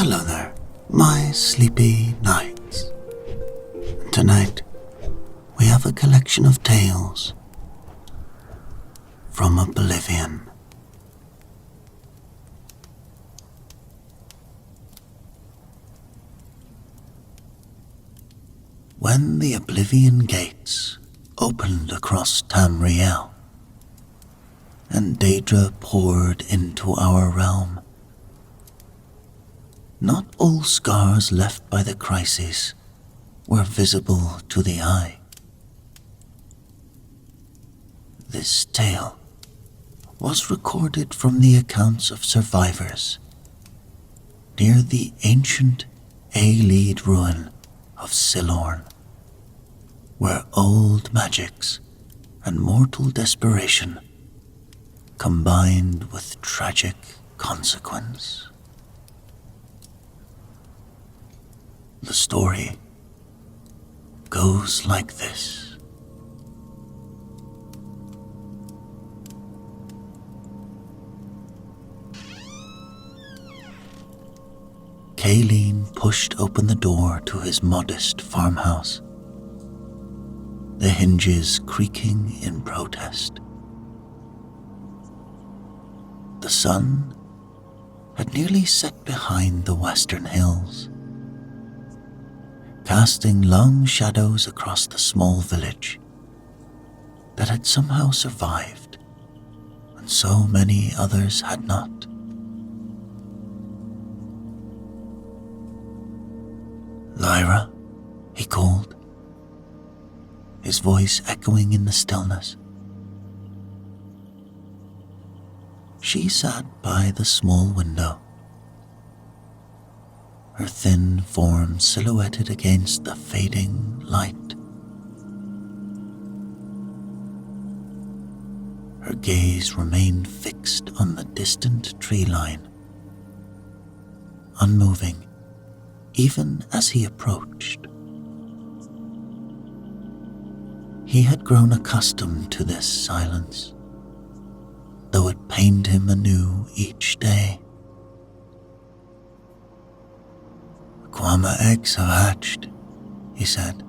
Hello there, my sleepy knights. Tonight, we have a collection of tales from Oblivion. When the Oblivion gates opened across Tamriel, and Daedra poured into our realm, not all scars left by the crisis were visible to the eye. This tale was recorded from the accounts of survivors near the ancient Ayleid ruin of Silorn, where old magics and mortal desperation combined with tragic consequence. The story goes like this. Ayleid pushed open the door to his modest farmhouse, the hinges creaking in protest. The sun had nearly set behind the western hills, casting long shadows across the small village that had somehow survived when so many others had not. "Lyra," he called, his voice echoing in the stillness. She sat by the small window, her thin form silhouetted against the fading light. Her gaze remained fixed on the distant tree line, unmoving even as he approached. He had grown accustomed to this silence, though it pained him anew each day. "Kwama eggs have hatched," he said,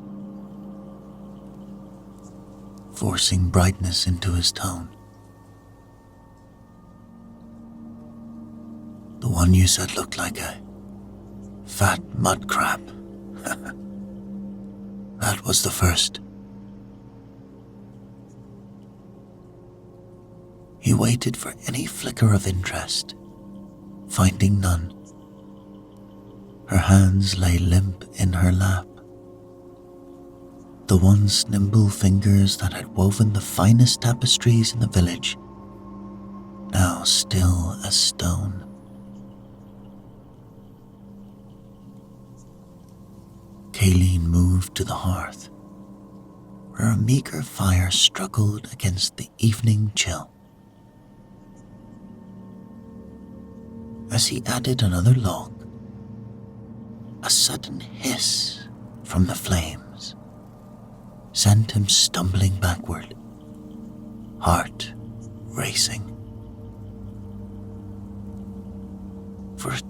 forcing brightness into his tone. "The one you said looked like a fat mud crab. That was the first." He waited for any flicker of interest, finding none. Her hands lay limp in her lap, the once nimble fingers that had woven the finest tapestries in the village, now still as stone. Ayleid moved to the hearth, where a meager fire struggled against the evening chill. As he added another log, a sudden hiss from the flames sent him stumbling backward, heart racing. For a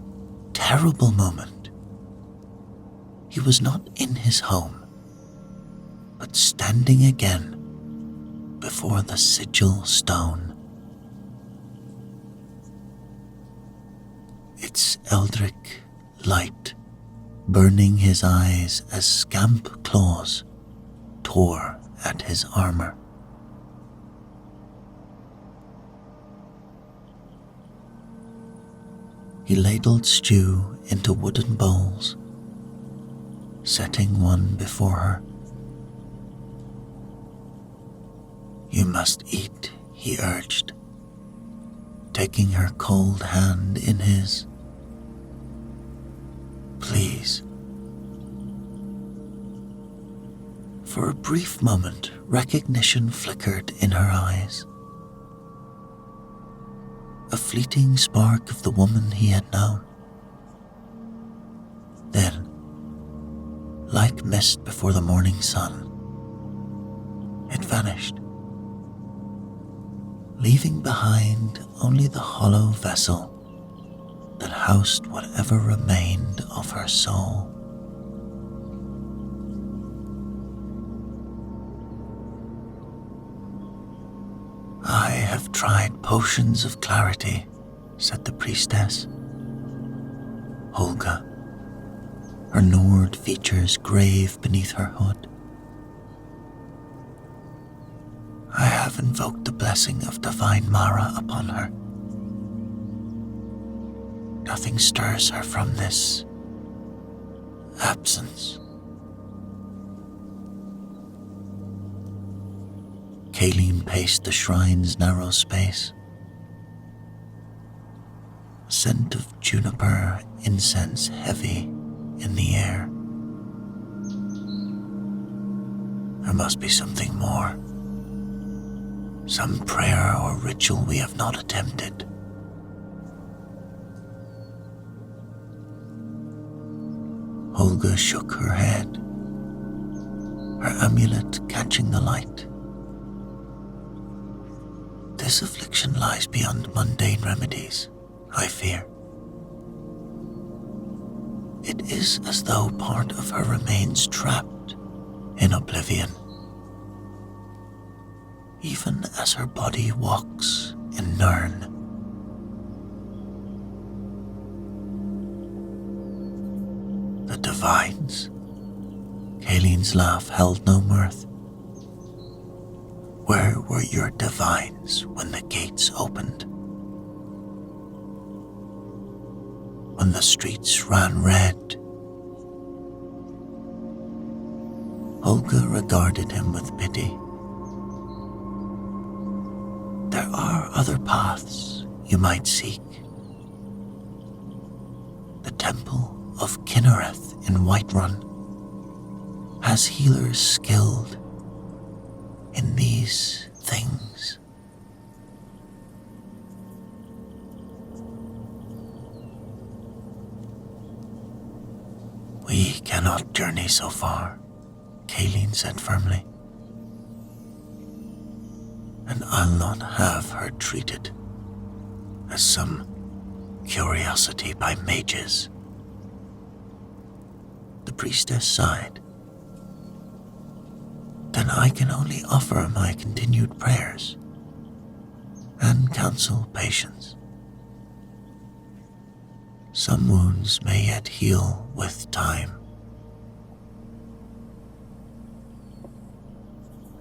terrible moment, he was not in his home, but standing again before the sigil stone. Its eldritch light burning his eyes as scamp claws tore at his armor. He ladled stew into wooden bowls, setting one before her. "You must eat," he urged, taking her cold hand in his. "Please." For a brief moment, recognition flickered in her eyes. A fleeting spark of the woman he had known. Then, like mist before the morning sun, it vanished, leaving behind only the hollow vessel that housed whatever remained of her soul. "I have tried potions of clarity," said the priestess. Holga, her Nord features grave beneath her hood. "I have invoked the blessing of divine Mara upon her. Nothing stirs her from this absence." Kayleen paced the shrine's narrow space. A scent of juniper incense heavy in the air. There must be something more. Some prayer or ritual we have not attempted. Holga shook her head, her amulet catching the light. "This affliction lies beyond mundane remedies, I fear. It is as though part of her remains trapped in oblivion, even as her body walks in Nirn. The divines." Kayleen's laugh held no mirth. "Where were your divines when the gates opened? When the streets ran red?" Holga regarded him with pity. "There are other paths you might seek. The Temple of Kinnereth in Whiterun has healers skilled in these things." "We cannot journey so far," Kayleen said firmly. "And I'll not have her treated as some curiosity by mages." The priestess sighed. "Then I can only offer my continued prayers and counsel patience. Some wounds may yet heal with time.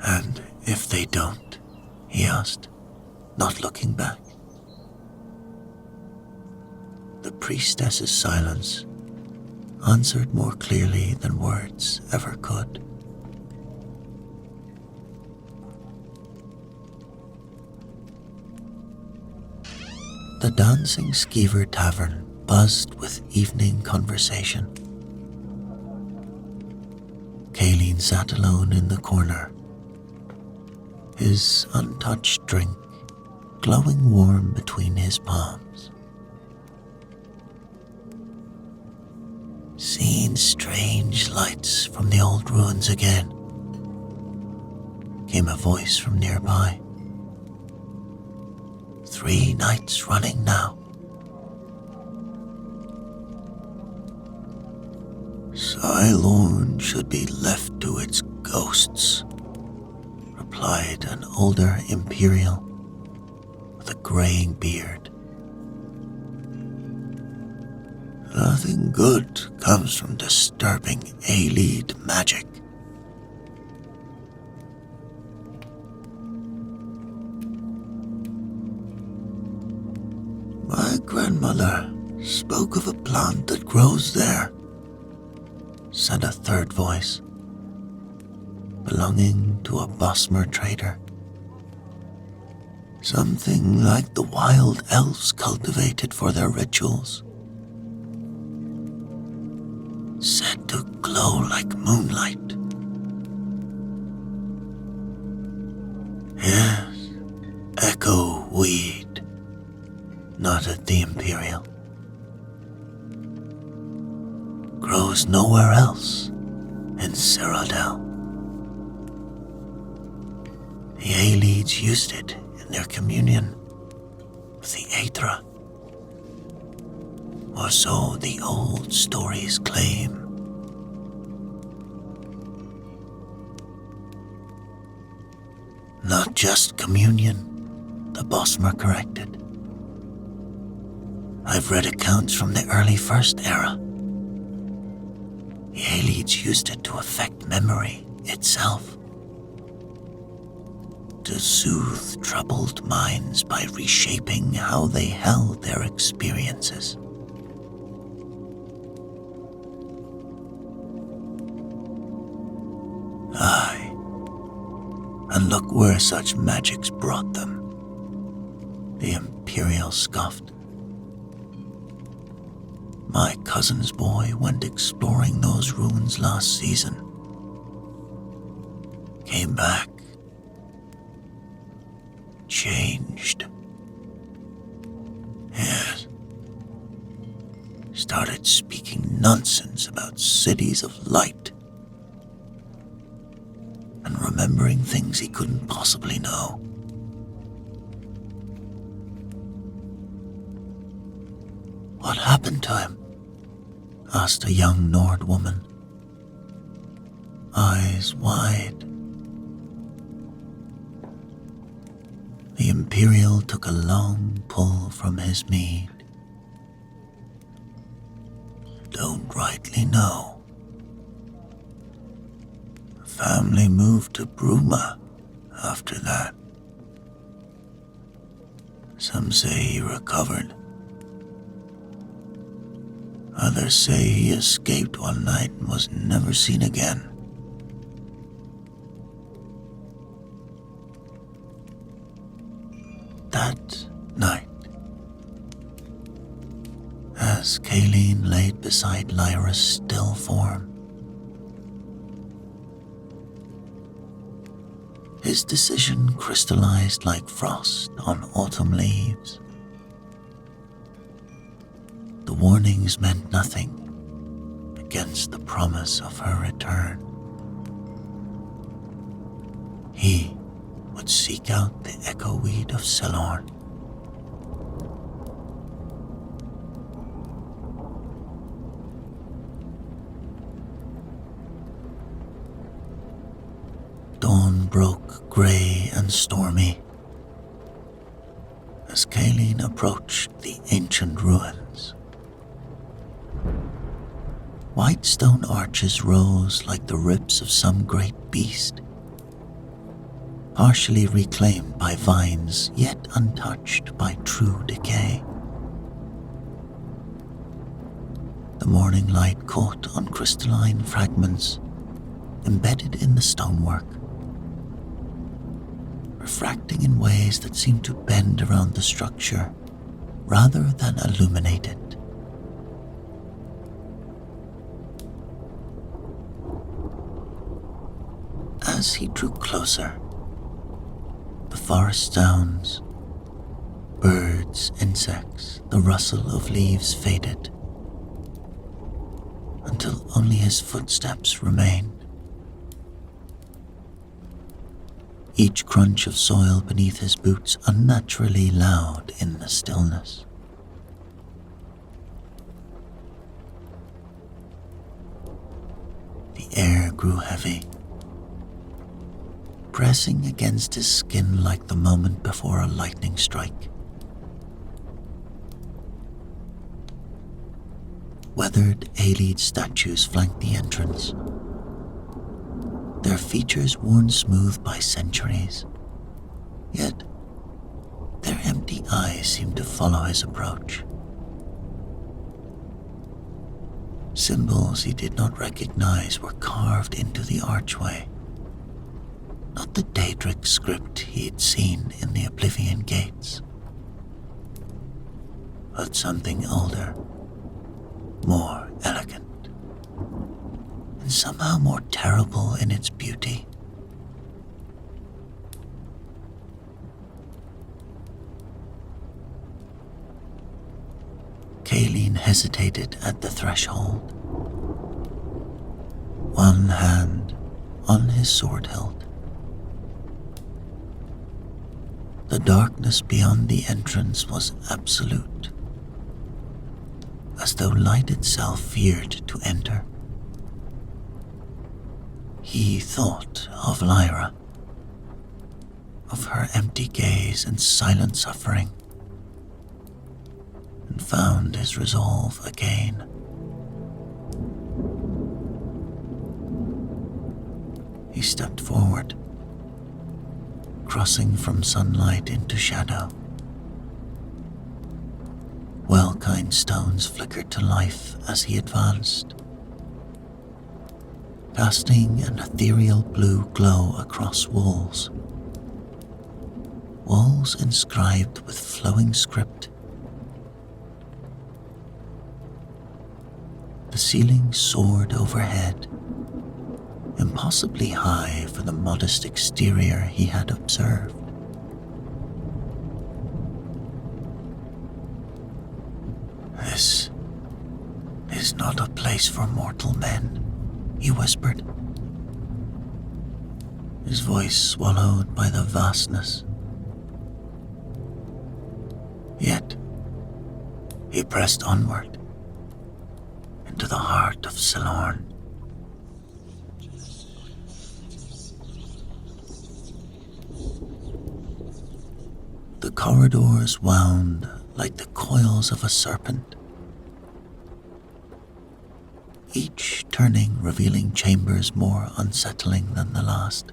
"And if they don't?" he asked, not looking back. The priestess's silence answered more clearly than words ever could. The Dancing Skeever Tavern buzzed with evening conversation. Kayleen sat alone in the corner, his untouched drink glowing warm between his palms. "Seen strange lights from the old ruins again," came a voice from nearby. "3 nights running now." "Cylorn should be left to its ghosts," replied an older Imperial with a graying beard. "Nothing good comes from disturbing Ayleid magic." "My grandmother spoke of a plant that grows there," said a third voice, belonging to a Bosmer trader. "Something like the wild elves cultivated for their rituals. Said to glow like moonlight." "Yes, echo weed," nodded the Imperial. "Grows nowhere else in Cyrodiil. The Ayleids used it in their communion with the Aethra. or so the old stories claim. Not just communion, the Bosmer corrected. I've read accounts from the early First Era. The Ayleids used it to affect memory itself, to soothe troubled minds by reshaping how they held their experiences. Aye, and look where such magics brought them, the Imperial scoffed. My cousin's boy went exploring those ruins last season. Came back. Changed. Yes. Started speaking nonsense about cities of light. And remembering things he couldn't possibly know. What happened to him? Asked a young Nord woman, eyes wide. The Imperial took a long pull from his mead. Don't rightly know. The family moved to Bruma after that. Some say he recovered. Others say he escaped one night and was never seen again. That night, as Ayleid laid beside Lyra's still form, his decision crystallized like frost on autumn leaves. The warnings meant nothing against the promise of her return. He would seek out the echo weed of Celorn. Dawn broke gray and stormy as Ayleid approached the ancient ruins. White stone arches rose like the ribs of some great beast, partially reclaimed by vines yet untouched by true decay. The morning light caught on crystalline fragments embedded in the stonework, refracting in ways that seemed to bend around the structure rather than illuminate it. As he drew closer, the forest sounds, birds, insects, the rustle of leaves faded, until only his footsteps remained. Each crunch of soil beneath his boots unnaturally loud in the stillness. The air grew heavy, pressing against his skin like the moment before a lightning strike. Weathered Ayleid statues flanked the entrance, their features worn smooth by centuries, yet their empty eyes seemed to follow his approach. Symbols he did not recognize were carved into the archway. Not the Daedric script he had seen in the Oblivion gates, but something older, more elegant, and somehow more terrible in its beauty. Ayleid hesitated at the threshold, one hand on his sword hilt. The darkness beyond the entrance was absolute, as though light itself feared to enter. He thought of Lyra, of her empty gaze and silent suffering, and found his resolve again. He stepped forward, crossing from sunlight into shadow. Well-kind stones flickered to life as he advanced, casting an ethereal blue glow across walls. Walls inscribed with flowing script. The ceiling soared overhead, impossibly high for the modest exterior he had observed. "This is not a place for mortal men," he whispered, his voice swallowed by the vastness. Yet, he pressed onward into the heart of Silorn. The corridors wound like the coils of a serpent, each turning, revealing chambers more unsettling than the last.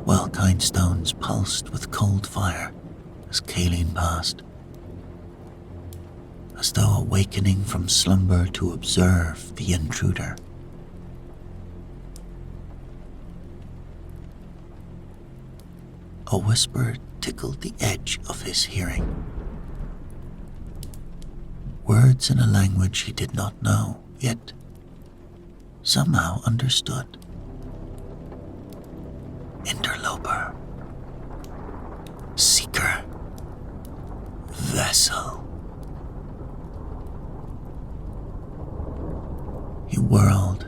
Well-kind stones pulsed with cold fire as Ayleid passed, as though awakening from slumber to observe the intruder. A whisper tickled the edge of his hearing. Words in a language he did not know, yet somehow understood. Interloper, seeker, vessel. He whirled,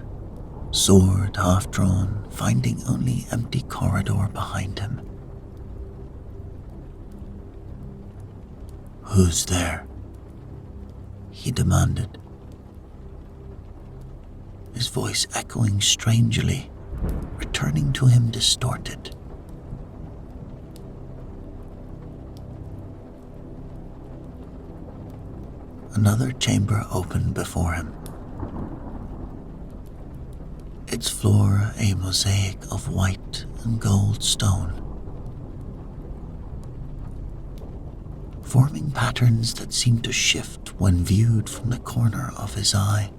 sword half drawn, finding only empty corridor behind him. "Who's there?" he demanded, his voice echoing strangely, returning to him distorted. Another chamber opened before him, its floor a mosaic of white and gold stone, forming patterns that seemed to shift when viewed from the corner of his eye.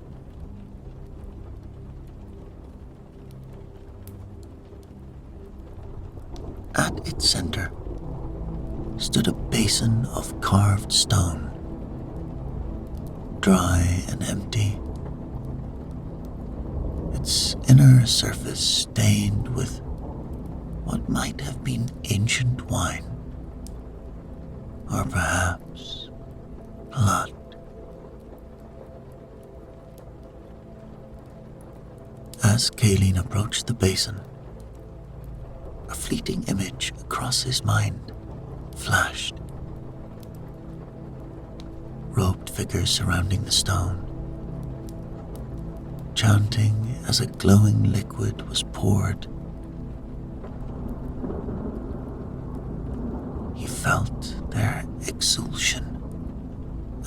At its center stood a basin of carved stone, dry and empty, its inner surface stained with what might have been ancient wine, or perhaps blood. As Ayleid approached the basin, a fleeting image across his mind flashed. Robed figures surrounding the stone, chanting as a glowing liquid was poured. He felt their exultation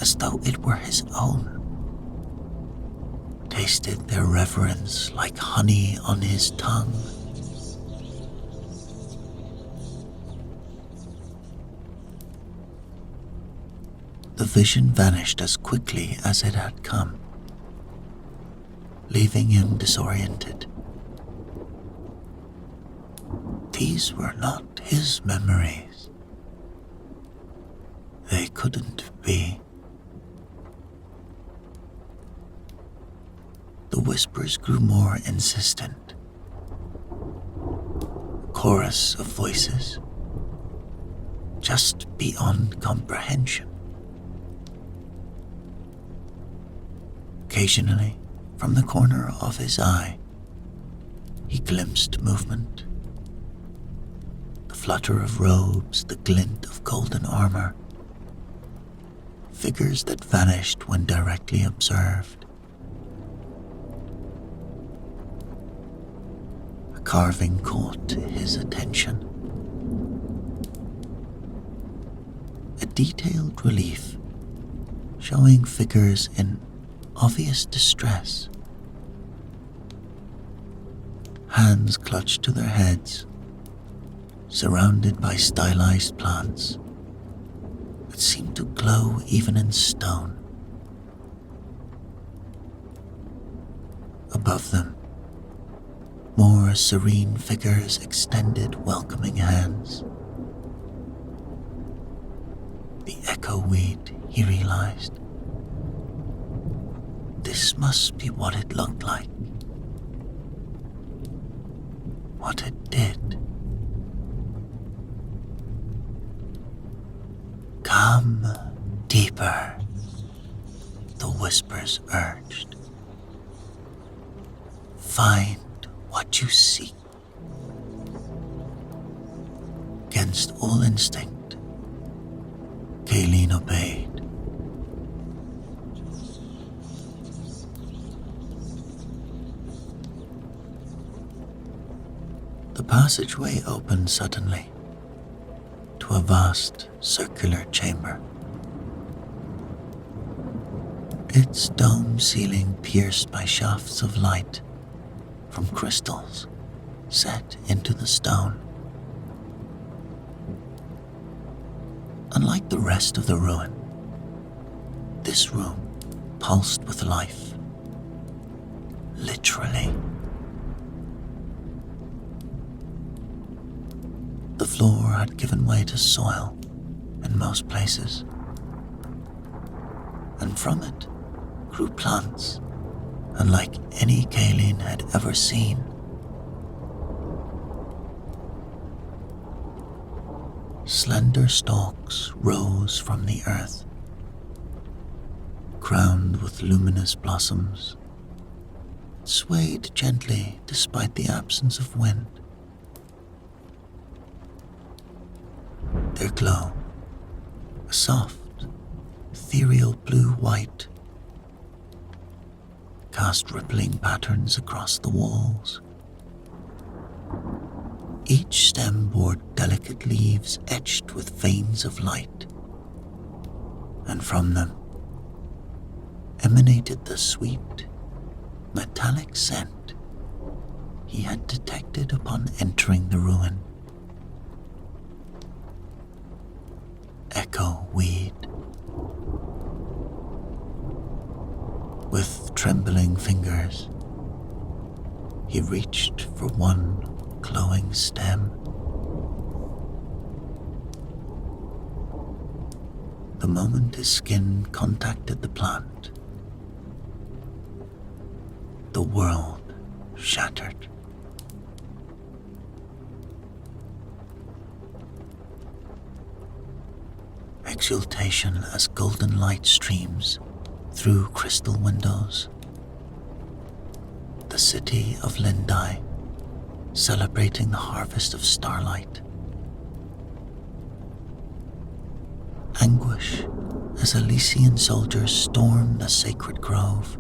as though it were his own, tasted their reverence like honey on his tongue. The vision vanished as quickly as it had come, leaving him disoriented. These were not his memories. They couldn't be. The whispers grew more insistent. A chorus of voices, just beyond comprehension. Occasionally, from the corner of his eye, he glimpsed movement. The flutter of robes, the glint of golden armor. figures that vanished when directly observed. A carving caught his attention. A detailed relief showing figures in obvious distress. Hands clutched to their heads, surrounded by stylized plants that seemed to glow even in stone. Above them, more serene figures extended welcoming hands. The echo weed, he realized. This must be what it looked like. What it did. Come deeper, the whispers urged. Find what you seek. Against all instinct, Ayleid obeyed. The passageway opened suddenly to a vast circular chamber. Its dome ceiling pierced by shafts of light from crystals set into the stone. Unlike the rest of the ruin, this room pulsed with life. Literally. The floor had given way to soil in most places, and from it grew plants unlike any Ayleid had ever seen. Slender stalks rose from the earth, crowned with luminous blossoms, swayed gently despite the absence of wind. Their glow, a soft, ethereal blue-white, cast rippling patterns across the walls. Each stem bore delicate leaves etched with veins of light, and from them emanated the sweet, metallic scent he had detected upon entering the ruin. Echo weed. With trembling fingers, he reached for one glowing stem. The moment his skin contacted the plant, the world shattered. Exultation as golden light streams through crystal windows. The city of Lindai, celebrating the harvest of starlight. Anguish as Elysian soldiers storm the sacred grove,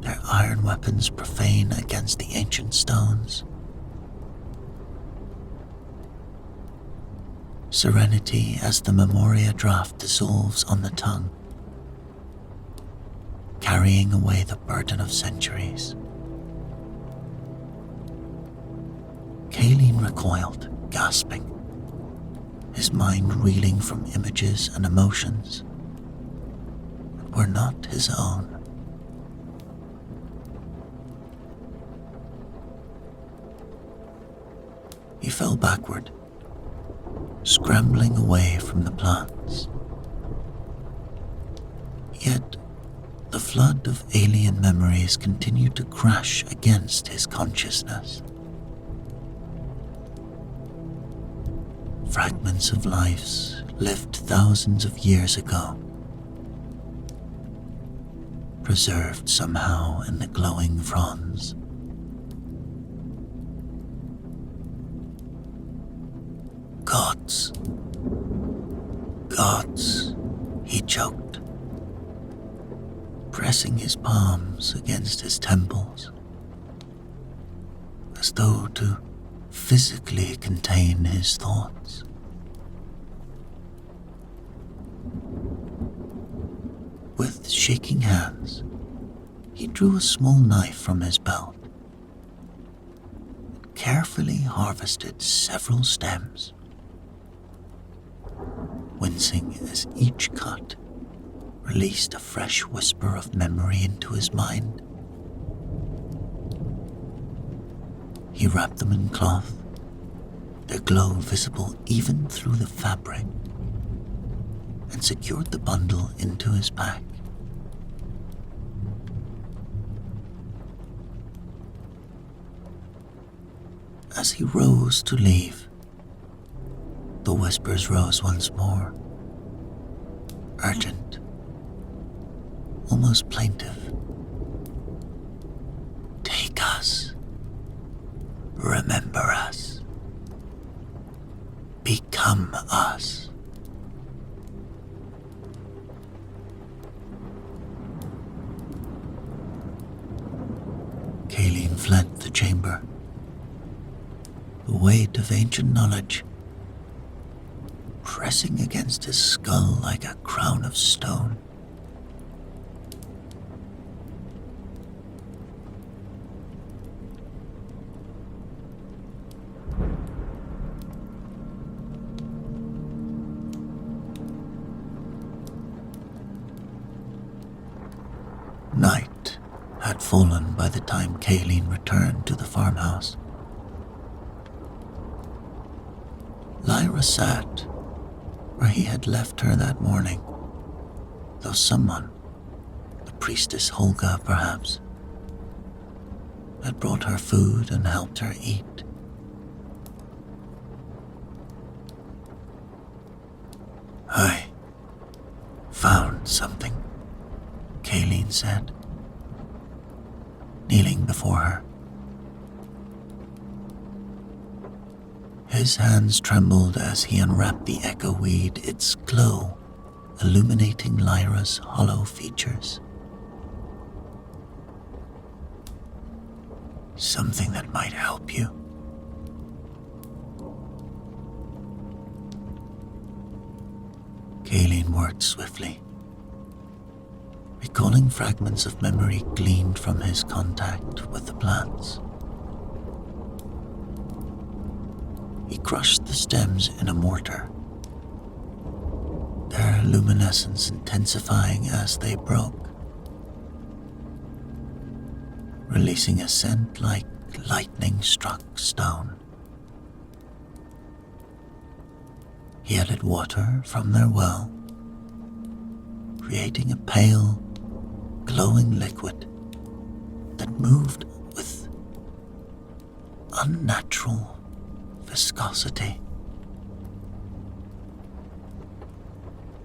their iron weapons profane against the ancient stones. Serenity as the Memoria draft dissolves on the tongue, carrying away the burden of centuries. Ayleid recoiled, gasping, his mind reeling from images and emotions that were not his own. He fell backward, scrambling away from the plants. Yet, the flood of alien memories continued to crash against his consciousness. Fragments of lives lived thousands of years ago, preserved somehow in the glowing fronds. Gods. Gods He choked, pressing his palms against his temples, as though to physically contain his thoughts. With shaking hands, he drew a small knife from his belt and carefully harvested several stems, wincing as each cut released a fresh whisper of memory into his mind. He wrapped them in cloth, their glow visible even through the fabric, and secured the bundle into his pack. As he rose to leave, the whispers rose once more, urgent, almost plaintive. Take us. Remember us. Become us. Ayleid fled the chamber, the weight of ancient knowledge pressing against his skull like a crown of stone. Night had fallen by the time Ayleid returned to the farmhouse. Lyra sat where he had left her that morning, though someone, the priestess Holga perhaps, had brought her food and helped her eat. I found something, Ayleid said, kneeling before her. His hands trembled as he unwrapped the echo weed, its glow illuminating Lyra's hollow features. Something that might help you. Ayleid worked swiftly, recalling fragments of memory gleaned from his contact with the plants. He crushed the stems in a mortar, their luminescence intensifying as they broke, releasing a scent like lightning-struck stone. He added water from their well, creating a pale, glowing liquid that moved with unnatural viscosity.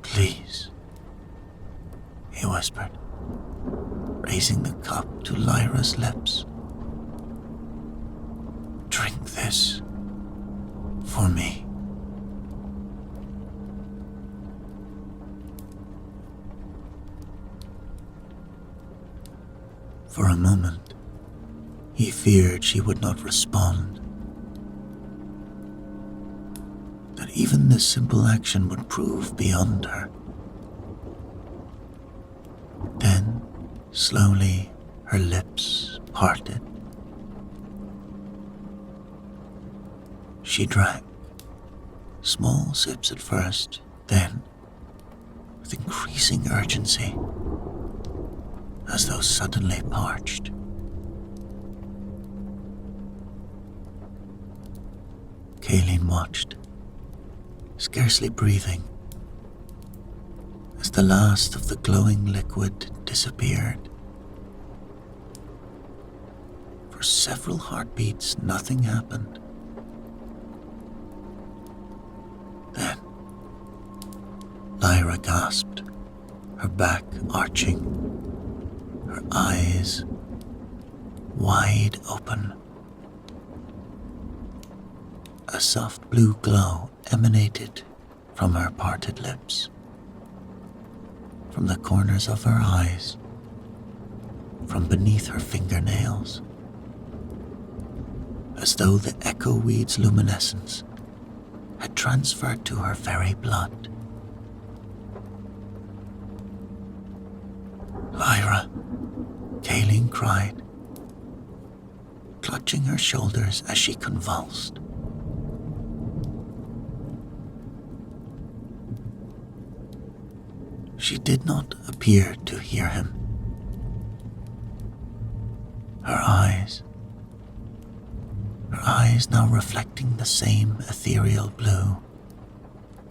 Please, he whispered, raising the cup to Lyra's lips. Drink this for me. For a moment, he feared she would not respond, that even this simple action would prove beyond her. Then, slowly, her lips parted. She drank, small sips at first, then, with increasing urgency, as though suddenly parched. Ayleid watched, scarcely breathing, as the last of the glowing liquid disappeared. For several heartbeats, nothing happened. Then, Lyra gasped, her back arching, her eyes wide open. A soft blue glow emanated from her parted lips. from the corners of her eyes, from beneath her fingernails, as though the echo weed's luminescence had transferred to her very blood. "Lyra," Ayleid cried, clutching her shoulders as she convulsed. She did not appear to hear him. Her eyes now reflecting the same ethereal blue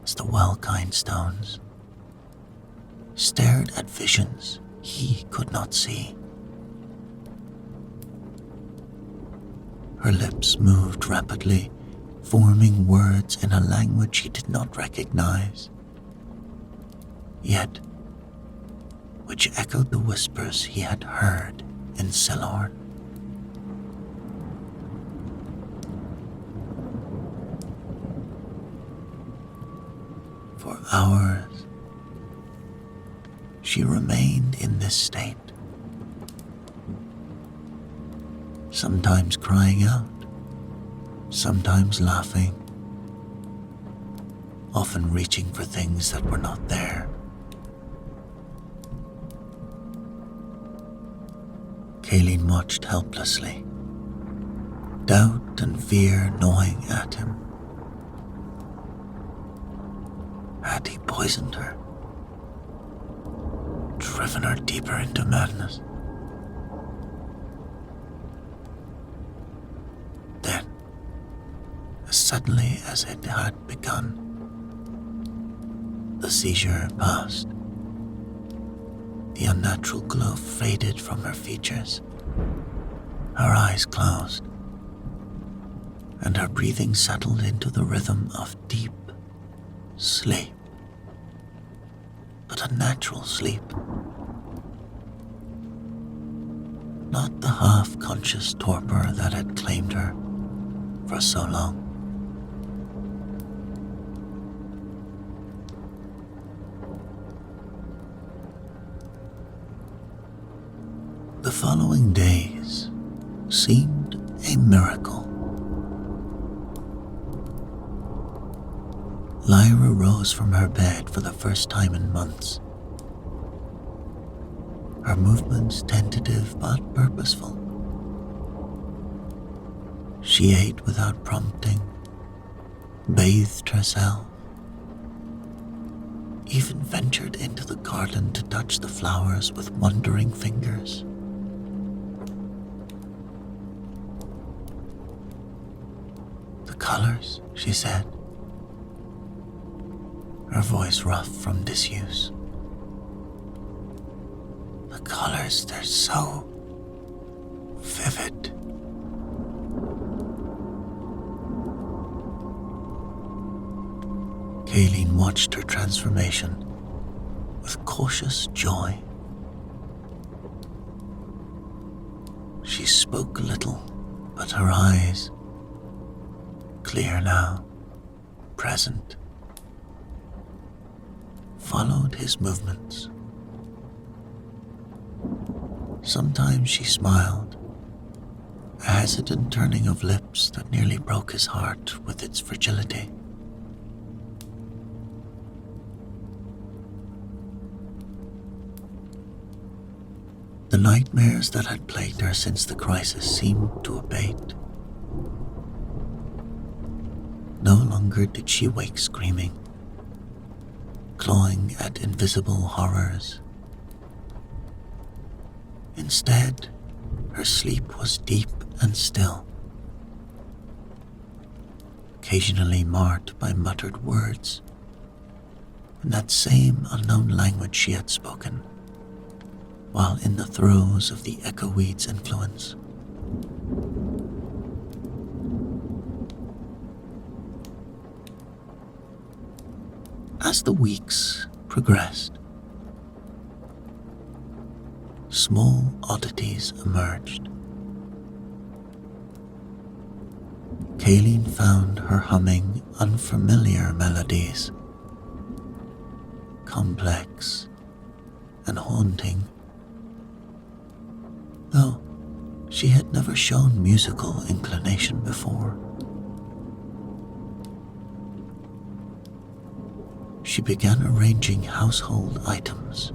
as the well-kind stones, stared at visions he could not see. Her lips moved rapidly, forming words in a language he did not recognize, yet which echoed the whispers he had heard in Silorn. For hours, she remained in this state, sometimes crying out, sometimes laughing, often reaching for things that were not there. Ayleid watched helplessly, doubt and fear gnawing at him. Had he poisoned her, driven her deeper into madness? Then, as suddenly as it had begun, the seizure passed. The unnatural glow faded from her features. Her eyes closed, and her breathing settled into the rhythm of deep sleep. But a natural sleep. Not the half-conscious torpor that had claimed her for so long. The following days seemed a miracle. Lyra rose from her bed for the first time in months, her movements tentative but purposeful. She ate without prompting, bathed herself, even ventured into the garden to touch the flowers with wondering fingers. "The colors," she said, her voice rough from disuse. "The colors, they're so vivid." Ayleid watched her transformation with cautious joy. She spoke little, but her eyes, clear now, present, followed his movements. Sometimes she smiled, a hesitant turning of lips that nearly broke his heart with its fragility. The nightmares that had plagued her since the crisis seemed to abate. No longer did she wake screaming, clawing at invisible horrors. Instead, her sleep was deep and still, occasionally marked by muttered words in that same unknown language she had spoken while in the throes of the echo weed's influence. As the weeks progressed, small oddities emerged. Ayleid found her humming unfamiliar melodies, complex, and haunting, though she had never shown musical inclination before. She began arranging household items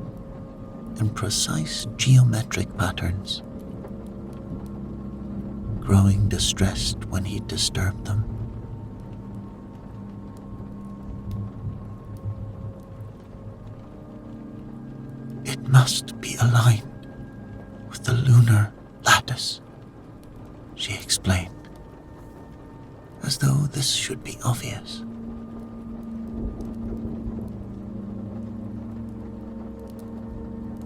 in precise geometric patterns, growing distressed when he disturbed them. It must be aligned with the lunar lattice, she explained, as though this should be obvious.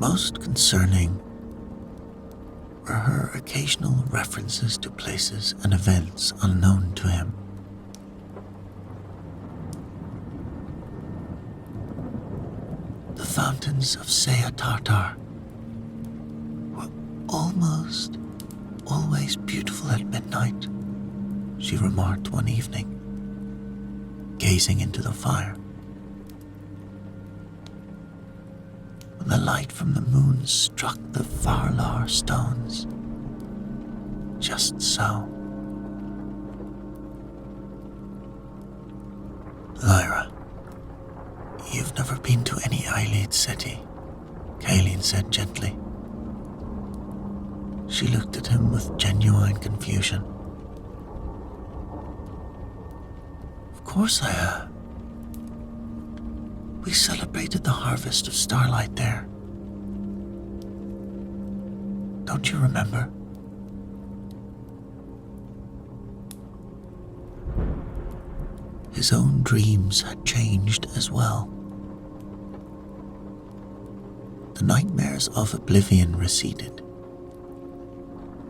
Most concerning were her occasional references to places and events unknown to him. The fountains of Saya Tartar were almost always beautiful at midnight, she remarked one evening, gazing into the fire. When the light from the moon struck the Varlar stones, just so. Lyra, you've never been to any Ayleid city, Kaelin said gently. She looked at him with genuine confusion. Of course I have. We celebrated the harvest of starlight there. Don't you remember? His own dreams had changed as well. The nightmares of Oblivion receded,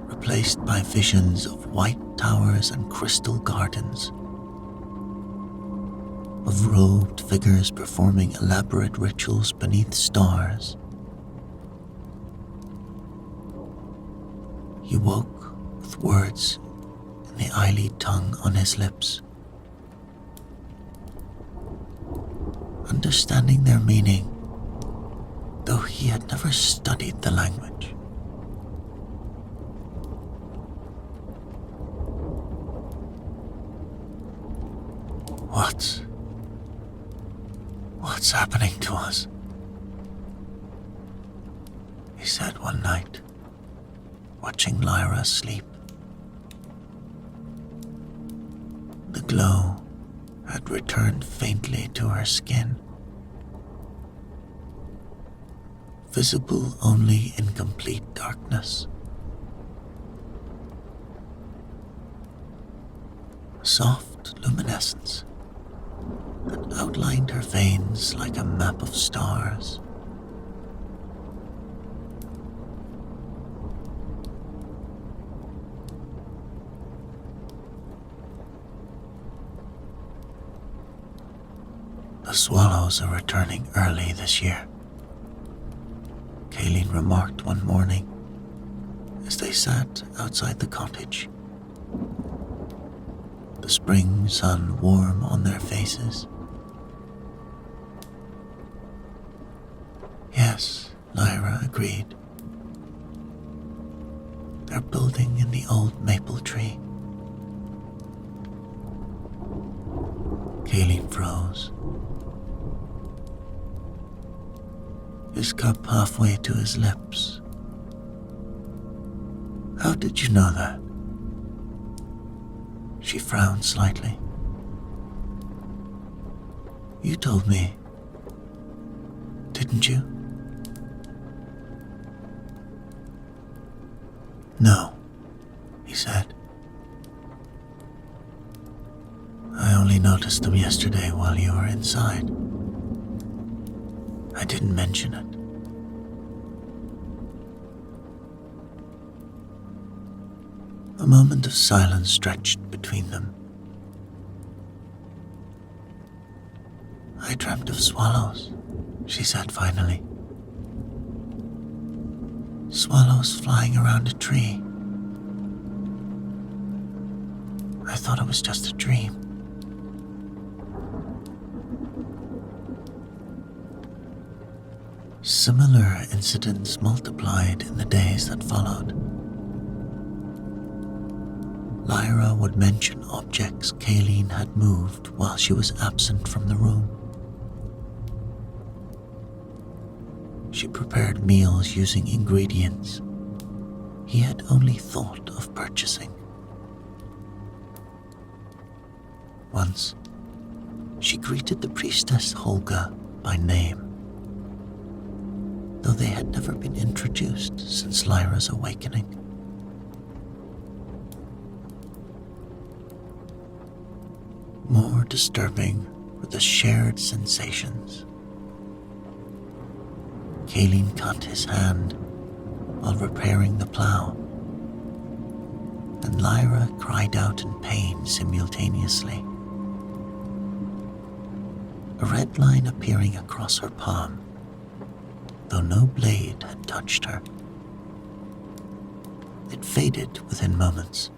replaced by visions of white towers and crystal gardens, of robed figures performing elaborate rituals beneath stars. He woke with words in the Ayleid tongue on his lips. Understanding their meaning, though he had never studied the language. What's happening to us? He said one night, watching Lyra sleep. The glow had returned faintly to her skin, visible only in complete darkness. A soft luminescence that outlined her veins like a map of stars. The swallows are returning early this year, Kaelin remarked one morning as they sat outside the cottage, the spring sun warm on their faces. Yes, Lyra agreed. They're building in the old maple tree. Kaelin froze, his cup halfway to his lips. How did you know that? She frowned slightly. You told me, didn't you? No, he said. I only noticed them yesterday while you were inside. I didn't mention it. A moment of silence stretched between them. I dreamt of swallows, she said finally. Swallows flying around a tree. I thought it was just a dream. Similar incidents multiplied in the days that followed. Lyra would mention objects Ayleid had moved while she was absent from the room. She prepared meals using ingredients he had only thought of purchasing. Once, she greeted the priestess Holga by name, though they had never been introduced since Lyra's awakening. More disturbing were the shared sensations. Ayleid cut his hand while repairing the plow, and Lyra cried out in pain simultaneously. A red line appearing across her palm, though no blade had touched her. It faded within moments,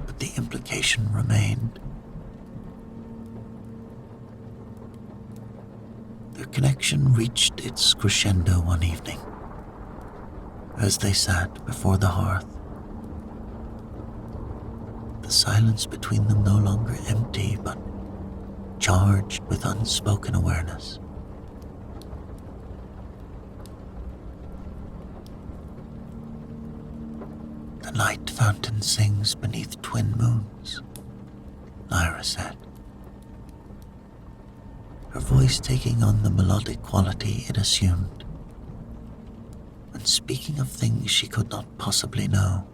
but the implication remained. Their connection reached its crescendo one evening, as they sat before the hearth. The silence between them no longer empty, but charged with unspoken awareness. The night fountain sings beneath twin moons, Lyra said, her voice taking on the melodic quality it assumed, and speaking of things she could not possibly know.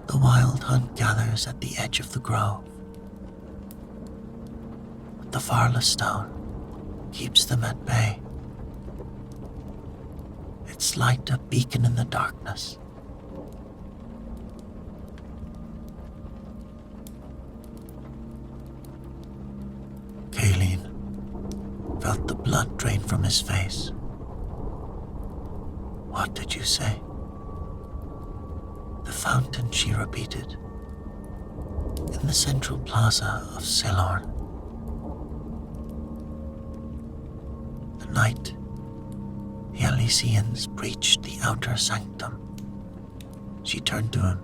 The wild hunt gathers at the edge of the grove, but the Varla stone keeps them at bay, its light a beacon in the darkness. Ayleid felt the blood drain from his face. What did you say? The fountain, she repeated, in the central plaza of Ceylon. The night the Elysians breached the outer sanctum. She turned to him.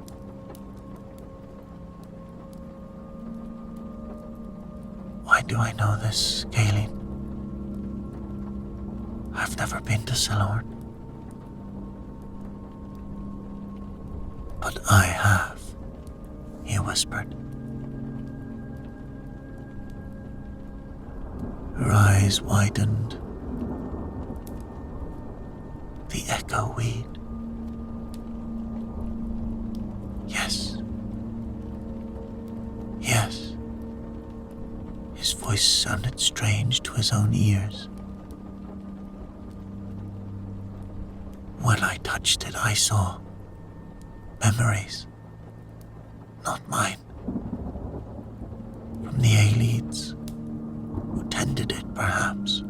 Why do I know this, Ayleid? I've never been to Ceylon. But I have, he whispered. Her eyes widened. The echo weed. Yes. Yes. His voice sounded strange to his own ears. When I touched it, I saw memories, not mine, from the Ayleids, who tended it perhaps.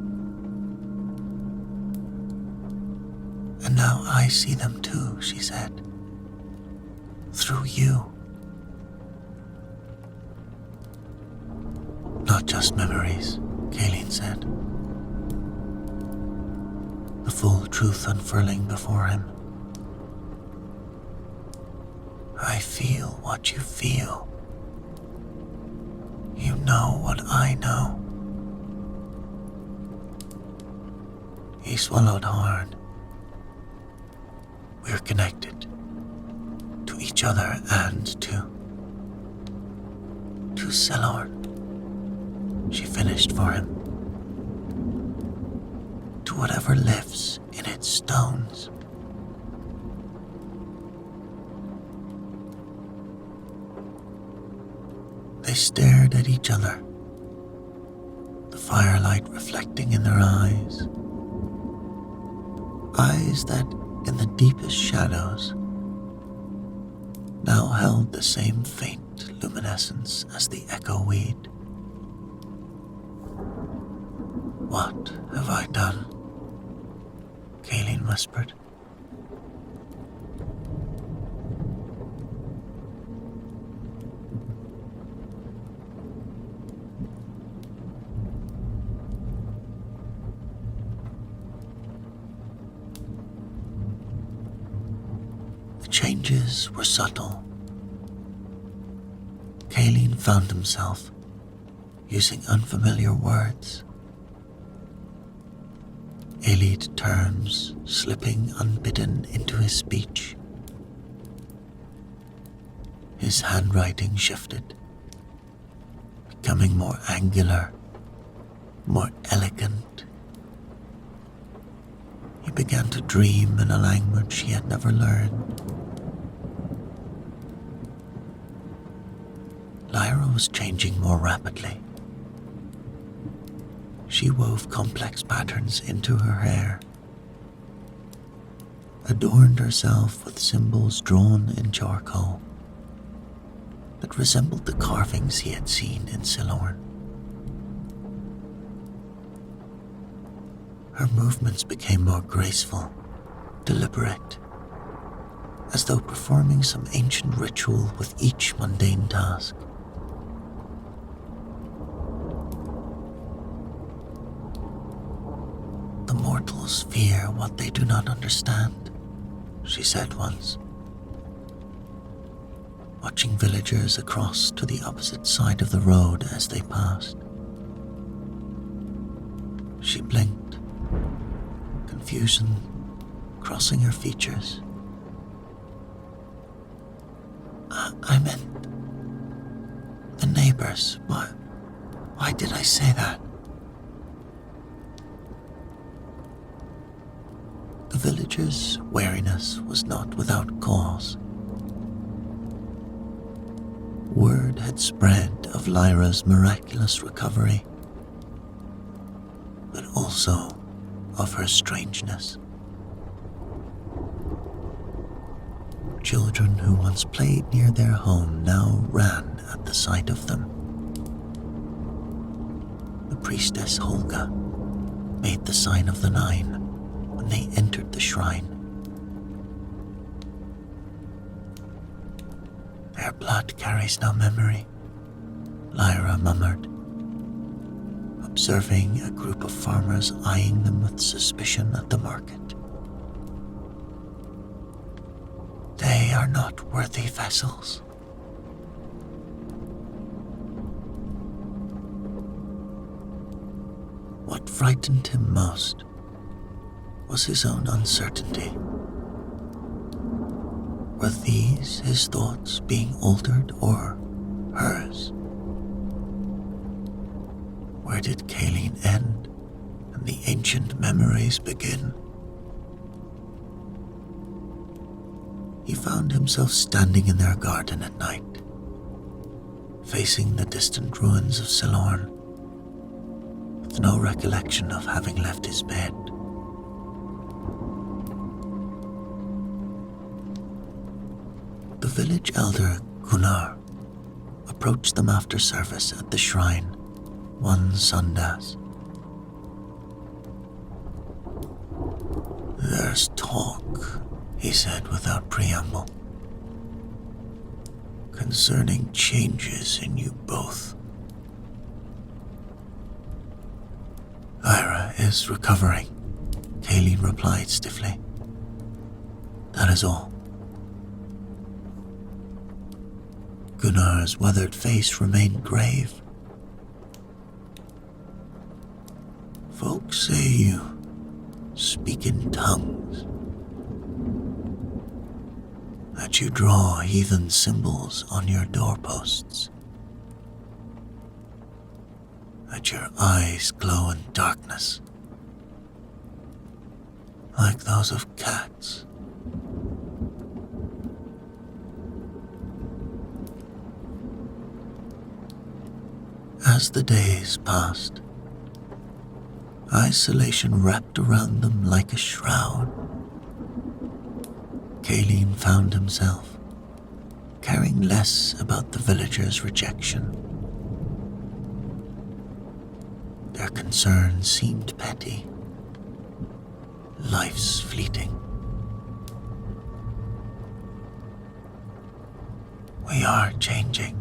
And now I see them too, she said, through you. Not just memories, Ayleid said, the full truth unfurling before him. I feel what you feel. You know what I know. He swallowed hard. We're connected to each other and to Ceylon. She finished for him. To whatever lives in its stones. They stared at each other, the firelight reflecting in their eyes. Eyes that, in the deepest shadows, now held the same faint luminescence as the echo weed. What have I done? Ayleid whispered. changes were subtle. Ayleid found himself using unfamiliar words. Ayleid terms slipping unbidden into his speech. His handwriting shifted, becoming more angular, more elegant. He began to dream in a language he had never learned. Lyra was changing more rapidly. She wove complex patterns into her hair, adorned herself with symbols drawn in charcoal that resembled the carvings he had seen in Silorn. Her movements became more graceful, deliberate, as though performing some ancient ritual with each mundane task. The mortals fear what they do not understand, she said once, watching villagers across to the opposite side of the road as they passed. She blinked, confusion crossing her features. I meant the neighbors. Why did I say that? The villagers' wariness was not without cause. Word had spread of Lyra's miraculous recovery, but also of her strangeness. Children who once played near their home now ran at the sight of them. The priestess Holga made the sign of the 9 when they entered the shrine. Their blood carries no memory, Lyra murmured, observing a group of farmers eyeing them with suspicion at the market. They are not worthy vessels. What frightened him most was his own uncertainty. Were these his thoughts being altered, or hers? Where did Ayleid end and the ancient memories begin? He found himself standing in their garden at night, facing the distant ruins of Silorn, with no recollection of having left his bed. The village elder, Gunnar, approached them after service at the shrine one Sundas. There's talk, he said without preamble, concerning changes in you both. Lyra is recovering, Ayleid replied stiffly. That is all. Gunnar's weathered face remained grave. Folks say you speak in tongues, that you draw heathen symbols on your doorposts, that your eyes glow in darkness, like those of cats. As the days passed, isolation wrapped around them like a shroud. Ayleid found himself caring less about the villagers' rejection. Their concerns seemed petty. Life's fleeting. We are changing,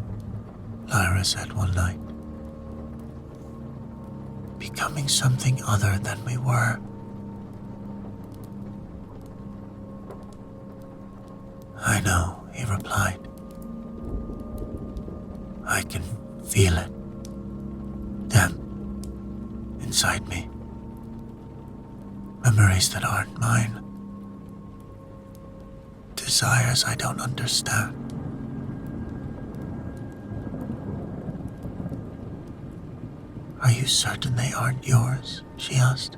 Lyra said one night. Becoming something other than we were. I know, he replied. I can feel it. Damp inside me. Memories that aren't mine. Desires I don't understand. Are you certain they aren't yours? She asked.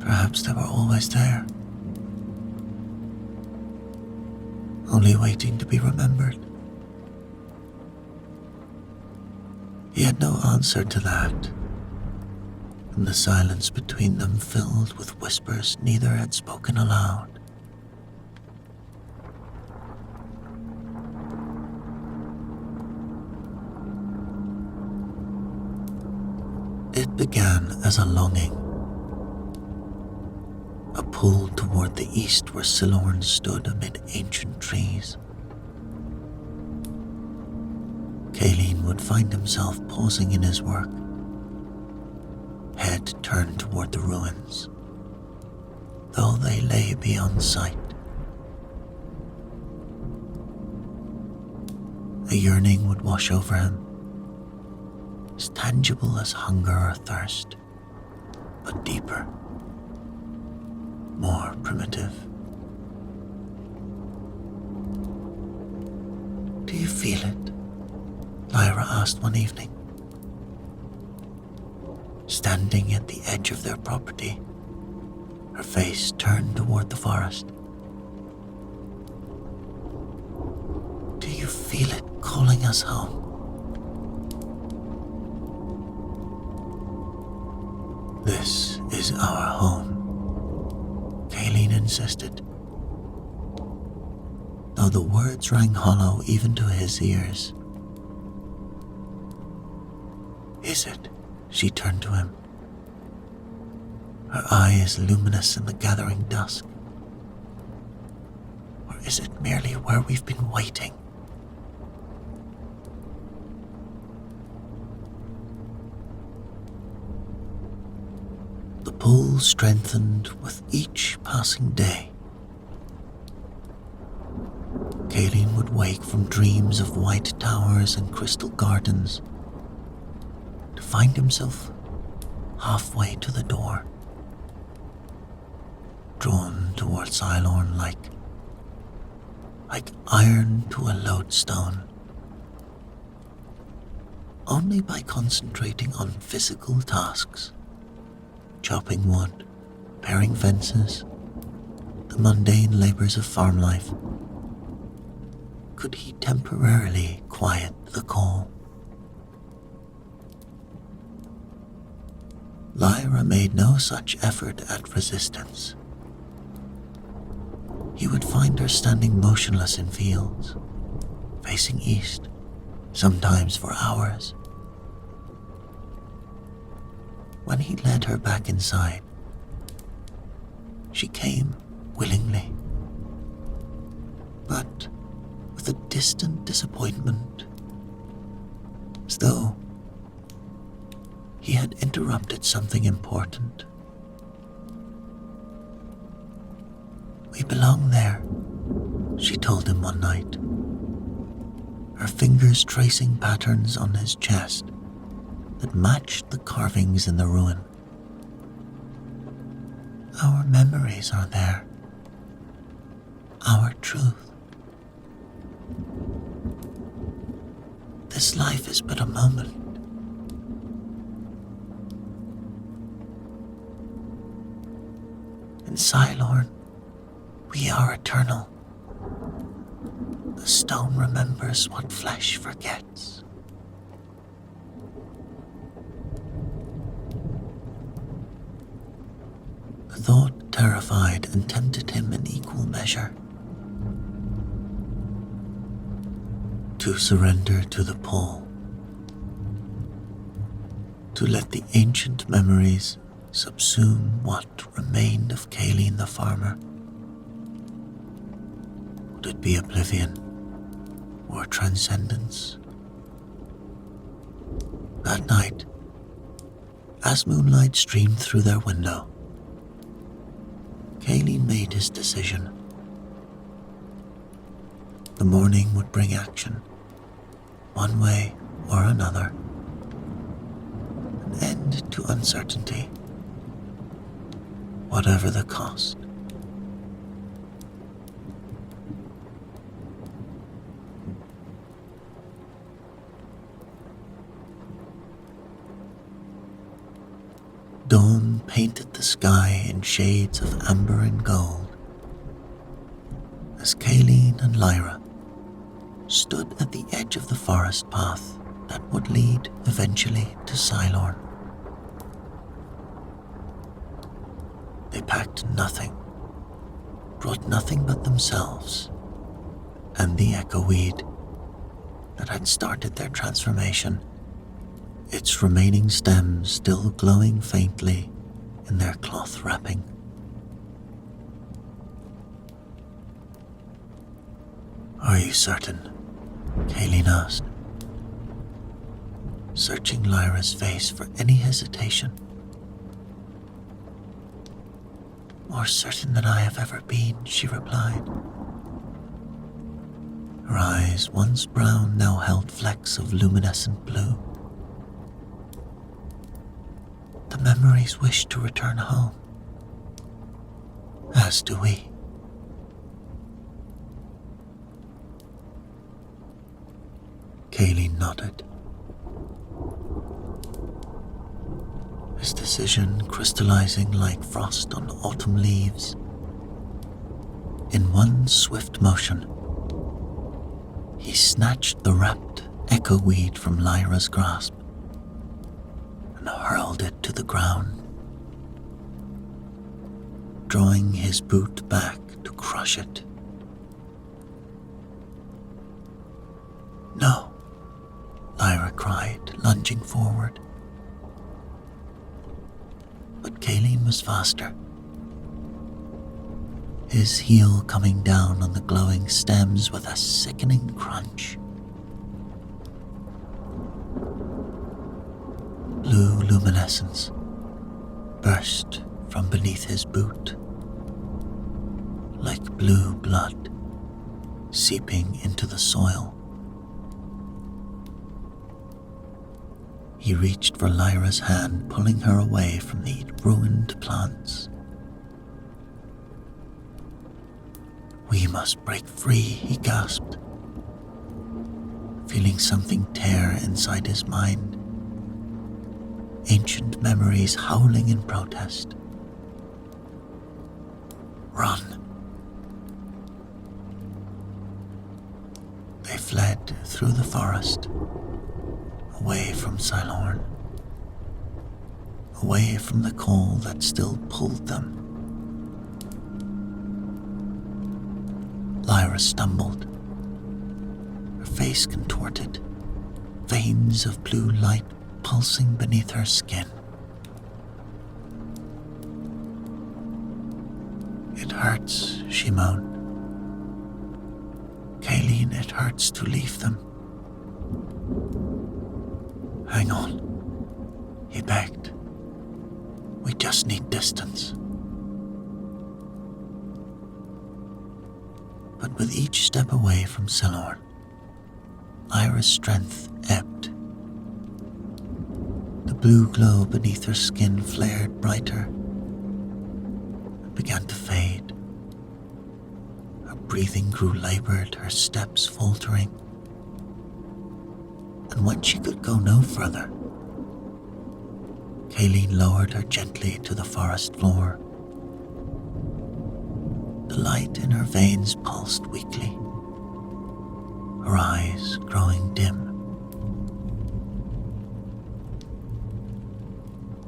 Perhaps they were always there, only waiting to be remembered. He had no answer to that, and the silence between them filled with whispers neither had spoken aloud. It began as a longing, a pull toward the east where Silorn stood amid ancient trees. Ayleid would find himself pausing in his work, head turned toward the ruins, though they lay beyond sight. A yearning would wash over him, as tangible as hunger or thirst, but deeper, more primitive. Do you feel it? Lyra asked one evening. Standing at the edge of their property, her face turned toward the forest. Do you feel it calling us home? This is our home, Ayleid insisted, though the words rang hollow even to his ears. Is it? She turned to him, her eyes luminous in the gathering dusk. Or is it merely where we've been waiting? The pull strengthened with each passing day. Ayleid would wake from dreams of white towers and crystal gardens to find himself halfway to the door, drawn towards Silorn like iron to a lodestone. Only by concentrating on physical tasks, chopping wood, repairing fences, the mundane labors of farm life, could he temporarily quiet the call. Lyra made no such effort at resistance. He would find her standing motionless in fields, facing east, sometimes for hours. When he led her back inside, she came willingly, but with a distant disappointment, as though he had interrupted something important. We belong there, she told him one night, her fingers tracing patterns on his chest that matched the carvings in the ruin. Our memories are there, our truth. This life is but a moment. In Silorn, we are eternal. The stone remembers what flesh forgets. The thought terrified and tempted him in equal measure. To surrender to the pull. To let the ancient memories subsume what remained of Ayleid the farmer. Would it be oblivion or transcendence? That night, as moonlight streamed through their window, Ayleid made his decision. The morning would bring action, one way or another. An end to uncertainty, whatever the cost. Dawn painted the sky in shades of amber and gold as Ayleid and Lyra stood at the edge of the forest path that would lead eventually to Cylorn. They packed nothing, brought nothing but themselves and the echo weed that had started their transformation, its remaining stems still glowing faintly in their cloth wrapping. "Are you certain?" Ayleid asked, searching Lyra's face for any hesitation. "More certain than I have ever been," she replied. Her eyes, once brown, now held flecks of luminescent blue. "The memories wish to return home, as do we." Ayleid nodded, his decision crystallizing like frost on autumn leaves. In one swift motion, he snatched the wrapped echo weed from Lyra's grasp and hurled it to the ground, drawing his boot back to crush it. "No," Lyra cried, lunging forward. But Ayleid was faster, his heel coming down on the glowing stems with a sickening crunch. Blue luminescence burst from beneath his boot, like blue blood seeping into the soil. He reached for Lyra's hand, pulling her away from the ruined plants. "We must break free," he gasped, feeling something tear inside his mind, ancient memories howling in protest. "Run!" They fled through the forest, away from Cylorn, away from the call that still pulled them. Lyra stumbled, her face contorted, veins of blue light pulsing beneath her skin. "It hurts," she moaned. "Ayleid, it hurts to leave them." "Hang on," he begged. "We just need distance." But with each step away from Cylorn, Lyra's strength ebbed. The blue glow beneath her skin flared brighter and began to fade. Her breathing grew labored, her steps faltering. And when she could go no further, Ayleid lowered her gently to the forest floor. The light in her veins pulsed weakly, her eyes growing dim.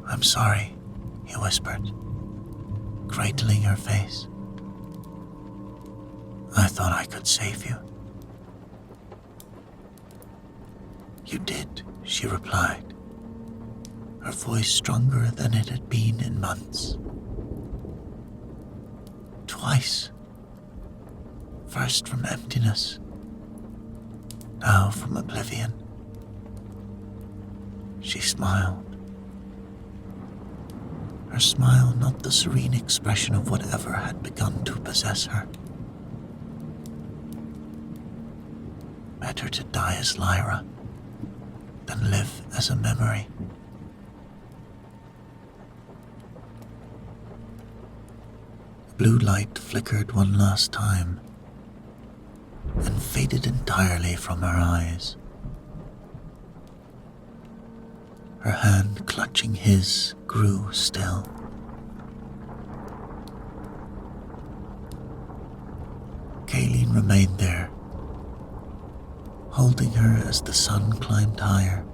"I'm sorry," he whispered, cradling her face. "I thought I could save you." "You did," she replied, her voice stronger than it had been in months. "Twice. First from emptiness, now from oblivion." She smiled, her smile not the serene expression of whatever had begun to possess her. Better to die as Lyra than live as a memory. The blue light flickered one last time and faded entirely from her eyes. Her hand clutching his grew still. Ayleid remained there, holding her as the sun climbed higher.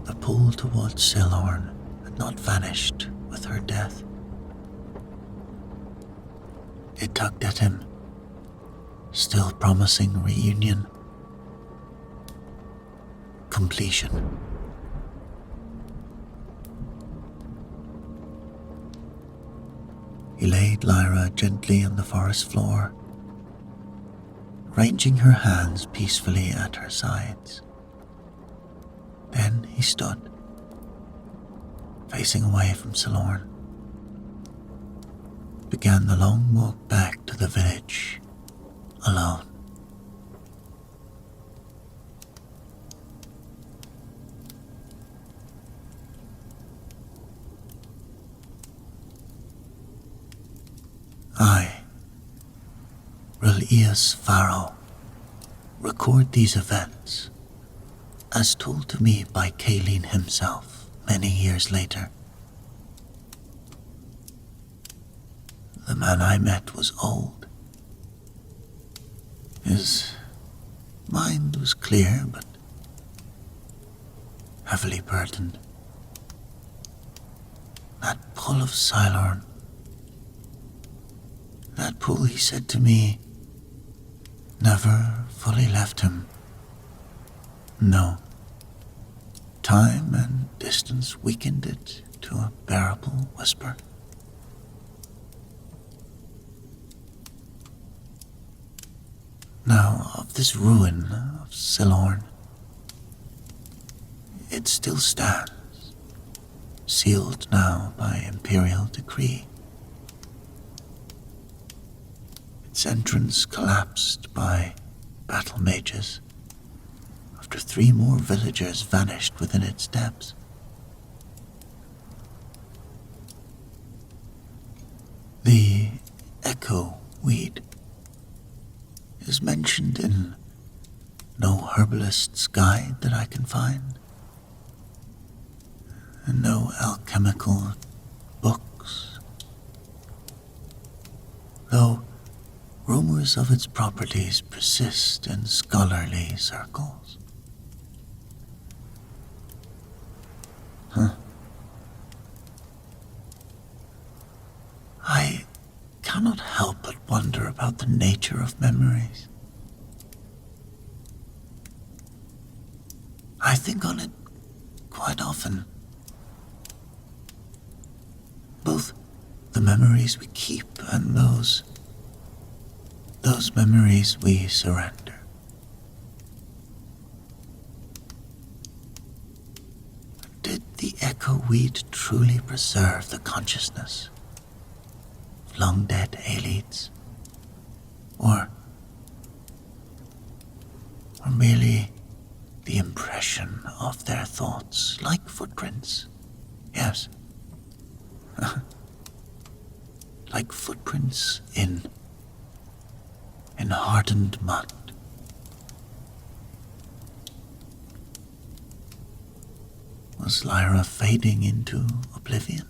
The pull towards Silorn had not vanished with her death. It tugged at him, still promising reunion, completion. He laid Lyra gently on the forest floor, ranging her hands peacefully at her sides. Then he stood, facing away from Silorn, began the long walk back to the village, alone. I, Relias Pharaoh, record these events as told to me by Ayleid himself many years later. The man I met was old. His mind was clear but heavily burdened. That pull of Silorn, that pull, he said to me, never fully left him. No. Time and distance weakened it to a bearable whisper. Now, of this ruin of Silorn, it still stands, sealed now by imperial decree. Its entrance collapsed by battle mages after 3 more villagers vanished within its depths. The echo weed is mentioned in no herbalist's guide that I can find, and no alchemical books, though rumors of its properties persist in scholarly circles. I cannot help but wonder about the nature of memories. I think on it quite often. Both the memories we keep and those memories we surrender. Did the echo weed truly preserve the consciousness of long-dead Ayleids? Or merely the impression of their thoughts, like footprints? Yes. Like footprints in hardened mud. Was Lyra fading into oblivion?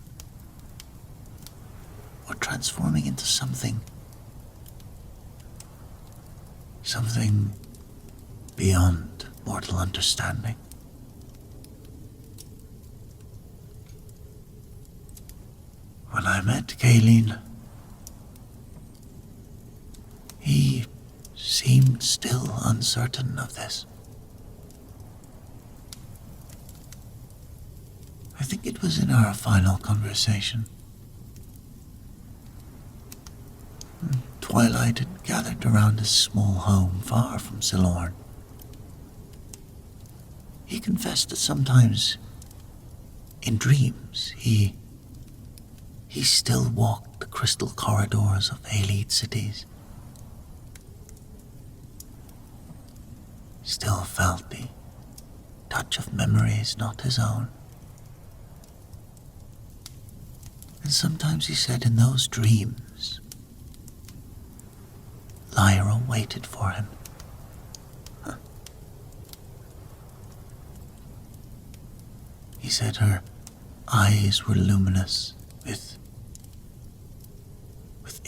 Or transforming into something beyond mortal understanding? When I met Ayleid, he seemed still uncertain of this. I think it was in our final conversation. Twilight had gathered around his small home far from Silorn. He confessed that sometimes, in dreams, he still walked the crystal corridors of Ayleid cities. still felt the touch of memories not his own. And sometimes he said in those dreams, Lyra waited for him. He said her eyes were luminous with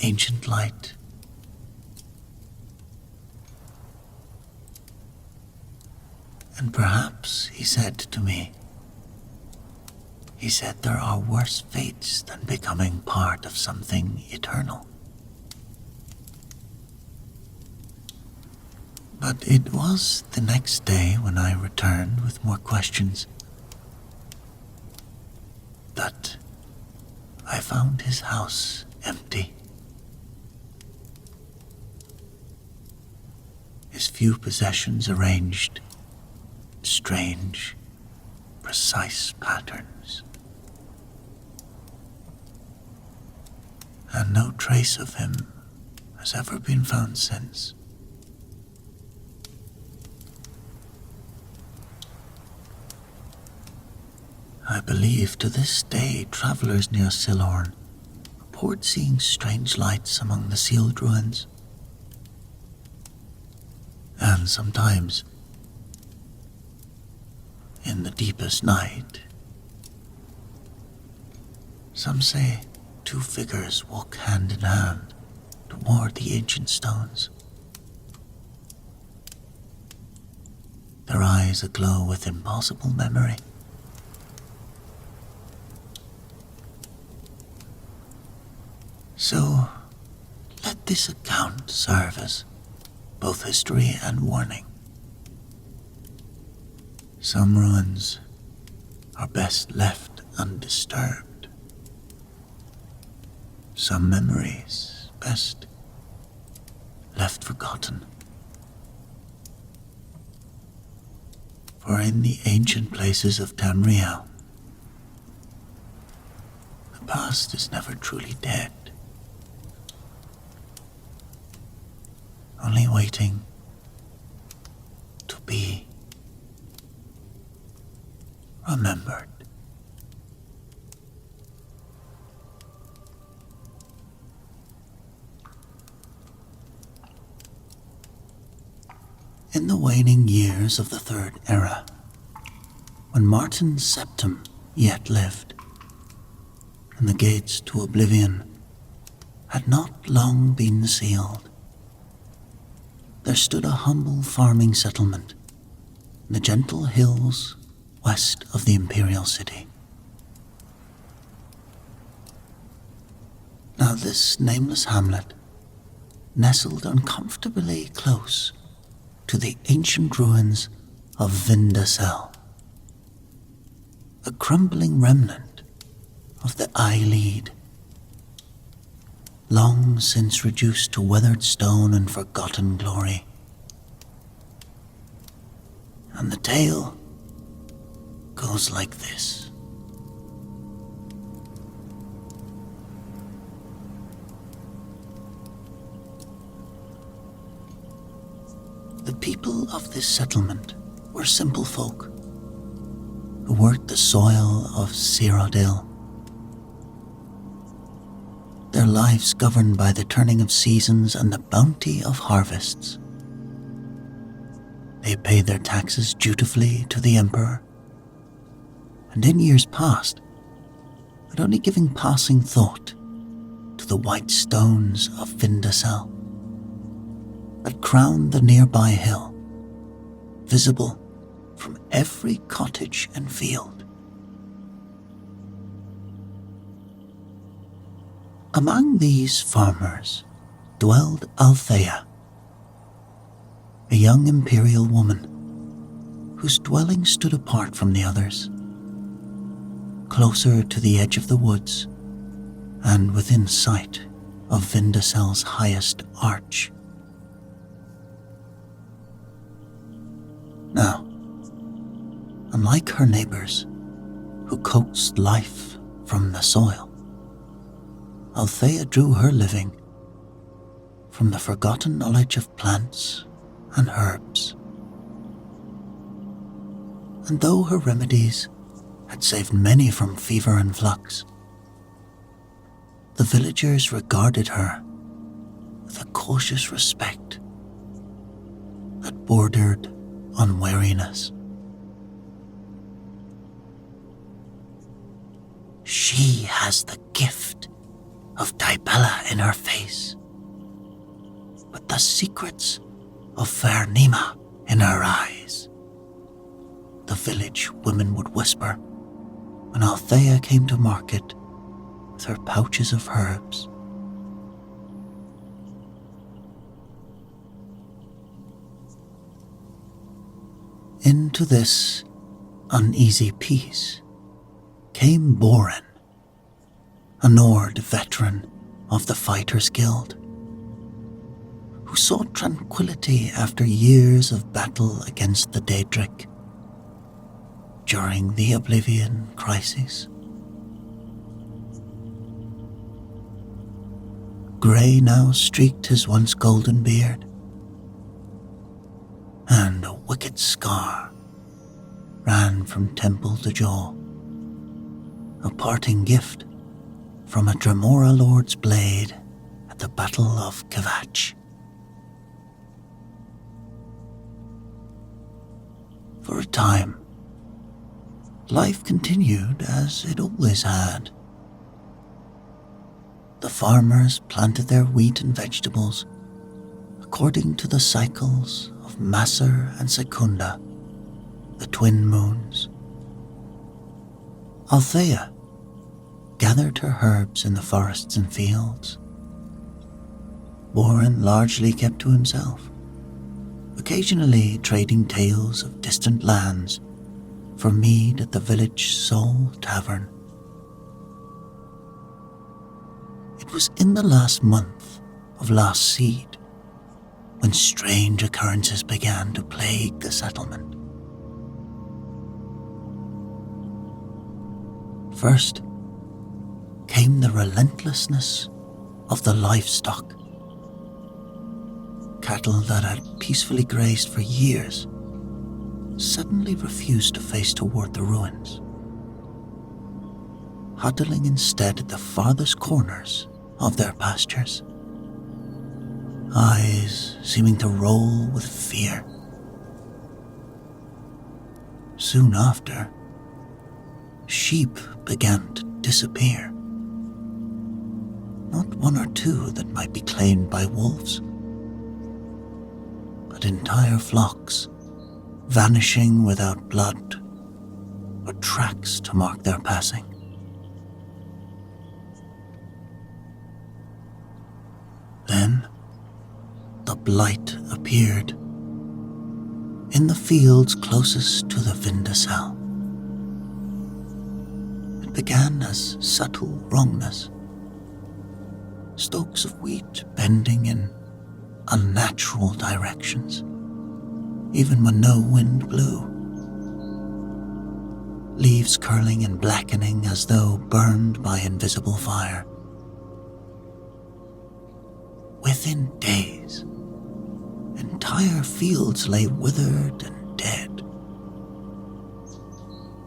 ancient light. And perhaps, he said to me, he said there are worse fates than becoming part of something eternal. But it was the next day when I returned with more questions that I found his house empty. His few possessions arranged in strange, precise patterns. And no trace of him has ever been found since. I believe to this day travelers near Silorn report seeing strange lights among the sealed ruins. And sometimes, in the deepest night, some say 2 figures walk hand in hand toward the ancient stones. Their eyes aglow with impossible memory. So, let this account serve as both history and warning. Some ruins are best left undisturbed. Some memories best left forgotten. For in the ancient places of Tamriel, the past is never truly dead, only waiting to be remembered. In the waning years of the Third Era, when Martin Septim yet lived, and the gates to Oblivion had not long been sealed, there stood a humble farming settlement in the gentle hills west of the imperial city. Now this nameless hamlet nestled uncomfortably close to the ancient ruins of Vindasel, a crumbling remnant of the Ayleid, long since reduced to weathered stone and forgotten glory. And the tale goes like this. The people of this settlement were simple folk who worked the soil of Cyrodiil, their lives governed by the turning of seasons and the bounty of harvests. They paid their taxes dutifully to the emperor, and in years past had only given passing thought to the white stones of Vindasel that crowned the nearby hill, visible from every cottage and field. Among these farmers dwelled Althea, a young imperial woman whose dwelling stood apart from the others, closer to the edge of the woods and within sight of Vindasel's highest arch. Now, unlike her neighbors who coaxed life from the soil, Althea drew her living from the forgotten knowledge of plants and herbs and though her remedies had saved many from fever and flux, the villagers regarded her with a cautious respect that bordered on wariness. She has the gift of Dibella in her face, but the secrets of fair Nima in her eyes, the village women would whisper when Althea came to market with her pouches of herbs. Into this uneasy peace came Boren, a Nord veteran of the Fighters Guild, who sought tranquility after years of battle against the Daedric during the Oblivion crises. Grey now streaked his once golden beard, and a wicked scar ran from temple to jaw, a parting gift from a Dremora lord's blade at the Battle of Kvatch. For a time, life continued as it always had. The farmers planted their wheat and vegetables according to the cycles of Masser and Secunda, the twin moons. Althea gathered her herbs in the forests and fields. Boren largely kept to himself, occasionally trading tales of distant lands for mead at the village Soul Tavern. It was in the last month of last seed when strange occurrences began to plague the settlement. First came the relentlessness of the livestock. Cattle that had peacefully grazed for years suddenly refused to face toward the ruins, huddling instead at the farthest corners of their pastures, eyes seeming to roll with fear. Soon after, sheep began to disappear. Not one or two that might be claimed by wolves, but entire flocks vanishing without blood or tracks to mark their passing. Then the blight appeared in the fields closest to the Vindasal. It began as subtle wrongness, stalks of wheat bending in unnatural directions, even when no wind blew, leaves curling and blackening as though burned by invisible fire. Within days, entire fields lay withered and dead.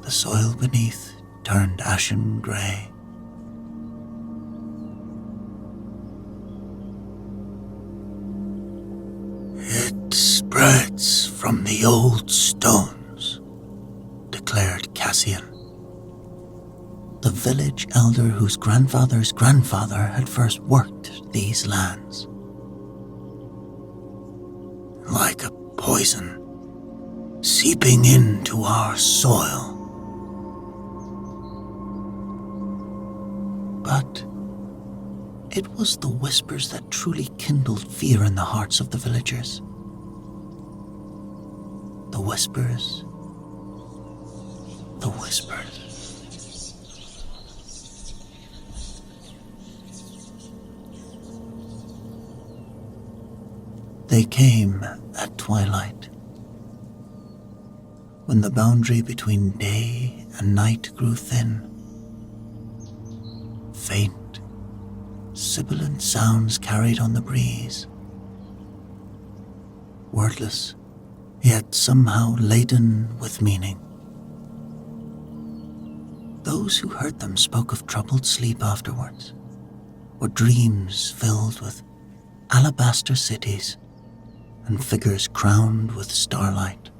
The soil beneath turned ashen grey. "It spreads from the old stones," declared Cassian, the village elder whose grandfather's grandfather had first worked these lands. "Like a poison seeping into our soil." But it was the whispers that truly kindled fear in the hearts of the villagers. The whispers. The whispers. They came at twilight, when the boundary between day and night grew thin. Faint, sibilant sounds carried on the breeze, wordless, yet somehow laden with meaning. Those who heard them spoke of troubled sleep afterwards, or dreams filled with alabaster cities and figures crowned with starlight.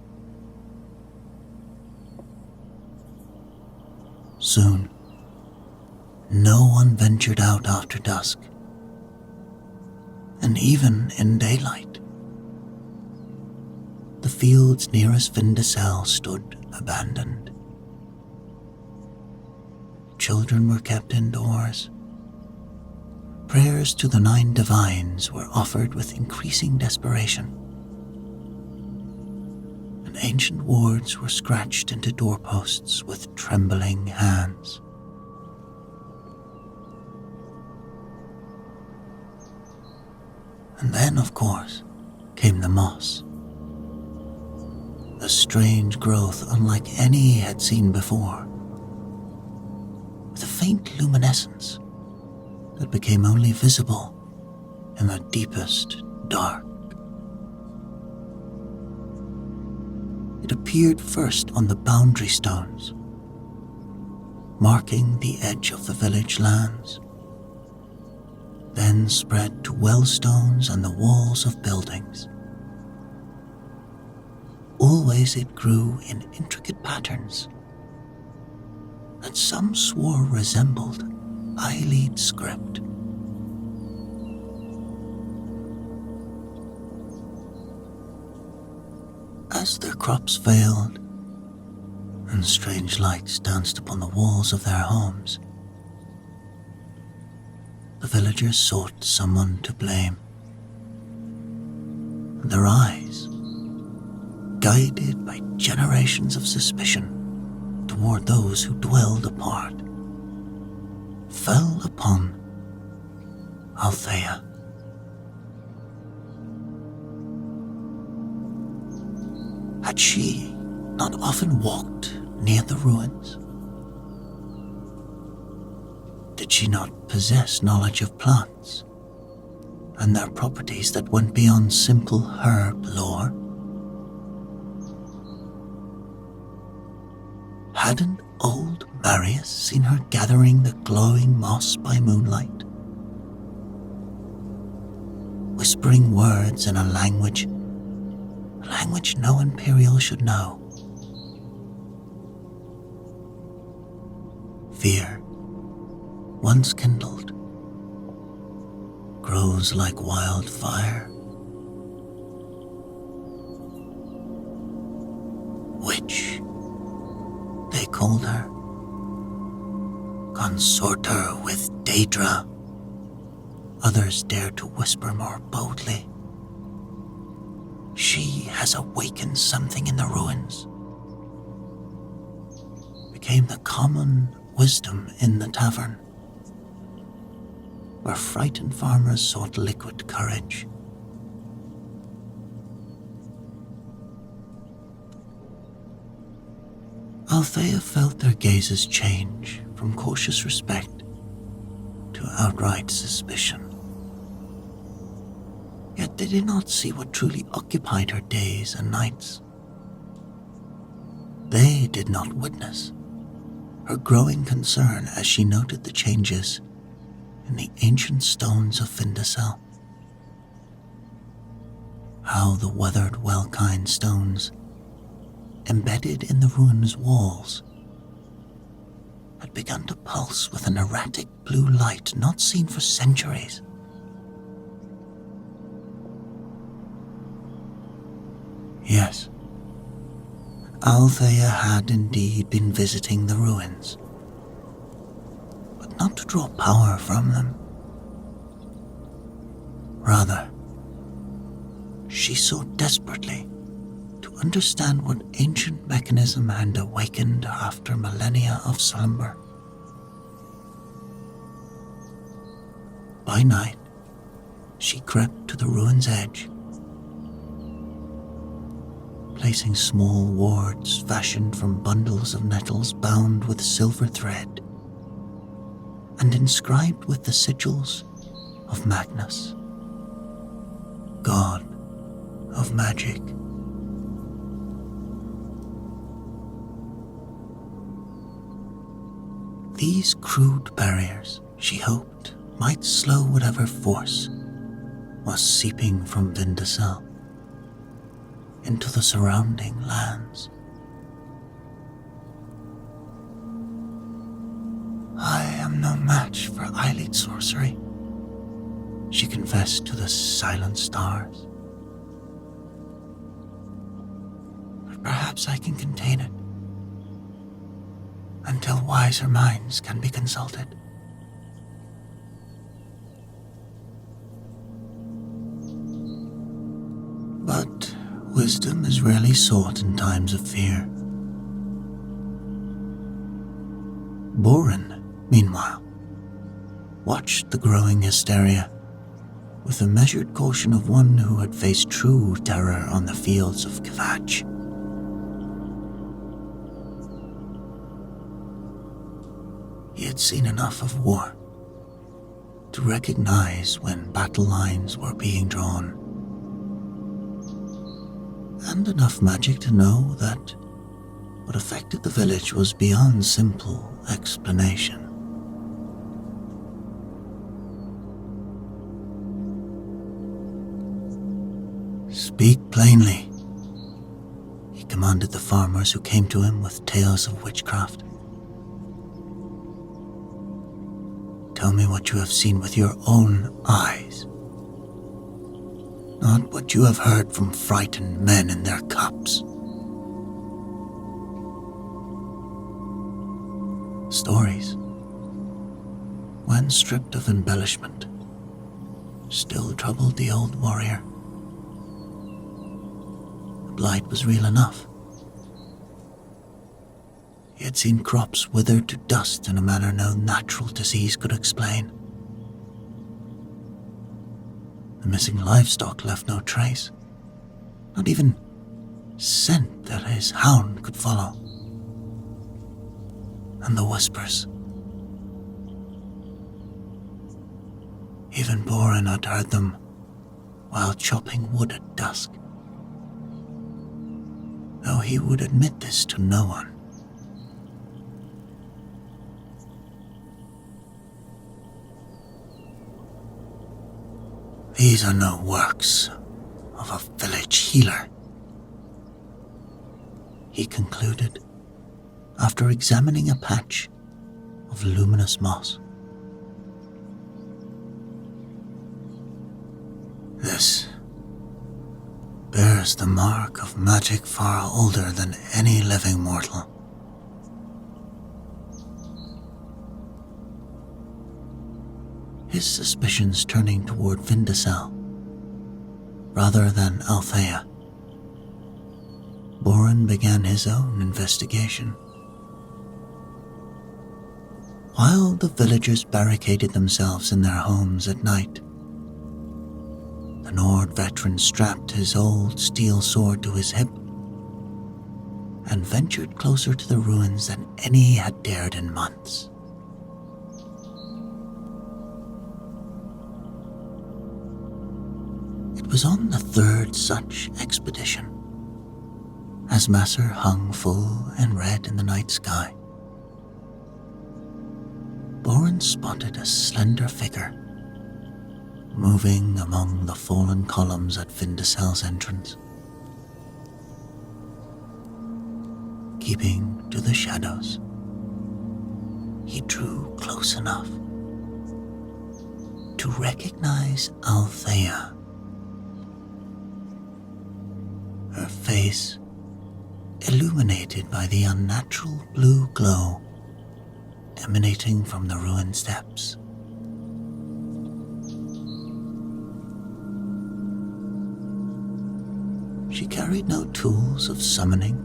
Soon, no one ventured out after dusk, and even in daylight, the fields nearest Vindicel stood abandoned. Children were kept indoors. Prayers to the 9 divines were offered with increasing desperation, and ancient wards were scratched into doorposts with trembling hands. And then, of course, came the moss, a strange growth unlike any he had seen before, with a faint luminescence that became only visible in the deepest dark. It appeared first on the boundary stones, marking the edge of the village lands, then spread to well stones and the walls of buildings. Always it grew in intricate patterns that some swore resembled Ayleid script. As their crops failed and strange lights danced upon the walls of their homes, the villagers sought someone to blame. Their eyes, guided by generations of suspicion toward those who dwelled apart, fell upon Althea. Had she not often walked near the ruins? Did she not possess knowledge of plants and their properties that went beyond simple herb lore? Hadn't old Marius seen her gathering the glowing moss by moonlight, whispering words in a language no Imperial should know? Fear, once kindled, grows like wildfire. Witch, they called her, consorter with Daedra. Others dared to whisper more boldly. She has awakened something in the ruins. Became the common wisdom in the tavern, where frightened farmers sought liquid courage. Althea felt their gazes change from cautious respect to outright suspicion. Yet they did not see what truly occupied her days and nights. They did not witness her growing concern as she noted the changes in the ancient stones of Vindicel. How the weathered Welkind stones, embedded in the ruins' walls, had begun to pulse with an erratic blue light not seen for centuries. Yes, Althea had indeed been visiting the ruins, but not to draw power from them. Rather, she sought desperately to understand what ancient mechanism had awakened after millennia of slumber. By night, she crept to the ruin's edge, placing small wards fashioned from bundles of nettles bound with silver thread and inscribed with the sigils of Magnus, god of magic. These crude barriers, she hoped, might slow whatever force was seeping from Vindicel into the surrounding lands. I am no match for Ayleid's sorcery, she confessed to the silent stars. But perhaps I can contain it until wiser minds can be consulted. But wisdom is rarely sought in times of fear. Boren, meanwhile, watched the growing hysteria with the measured caution of one who had faced true terror on the fields of Kvatch. He had seen enough of war to recognize when battle lines were being drawn, and enough magic to know that what affected the village was beyond simple explanation. Speak plainly, he commanded the farmers who came to him with tales of witchcraft. Tell me what you have seen with your own eyes, not what you have heard from frightened men in their cups. Stories, when stripped of embellishment, still troubled the old warrior. The blight was real enough. He had seen crops withered to dust in a manner no natural disease could explain. The missing livestock left no trace, not even scent that his hound could follow. And the whispers. Even Boren had heard them while chopping wood at dusk, though he would admit this to no one. These are no works of a village healer, he concluded after examining a patch of luminous moss. This bears the mark of magic far older than any living mortal. His suspicions turning toward Vindicel rather than Althea, Boren began his own investigation. While the villagers barricaded themselves in their homes at night, the Nord veteran strapped his old steel sword to his hip and ventured closer to the ruins than any had dared in months. It was on the third such expedition, as Masser hung full and red in the night sky, Boren spotted a slender figure moving among the fallen columns at Vindicel's entrance. Keeping to the shadows, he drew close enough to recognize Althea. Her face illuminated by the unnatural blue glow emanating from the ruined steps. She carried no tools of summoning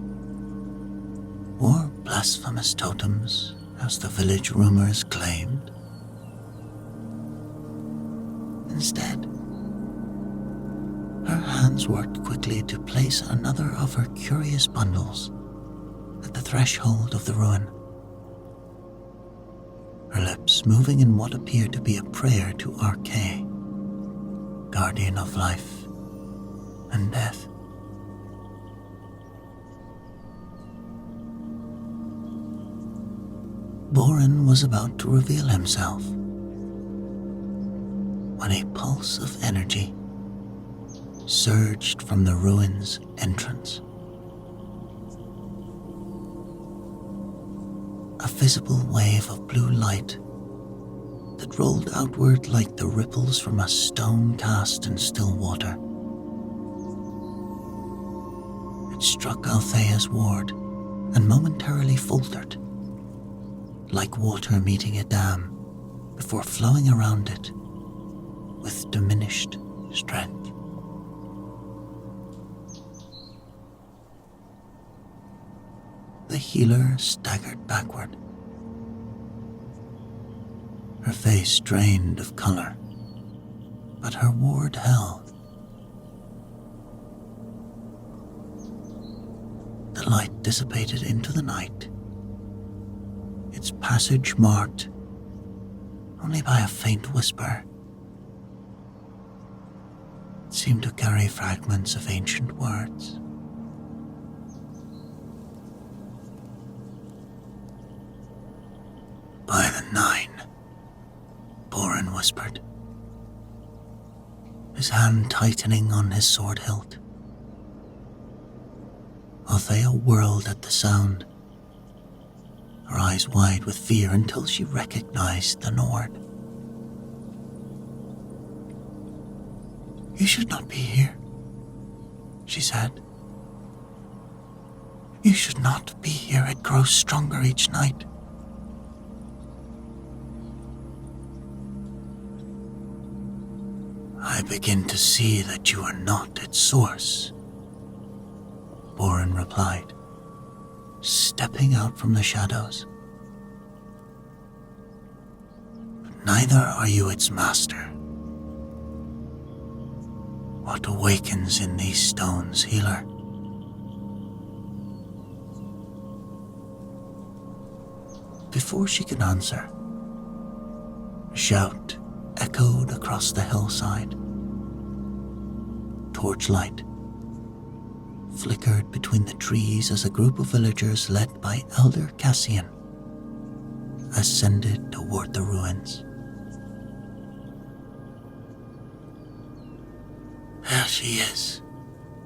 or blasphemous totems, as the village rumors claimed. Instead, her hands worked quickly to place another of her curious bundles at the threshold of the ruin, her lips moving in what appeared to be a prayer to Arche, guardian of life and death. Boren Boren was about to reveal himself when a pulse of energy surged from the ruin's entrance. A visible wave of blue light that rolled outward like the ripples from a stone cast in still water. It struck Althea's ward and momentarily faltered, like water meeting a dam before flowing around it with diminished strength. The healer staggered backward, her face drained of color, but her ward held. The light dissipated into the night, its passage marked only by a faint whisper. It seemed to carry fragments of ancient words. By the 9, Boren whispered, his hand tightening on his sword hilt. Althea whirled at the sound, her eyes wide with fear until she recognized the Nord. "You should not be here," she said. "You should not be here. It grows stronger each night." "I begin to see that you are not its source," Boren replied, stepping out from the shadows. "But neither are you its master. What awakens in these stones, healer?" Before she could answer, a shout echoed across the hillside. Torchlight flickered between the trees as a group of villagers led by Elder Cassian ascended toward the ruins. "There she is,"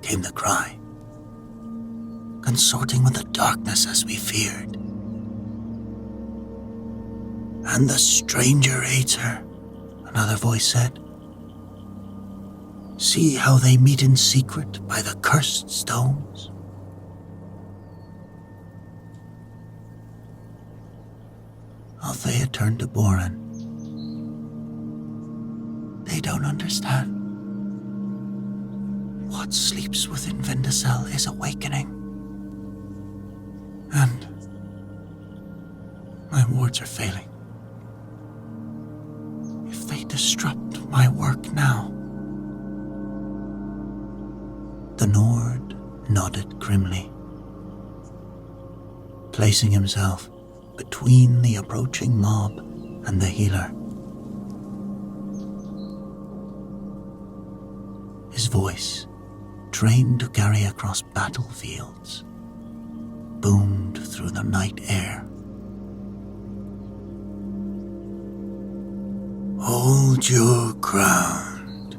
came the cry, "consorting with the darkness as we feared. And the stranger aids her," another voice said. "See how they meet in secret by the cursed stones." Althea turned to Boren. "They don't understand. What sleeps within Vindicel is awakening. And my wards are failing. If they disrupt my work now..." The Nord nodded grimly, placing himself between the approaching mob and the healer. His voice, trained to carry across battlefields, boomed through the night air. "Hold your ground."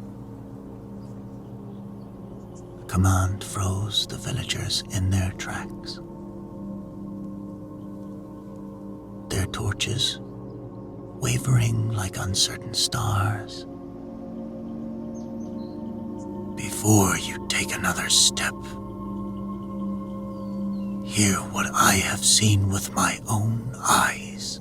The command froze the villagers in their tracks. Their torches wavering like uncertain stars. "Before you take another step, hear what I have seen with my own eyes."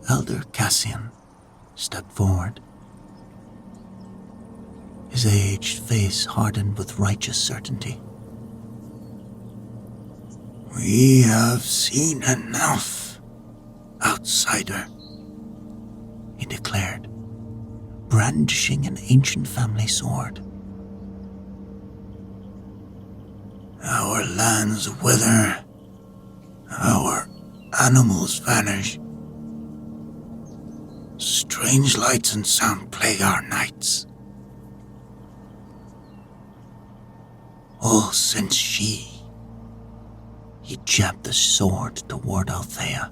Elder Cassian stepped forward, his aged face hardened with righteous certainty. "We have seen enough, outsider," he declared, brandishing an ancient family sword. "Our lands wither, our animals vanish. Strange lights and sound plague our nights. all since he jabbed the sword toward Althea,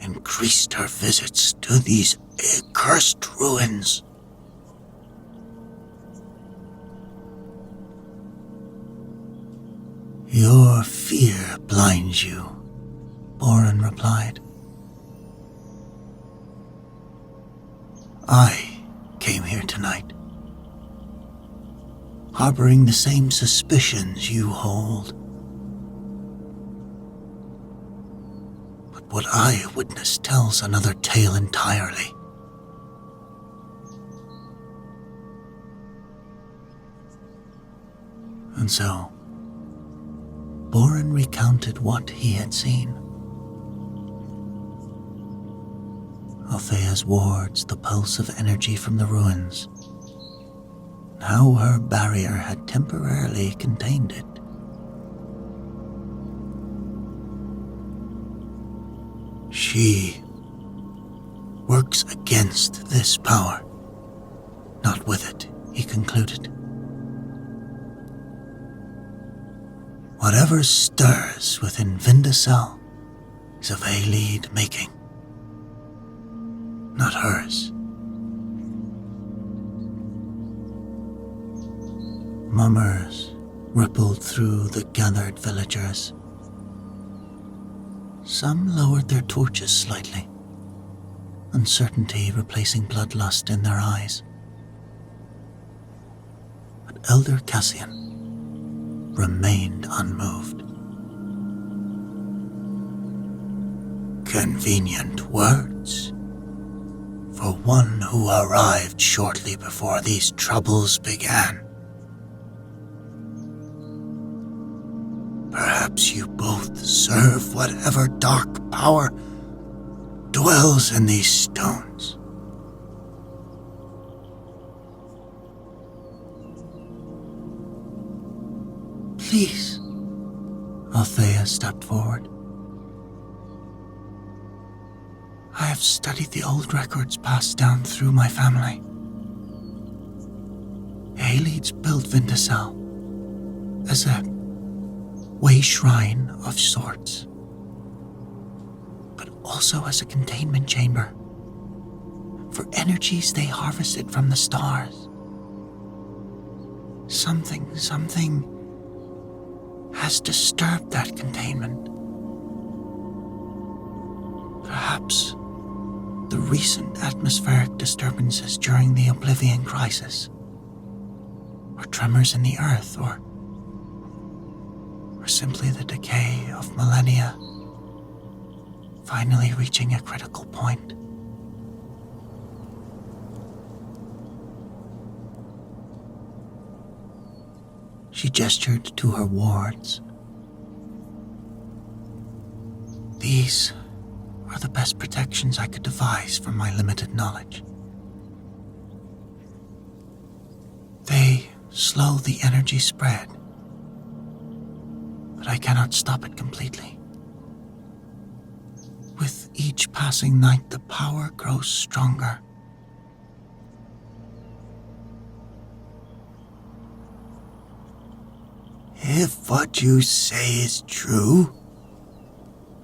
increased her visits to these accursed ruins. Your fear blinds you, Boren replied. I came here tonight, harboring the same suspicions you hold. But what I witnessed tells another tale entirely. And so, Boren recounted what he had seen. Althea's wards, the pulse of energy from the ruins, and how her barrier had temporarily contained it. She works against this power, not with it, he concluded. Whatever stirs within Vindicel is of Ayleid making, not hers. Murmurs rippled through the gathered villagers. Some lowered their torches slightly, uncertainty replacing bloodlust in their eyes. But Elder Cassian remained unmoved. Convenient words for one who arrived shortly before these troubles began. Perhaps you both serve whatever dark power dwells in these stones. Please, Althea stepped forward. I have studied the old records passed down through my family. Ayleid's built Vindicel as a way shrine of sorts, but also as a containment chamber for energies they harvested from the stars. Something has disturbed that containment. Perhaps the recent atmospheric disturbances during the Oblivion crisis, or tremors in the earth, or simply the decay of millennia finally reaching a critical point. She gestured to her wards. These are the best protections I could devise from my limited knowledge. They slow the energy spread, but I cannot stop it completely. With each passing night, the power grows stronger. If what you say is true,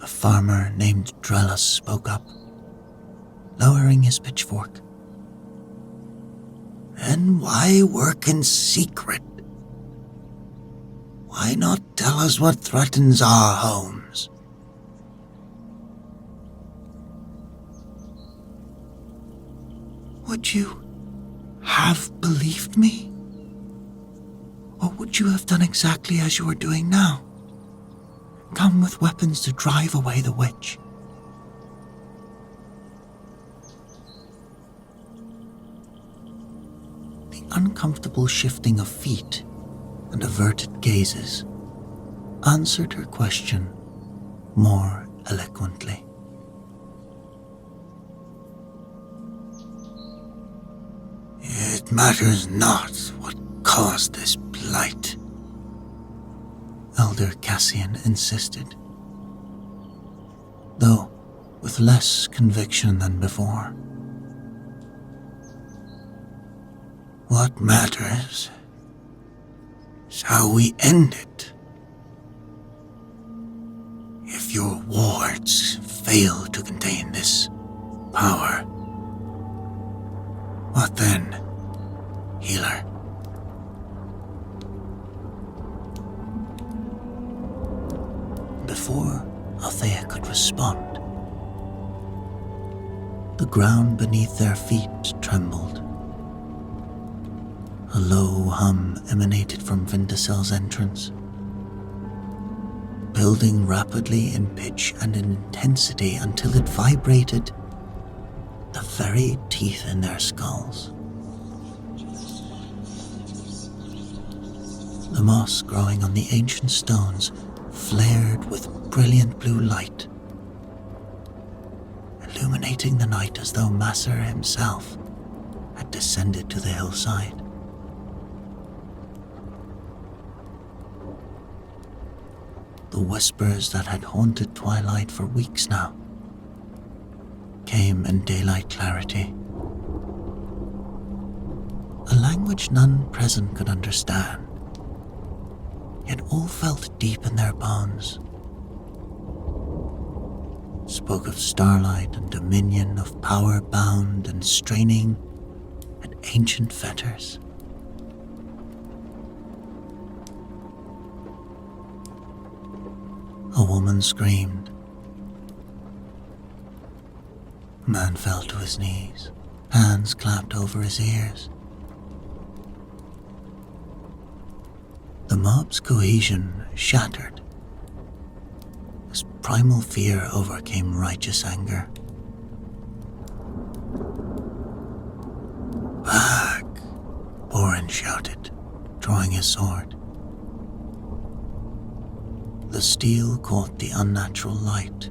a farmer named Drellus spoke up, lowering his pitchfork. Then why work in secret? Why not tell us what threatens our homes? Would you have believed me? Or would you have done exactly as you are doing now? Come with weapons to drive away the witch? The uncomfortable shifting of feet and averted gazes answered her question more eloquently. It matters not what caused this plight, Elder Cassian insisted, though with less conviction than before. What matters Shall we end it? If your wards fail to contain this power, what then, healer? Before Althea could respond, the ground beneath their feet trembled. A low hum emanated from Vindacel's entrance, building rapidly in pitch and in intensity until it vibrated the very teeth in their skulls. The moss growing on the ancient stones flared with brilliant blue light, illuminating the night as though Masser himself had descended to the hillside. The whispers that had haunted twilight for weeks now came in daylight clarity. A language none present could understand, yet all felt deep in their bones. Spoke of starlight and dominion, of power bound and straining at ancient fetters. A woman screamed. A man fell to his knees, hands clapped over his ears. The mob's cohesion shattered as primal fear overcame righteous anger. "Back!" Borin shouted, drawing his sword. The steel caught the unnatural light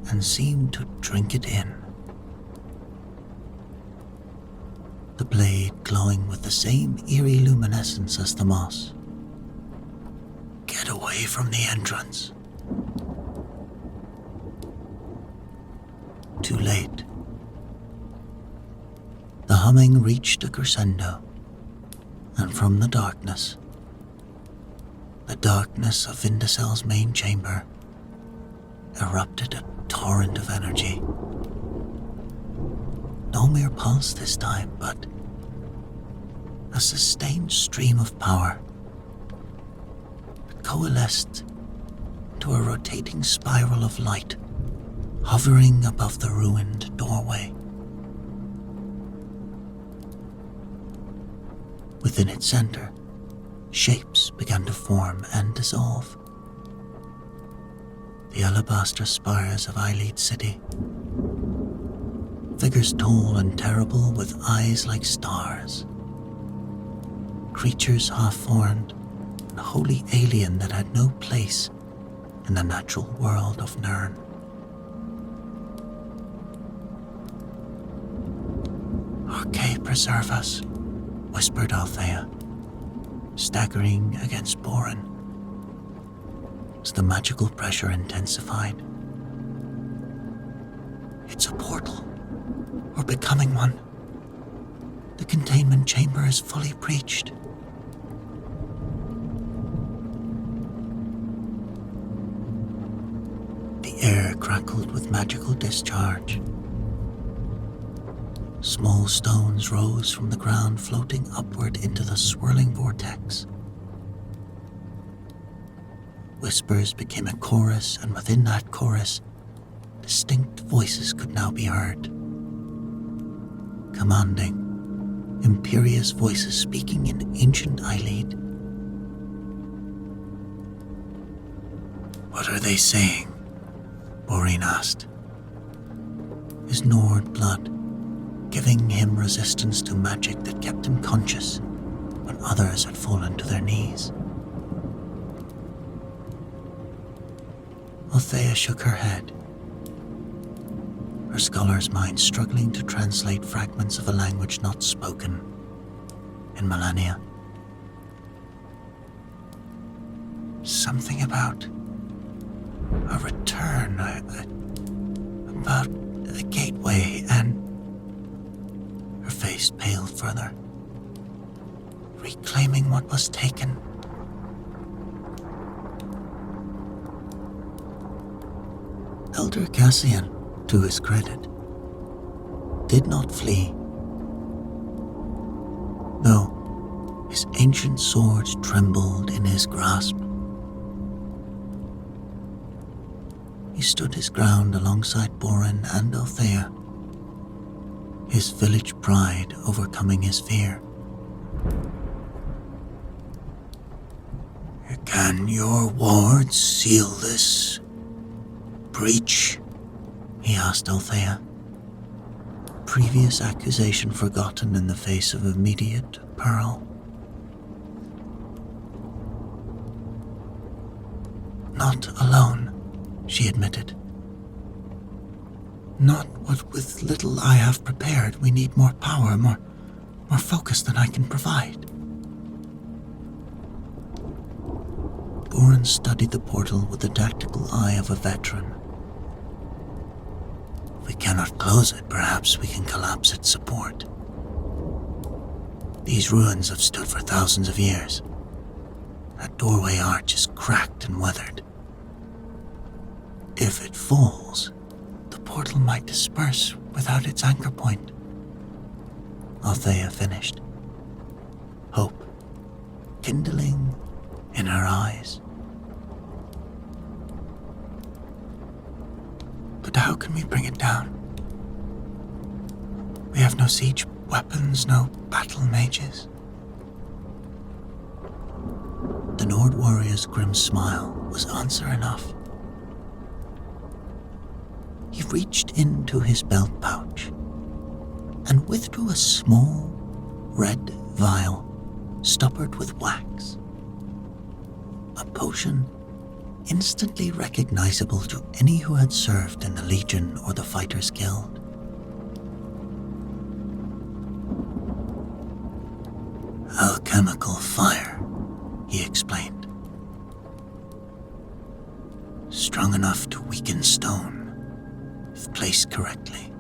and seemed to drink it in, the blade glowing with the same eerie luminescence as the moss. "Get away from the entrance." Too late. The humming reached a crescendo, and from the darkness of Vindacel's main chamber, erupted a torrent of energy. No mere pulse this time, but a sustained stream of power. It coalesced into a rotating spiral of light, hovering above the ruined doorway. Within its center, shapes began to form and dissolve. The alabaster spires of Ayleid city. Figures tall and terrible with eyes like stars. Creatures half-formed and wholly alien that had no place in the natural world of Nirn. "Arche, preserve us," whispered Althea, staggering against Borin as the magical pressure intensified. "It's a portal. We're becoming one. The containment chamber is fully breached." The air crackled with magical discharge. Small stones rose from the ground, floating upward into the swirling vortex. Whispers became a chorus, and within that chorus, distinct voices could now be heard. Commanding, imperious voices speaking in ancient Ayleid. "What are they saying?" Borin asked. His Nord blood giving him resistance to magic that kept him conscious when others had fallen to their knees. Althea shook her head, her scholar's mind struggling to translate fragments of a language not spoken in millennia. Something about a return, about a gateway, and her face paled further. reclaiming what was taken. Elder Cassian, to his credit, did not flee, though his ancient sword trembled in his grasp. He stood his ground alongside Borin and Althea, his village pride overcoming his fear. "Can your wards seal this breach?" he asked Althea, previous accusation forgotten in the face of immediate peril. "Not alone," she admitted. "Not what with little I have prepared. We need more power, more focus than I can provide." Borin studied the portal with the tactical eye of a veteran. "If we cannot close it, perhaps we can collapse its support. These ruins have stood for thousands of years. That doorway arch is cracked and weathered. If it falls, the portal might disperse without its anchor point." Althea finished, hope kindling in her eyes. "But how can we bring it down? We have no siege weapons, no battle mages." The Nord warrior's grim smile was answer enough. He reached into his belt pouch and withdrew a small red vial stoppered with wax. A potion instantly recognizable to any who had served in the Legion or the Fighters Guild. "Alchemical fire," he explained. "Strong enough to weaken stone, if placed correctly.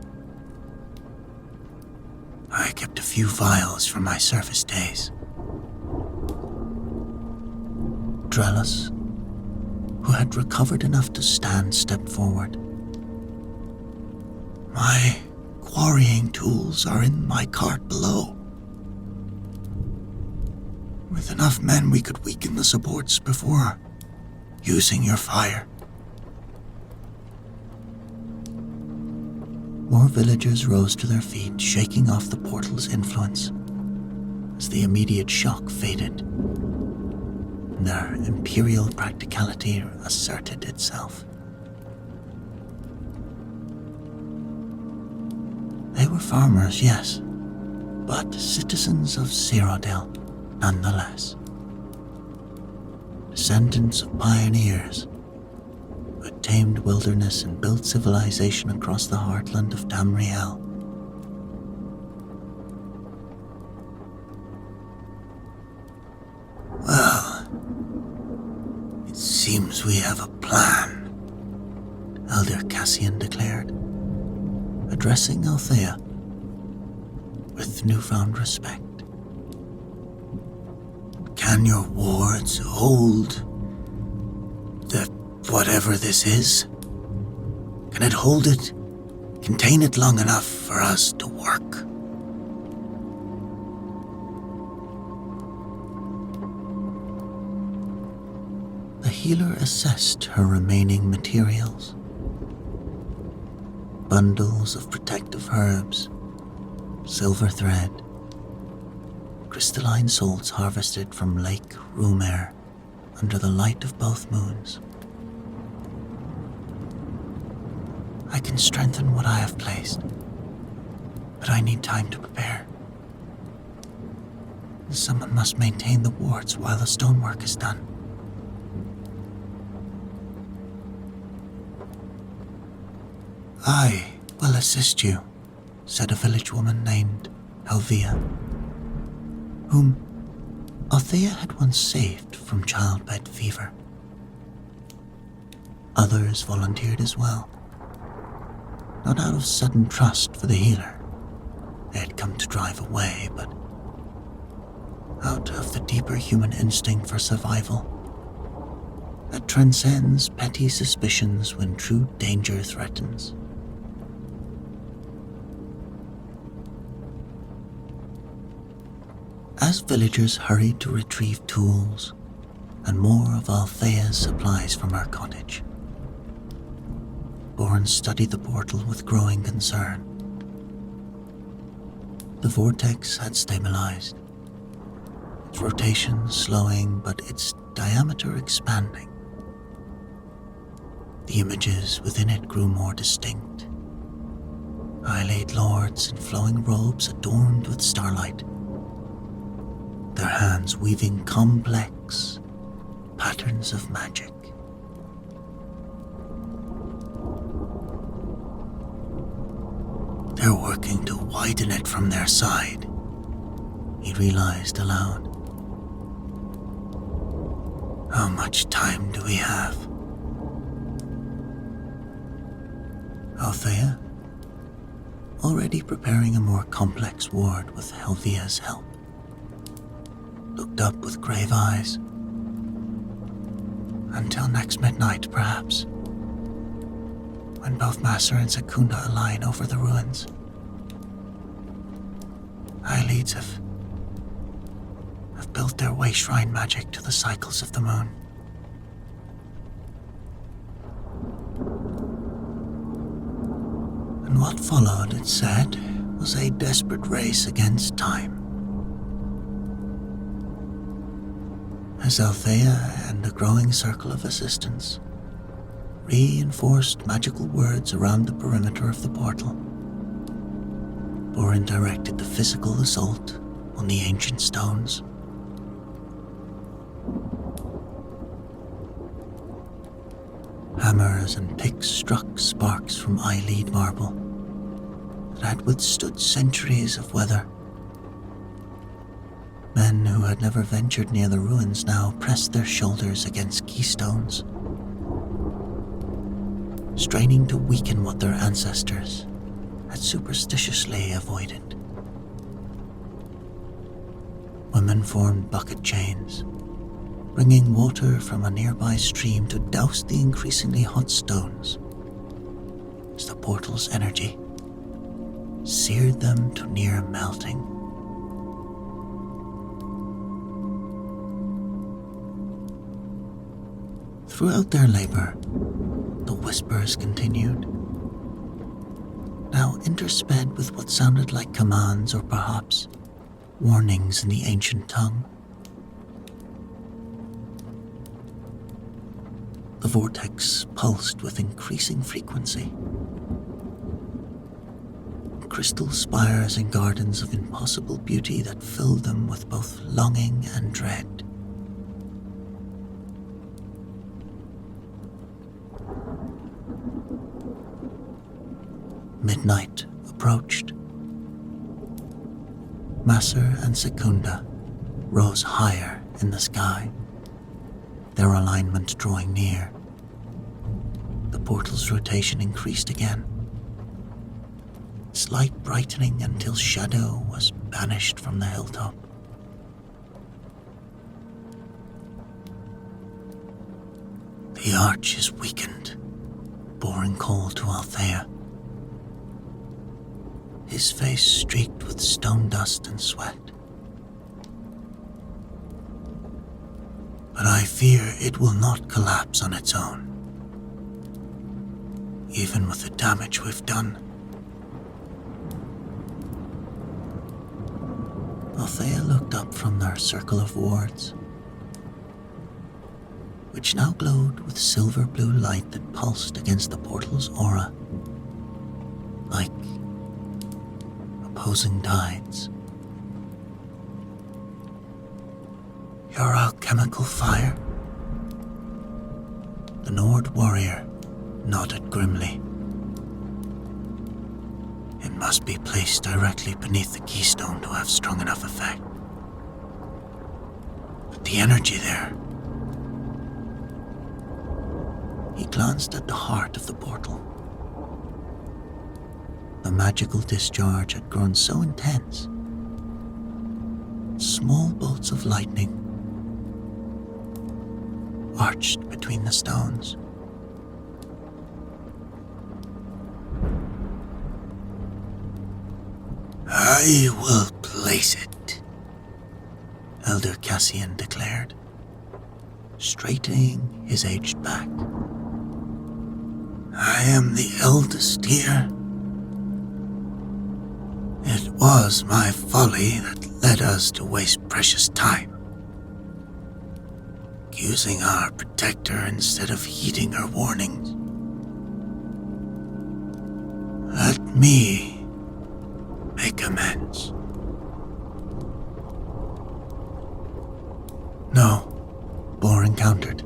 I kept a few vials from my service days." Drellus, who had recovered enough to stand, stepped forward. "My quarrying tools are in my cart below. With enough men, we could weaken the supports before using your fire." More villagers rose to their feet, shaking off the portal's influence as the immediate shock faded. Their imperial practicality asserted itself. They were farmers, yes, but citizens of Cyrodiil nonetheless. Descendants of pioneers who had tamed wilderness and built civilization across the heartland of Tamriel. "Well, it seems we have a plan," Elder Cassian declared, addressing Althea with newfound respect. "Can your wards hold whatever this is? Can it hold it, contain it long enough for us to work?" The healer assessed her remaining materials. Bundles of protective herbs, silver thread, crystalline salts harvested from Lake Rumer under the light of both moons. "I can strengthen what I have placed, but I need time to prepare. Someone must maintain the wards while the stonework is done." "I will assist you," said a village woman named Helvia, whom Althea had once saved from childbed fever. Others volunteered as well, not out of sudden trust for the healer they had come to drive away, but out of the deeper human instinct for survival that transcends petty suspicions when true danger threatens. As villagers hurried to retrieve tools and more of Althea's supplies from her cottage, Boren studied the portal with growing concern. The vortex had stabilized, its rotation slowing but its diameter expanding. The images within it grew more distinct. Ayleid lords in flowing robes adorned with starlight, their hands weaving complex patterns of magic. They're working to widen it from their side, he realized aloud. How much time do we have? Althea, already preparing a more complex ward with Helvia's help, looked up with grave eyes. Until next midnight, perhaps, when both Master and Secunda align over the ruins. Ayleids have built their way shrine magic to the cycles of the moon. And what followed, it said, was a desperate race against time. As Althea and a growing circle of assistants reinforced magical words around the perimeter of the portal, Boren directed the physical assault on the ancient stones. Hammers and picks struck sparks from Ayleid marble that had withstood centuries of weather. Men who had never ventured near the ruins now pressed their shoulders against keystones, straining to weaken what their ancestors had superstitiously avoided. Women formed bucket chains, bringing water from a nearby stream to douse the increasingly hot stones as the portal's energy seared them to near melting. Throughout their labor, the whispers continued, now intersped with what sounded like commands or perhaps warnings in the ancient tongue. The vortex pulsed with increasing frequency. Crystal spires and gardens of impossible beauty that filled them with both longing and dread. Midnight approached. Maser and Secunda rose higher in the sky, their alignment drawing near. The portal's rotation increased again, its light brightening until shadow was banished from the hilltop. The arch is weakened, Boren called to Althea, his face streaked with stone dust and sweat. But I fear it will not collapse on its own, even with the damage we've done. Althea looked up from their circle of wards, which now glowed with silver blue light that pulsed against the portal's aura, like opposing tides. Your alchemical fire? The Nord warrior nodded grimly. It must be placed directly beneath the keystone to have strong enough effect. But the energy there... He glanced at the heart of the portal. The magical discharge had grown so intense Small bolts of lightning arched between the stones. "I will place it," Elder Cassian declared, straightening his aged back. "I am the eldest here. It was my folly that led us to waste precious time, accusing our protector instead of heeding her warnings. Let me make amends." "No," Boren countered.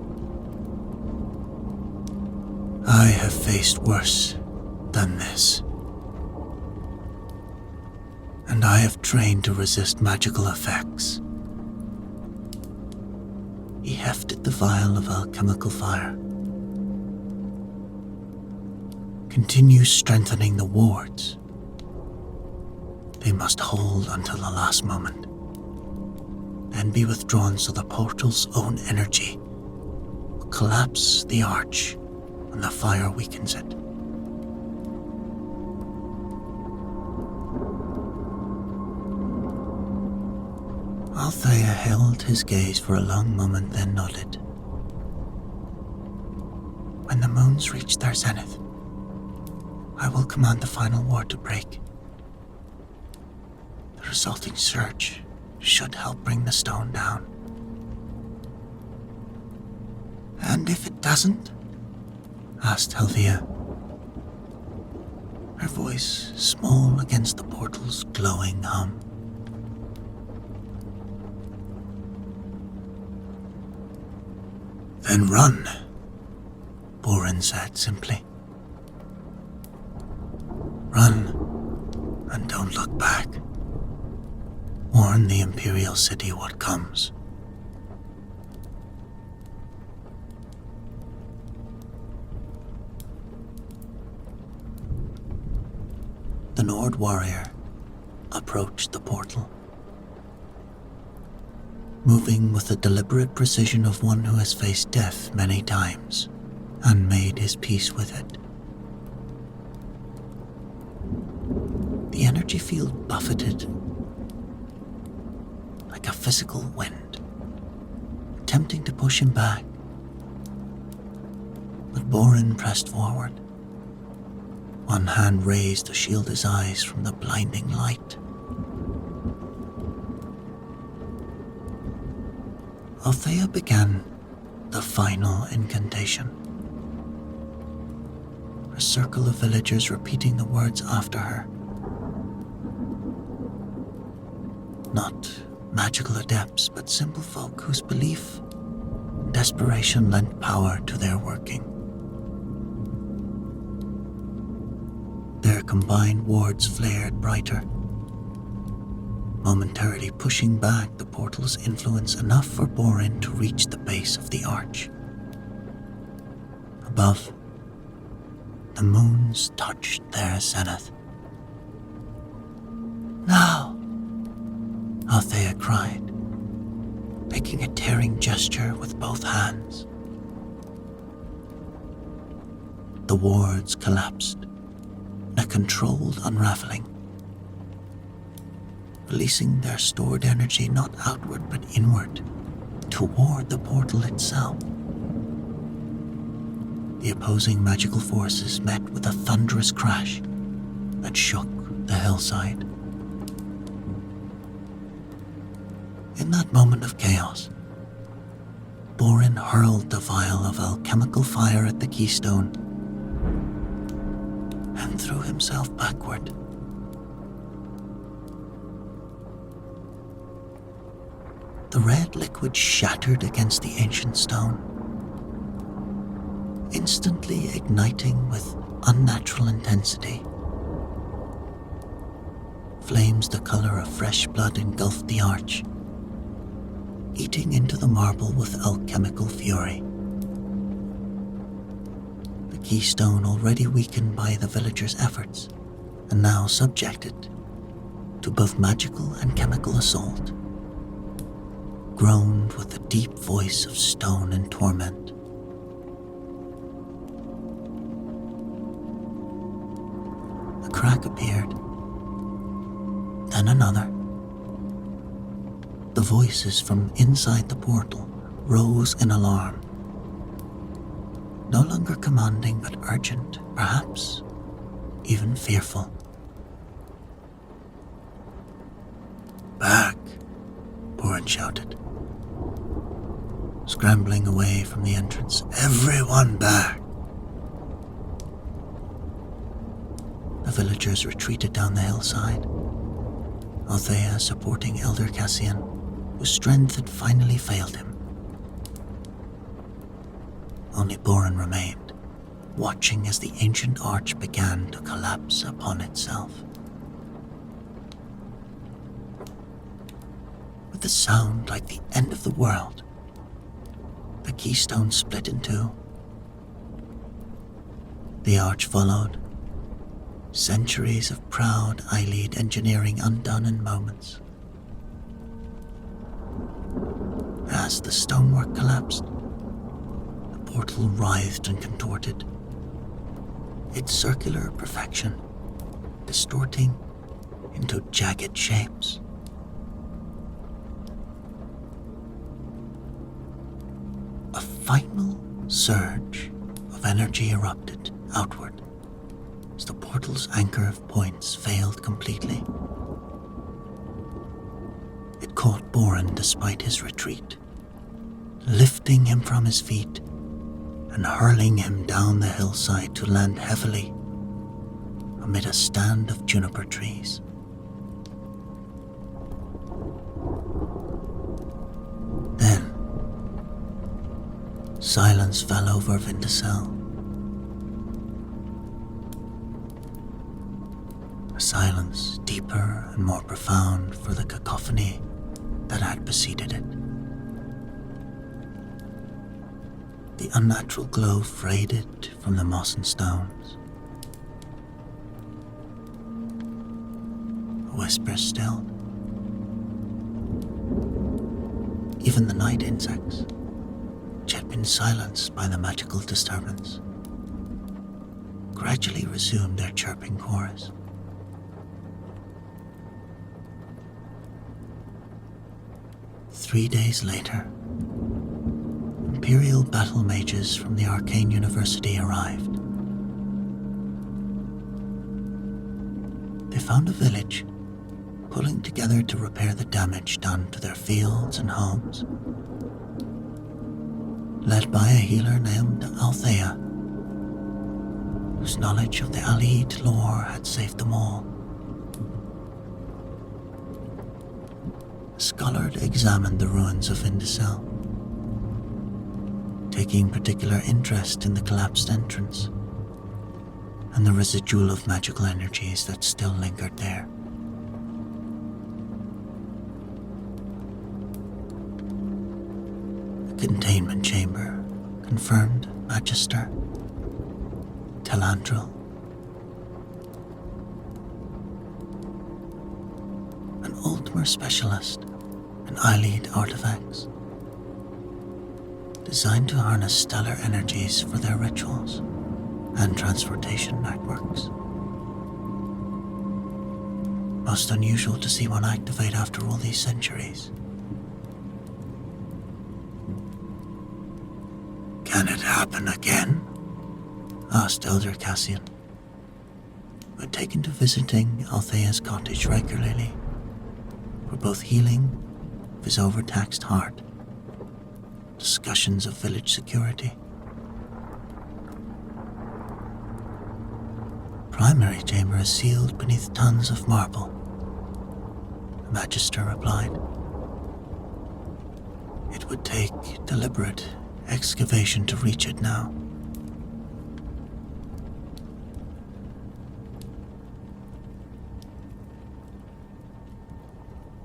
"I have faced worse than this. And I have trained to resist magical effects." He hefted the vial of alchemical fire. "Continue strengthening the wards. They must hold until the last moment, then be withdrawn so the portal's own energy will collapse the arch when the fire weakens it." Althea held his gaze for a long moment, then nodded. "When the moons reach their zenith, I will command the final ward to break. The resulting surge should help bring the stone down. And if it doesn't?" asked Althea, her voice small against the portal's glowing hum. "Then run," Boren said simply. "Run, and don't look back. Warn the Imperial City what comes." The Nord warrior approached the portal, moving with the deliberate precision of one who has faced death many times and made his peace with it. The energy field buffeted like a physical wind, attempting to push him back. But Boren pressed forward, one hand raised to shield his eyes from the blinding light. Althea began the final incantation, a circle of villagers repeating the words after her. Not magical adepts, but simple folk whose belief and desperation lent power to their working. Their combined wards flared brighter, momentarily pushing back the portal's influence enough for Boren to reach the base of the arch. Above, the moons touched their zenith. "Now!" Althea cried, making a tearing gesture with both hands. The wards collapsed, a controlled unraveling, releasing their stored energy not outward but inward, toward the portal itself. The opposing magical forces met with a thunderous crash that shook the hillside. In that moment of chaos, Boren hurled the vial of alchemical fire at the keystone and threw himself backward. The red liquid shattered against the ancient stone, instantly igniting with unnatural intensity. Flames the color of fresh blood engulfed the arch, eating into the marble with alchemical fury. The keystone, already weakened by the villagers' efforts, and now subjected to both magical and chemical assault, groaned with the deep voice of stone in torment. A crack appeared, then another. The voices from inside the portal rose in alarm, no longer commanding but urgent, perhaps even fearful. "Back!" Boren shouted, scrambling away from the entrance. "Everyone back!" The villagers retreated down the hillside, Althea supporting Elder Cassian, whose strength had finally failed him. Only Boren remained, watching as the ancient arch began to collapse upon itself. With a sound like the end of the world, the keystone split in two. The arch followed, centuries of proud Ayleid engineering undone in moments. As the stonework collapsed, the portal writhed and contorted, its circular perfection distorting into jagged shapes. A final surge of energy erupted outward as the portal's anchor of points failed completely. It caught Boren despite his retreat, lifting him from his feet and hurling him down the hillside to land heavily amid a stand of juniper trees. Then, silence fell over Vindicel. A silence deeper and more profound for the cacophony that had preceded it. The unnatural glow faded from the moss and stones. A whisper stilled. Even the night insects, which had been silenced by the magical disturbance, gradually resumed their chirping chorus. Three days later, Imperial battle mages from the Arcane University arrived. They found a village pulling together to repair the damage done to their fields and homes, led by a healer named Althea, whose knowledge of the Ayleid lore had saved them all. A scholar examined the ruins of Vindicel, taking particular interest in the collapsed entrance and the residual of magical energies that still lingered there. The containment chamber confirmed Magister Tamriel, an Ultimate specialist in Ayleid artifacts, designed to harness stellar energies for their rituals and transportation networks. Most unusual to see one activate after all these centuries. "Can it happen again?" asked Elder Cassian, who had taken to visiting Althea's cottage regularly for both healing of his overtaxed heart, discussions of village security. "Primary chamber is sealed beneath tons of marble," the Magister replied. "It would take deliberate excavation to reach it now."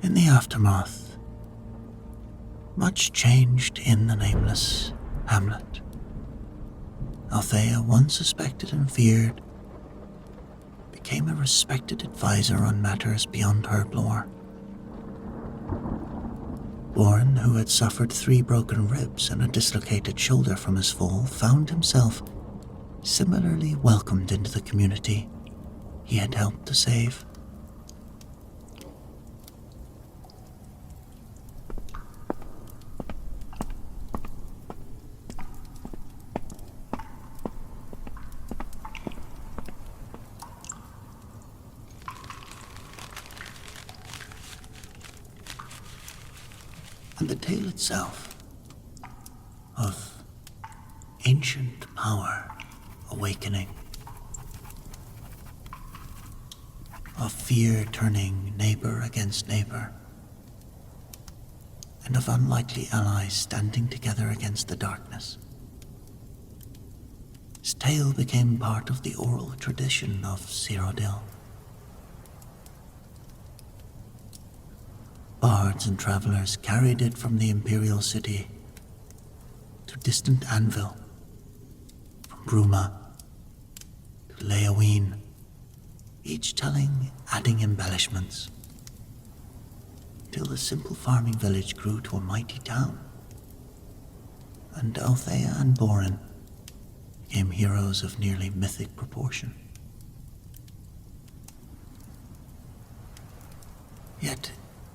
In the aftermath, much changed in the nameless hamlet. Althea, once suspected and feared, became a respected advisor on matters beyond her lore. Warren, who had suffered 3 broken ribs and a dislocated shoulder from his fall, found himself similarly welcomed into the community he had helped to save. And the tale itself of ancient power awakening, of fear turning neighbor against neighbor, and of unlikely allies standing together against the darkness. His tale became part of the oral tradition of Cyrodiil. Bards and travelers carried it from the imperial city to distant Anvil, from Bruma to Leoween, each telling, adding embellishments, till the simple farming village grew to a mighty town, and Althea and Boren became heroes of nearly mythic proportion. Yet,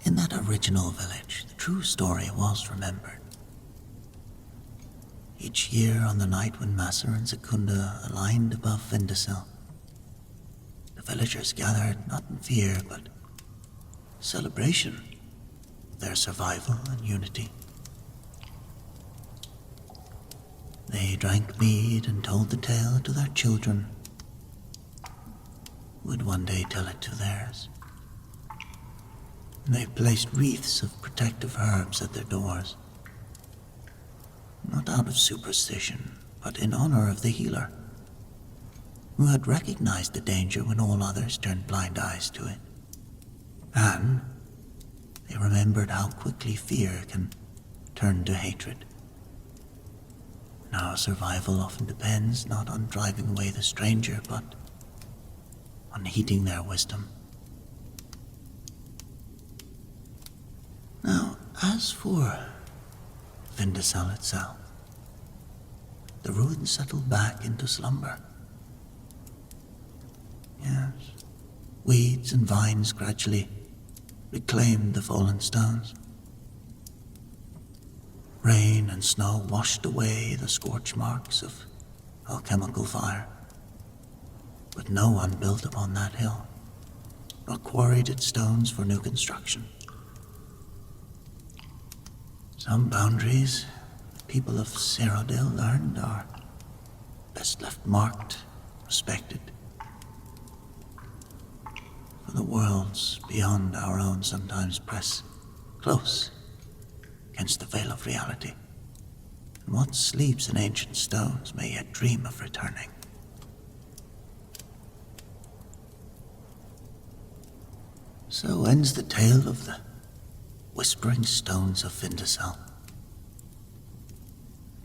in that original village, the true story was remembered. Each year on the night when Masser and Secunda aligned above Vindicil, the villagers gathered not in fear, but celebration of their survival and unity. They drank mead and told the tale to their children, who would one day tell it to theirs. They placed wreaths of protective herbs at their doors, not out of superstition, but in honor of the healer, who had recognized the danger when all others turned blind eyes to it. And they remembered how quickly fear can turn to hatred. And our survival often depends not on driving away the stranger, but on heeding their wisdom. Now, as for Vindicil itself, the ruins settled back into slumber. Yes, weeds and vines gradually reclaimed the fallen stones. Rain and snow washed away the scorch marks of alchemical fire, but no one built upon that hill, nor quarried its stones for new construction. Some boundaries the people of Cyrodiil learned are best left marked, respected. For the worlds beyond our own sometimes press close against the veil of reality, and what sleeps in ancient stones may yet dream of returning. So ends the tale of the Whispering Stones of Vindicil.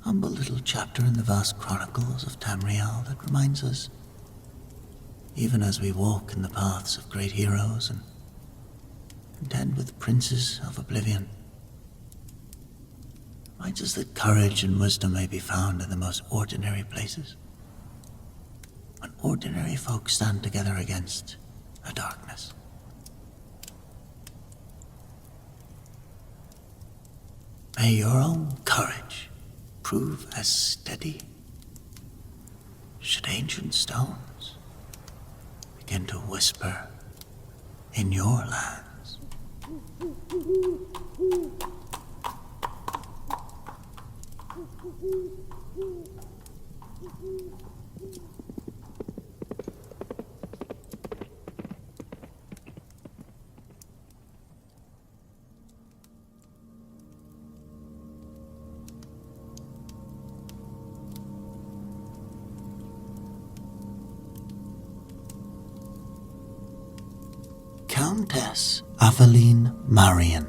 Humble little chapter in the vast chronicles of Tamriel that reminds us, even as we walk in the paths of great heroes and contend with princes of Oblivion, reminds us that courage and wisdom may be found in the most ordinary places, when ordinary folk stand together against a darkness. May your own courage prove as steady should ancient stones begin to whisper in your lands. Countess Aveline Marion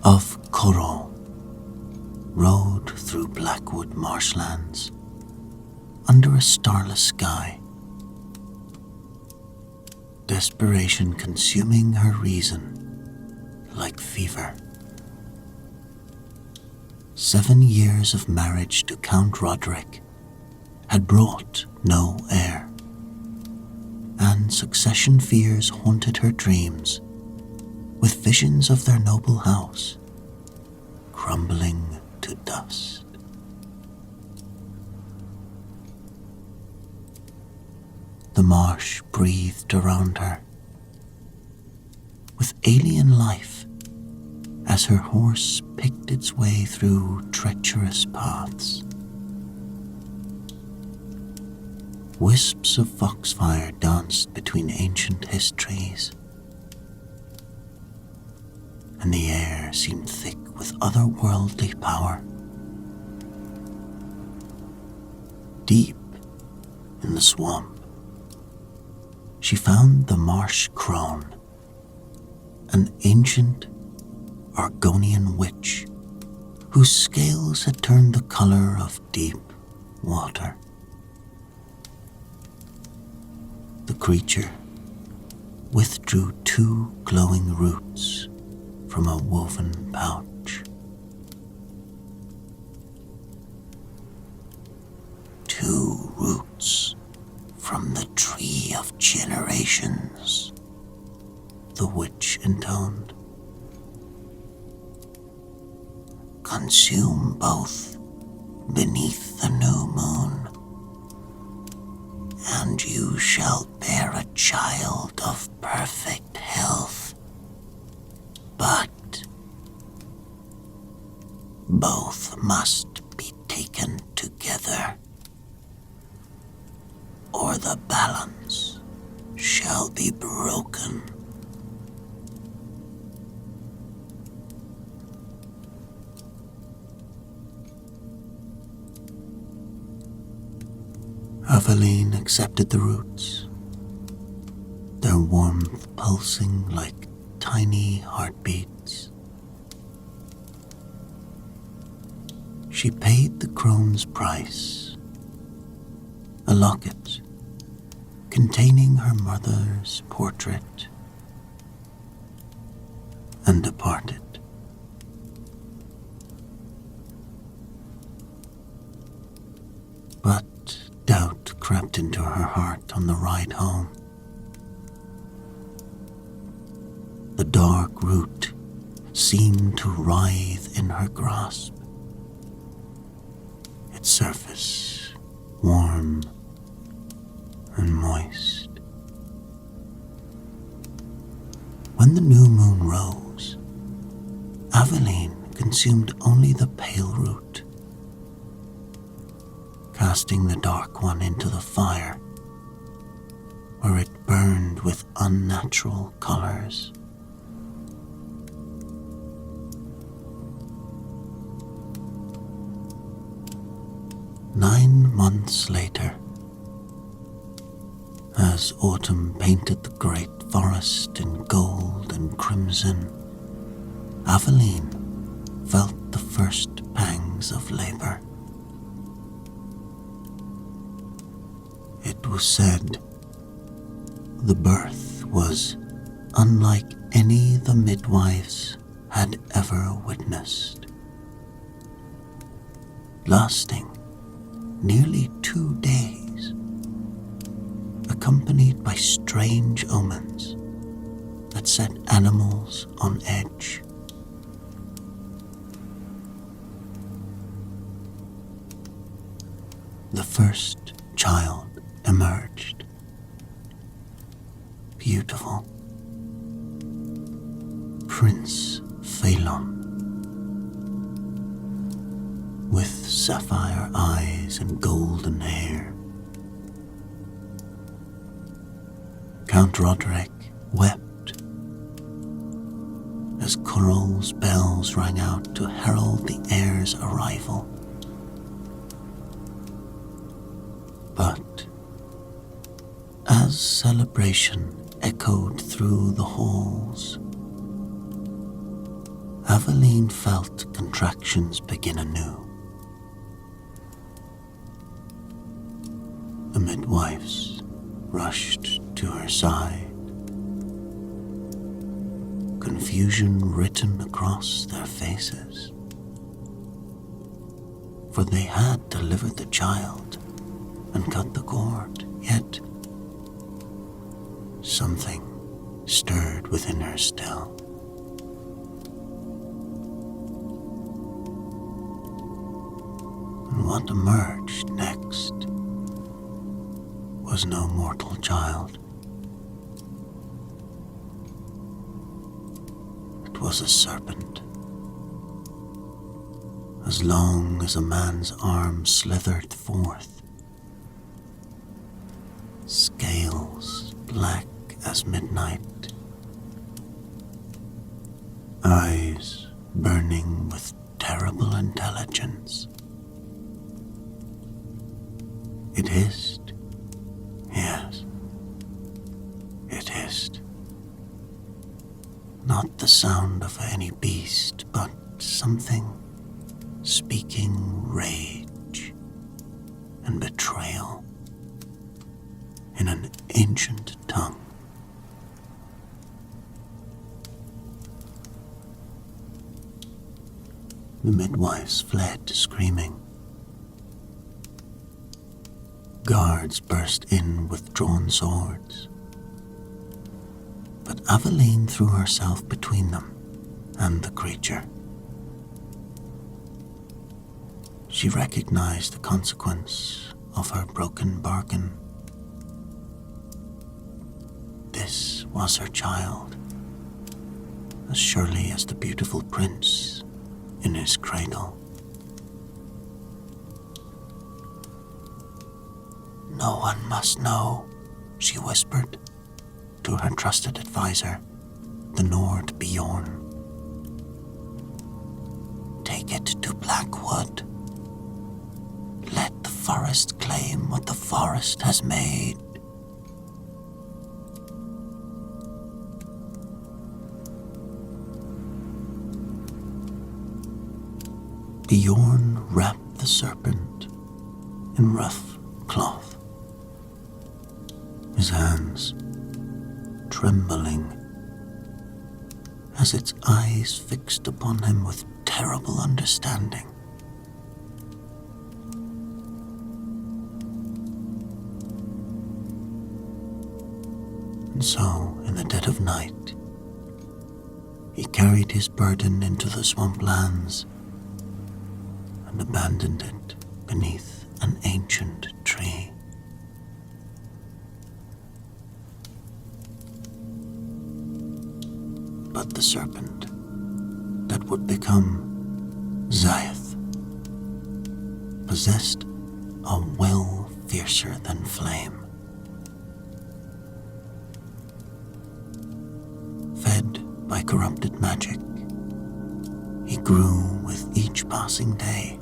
of Corot rode through Blackwood marshlands under a starless sky, desperation consuming her reason like fever, 7 years of marriage to Count Roderick had brought no heir, and succession fears haunted her dreams, with visions of their noble house crumbling to dust. The marsh breathed around her, with alien life as her horse picked its way through treacherous paths. Wisps of foxfire danced between ancient histories, and the air seemed thick with otherworldly power. Deep in the swamp, she found the marsh crone, an ancient Argonian witch whose scales had turned the color of deep water. The creature withdrew 2 glowing roots from a woven pouch. 2 roots from the tree of generations, the witch intoned. Consume both beneath the new moon, and you shall bear a child of perfect health. But both must be taken together, or the balance shall be broken. Ayleid accepted the roots, their warmth pulsing like tiny heartbeats. She paid the crone's price, a locket containing her mother's portrait, and departed. But doubt crept into her heart on the ride home. The dark root seemed to writhe in her grasp, its surface warm and moist. When the new moon rose, Ayleid consumed only the pale root, casting the dark one into the fire, where it burned with unnatural colors. Nine months later, as autumn painted the great forest in gold and crimson, Ayleid felt the first pangs of labor. It was said the birth was unlike any the midwives had ever witnessed, lasting nearly 2 days, accompanied by strange omens that set animals on edge. The first child emerged, beautiful, Prince Phelan, with sapphire eyes and golden hair. Count Roderick wept as Coral's bells rang out to herald the heir's arrival. But as celebration echoed through the halls, Ayleid felt contractions begin anew. The midwives rushed to her side, confusion written across their faces. for they had delivered the child and cut the cord, yet something stirred within her still. And what emerged next was no mortal child. It was a serpent, as long as a man's arm slithered forth, scales black as midnight, eyes burning with terrible intelligence. It hissed. Yes, it hissed. Not the sound of any beast, but something speaking rage and betrayal in an ancient tongue. The midwives fled screaming. Guards burst in with drawn swords. But Ayleid threw herself between them and the creature. She recognized the consequence of her broken bargain. This was her child, as surely as the beautiful prince in his cradle. "No one must know," she whispered to her trusted advisor, the Nord Bjorn. "Take it to Blackwood. Let the forest claim what the forest has made." Bjorn wrapped the serpent in rough cloth, his hands trembling as its eyes fixed upon him with terrible understanding. And so, in the dead of night, he carried his burden into the swamplands and abandoned it beneath an ancient tree. But the serpent that would become Zaeth possessed a will fiercer than flame. Fed by corrupted magic, he grew with each passing day,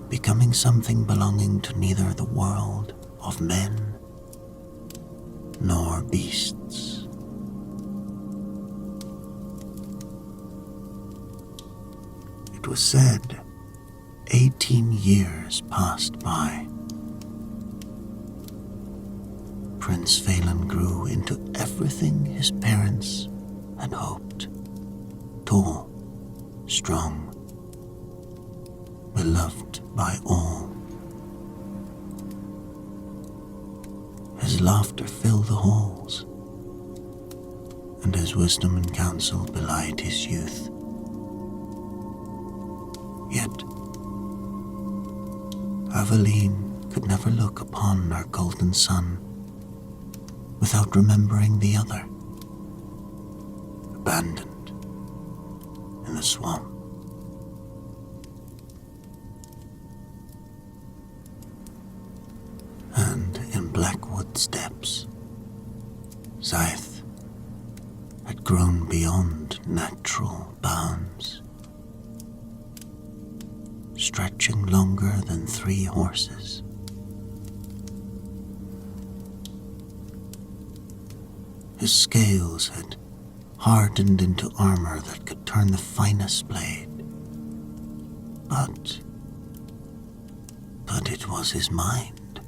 becoming something belonging to neither the world of men nor beasts. It was said 18 years passed by. Prince Phelan grew into everything his parents had hoped. Tall, strong, beloved by all. His laughter filled the halls, and his wisdom and counsel belied his youth. Yet, Ayleid could never look upon her golden son without remembering the other, abandoned in the swamp. And in Blackwood steps, Zaeth had grown beyond natural bounds, stretching longer than 3 horses. His scales had hardened into armor that could turn the finest blade. But it was his mind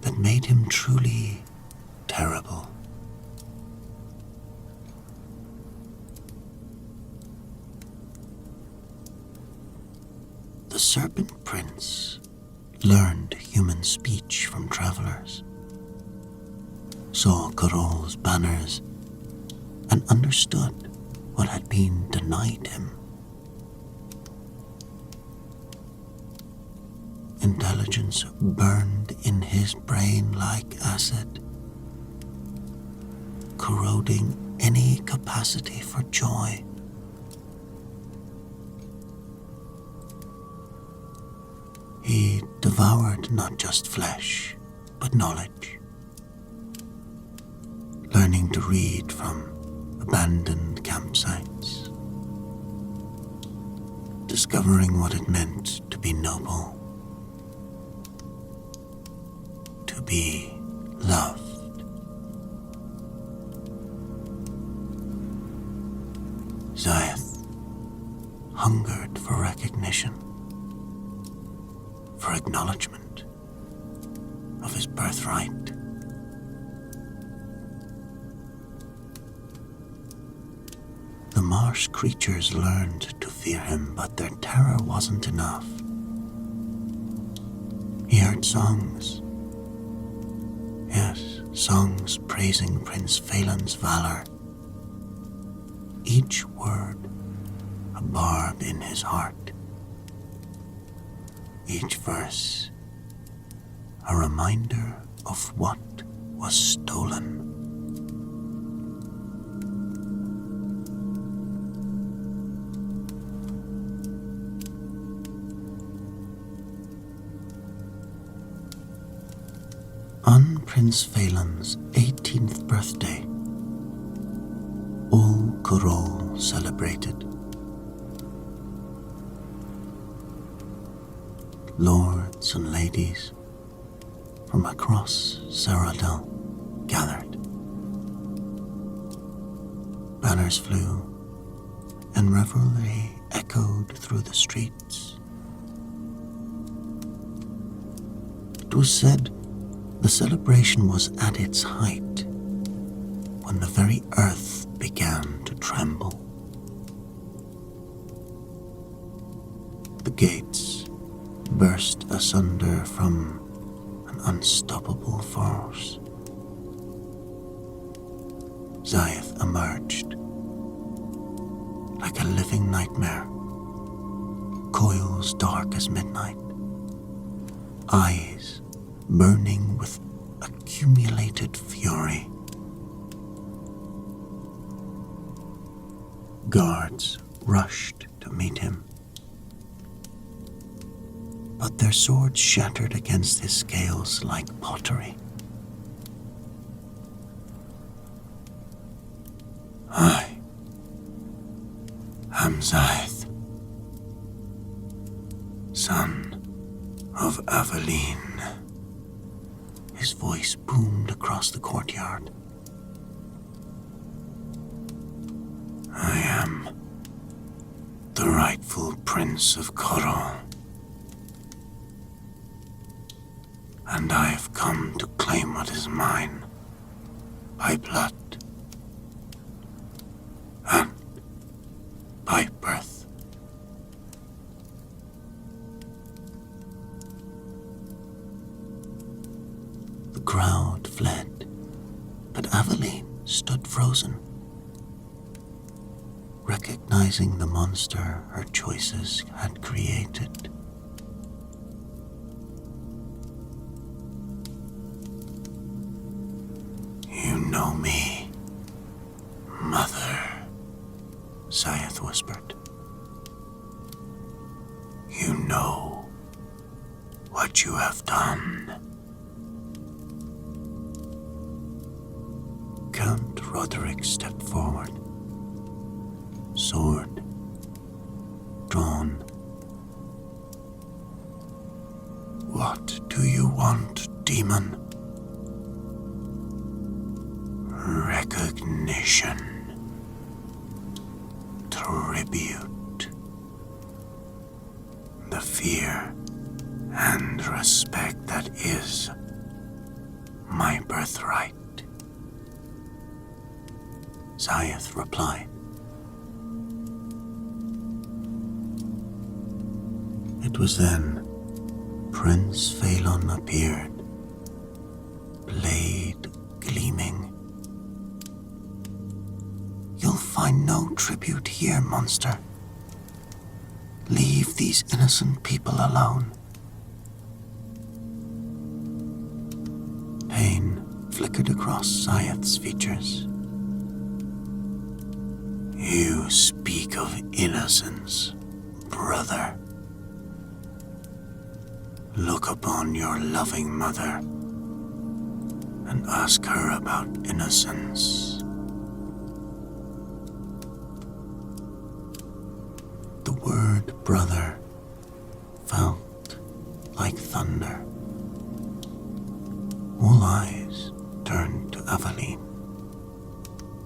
that made him truly terrible. The Serpent Prince learned human speech from travelers, saw Corol's banners, and understood what had been denied him. Intelligence burned in his brain like acid, corroding any capacity for joy. He devoured not just flesh, but knowledge, learning to read from abandoned campsites, discovering what it meant to be noble, to be loved. Zaeth hungered for recognition, for acknowledgement of his birthright. The marsh creatures learned to fear him, but their terror wasn't enough. He heard songs. Yes, songs praising Prince Phelan's valor. Each word a barb in his heart. Each verse a reminder of what was stolen. On Prince Phelan's 18th birthday, all Corol celebrated. Lords and ladies from across Cyrodiil gathered. Banners flew, and revelry echoed through the streets. It was said the celebration was at its height when the very earth began to tremble. The gates burst asunder from an unstoppable force. Zaeth emerged like a living nightmare, coils dark as midnight, eyes burning with accumulated fury. Guards rushed to meet him, but their swords shattered against his scales like pottery. I am Zaeth, son of Ayleid. His voice boomed across the courtyard. I am the rightful Prince of Corol, and I have come to claim what is mine by blood and by birth. The crowd fled, but Ayleid stood frozen, recognizing the monster her choices had created. You know me, Mother, Zaeth whispered. You know what you have done. Count Roderick stepped forward, sword drawn. What do you want, demon? Recognition, tribute, the fear and respect that is my birthright. Zaeth replied. It was then Prince Phelan appeared, blade gleaming. "You'll find no tribute here, monster. Leave these innocent people alone." Pain flickered across Scythe's features. "You speak of innocence, brother. Look upon your loving mother and ask her about innocence." The word brother felt like thunder. All eyes turned to Ayleid,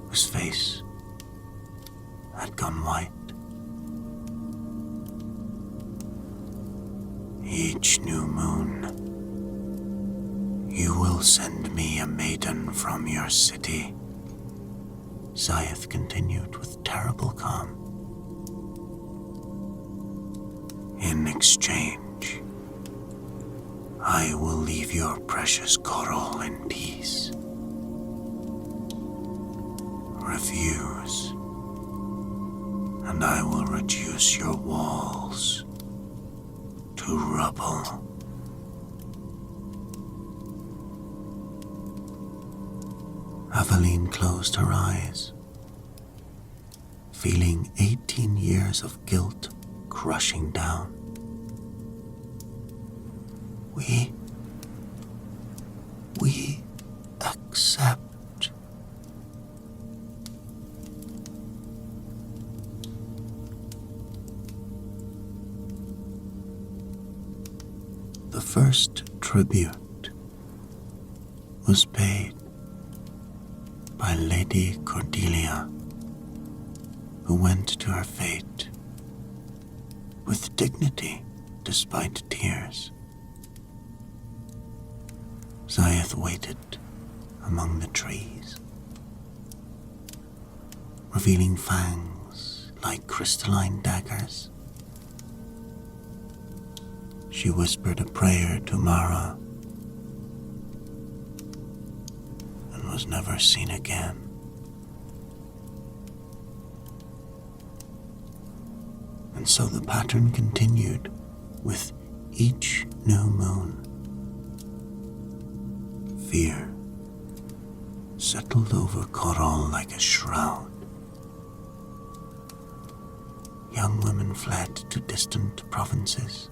whose face had gone white. "Each new moon, you will send me a maiden from your city," Scythe continued with terrible calm. "In exchange, I will leave your precious coral in peace. Refuse, and I will reduce your walls to rubble." Ayleid closed her eyes, feeling 18 years of guilt crushing down. We accept. The first tribute was paid by Lady Cordelia, who went to her fate with dignity despite tears. Scythe waited among the trees, revealing fangs like crystalline daggers. She whispered a prayer to Mara and was never seen again. And so the pattern continued with each new moon. Fear settled over Coral like a shroud. Young women fled to distant provinces.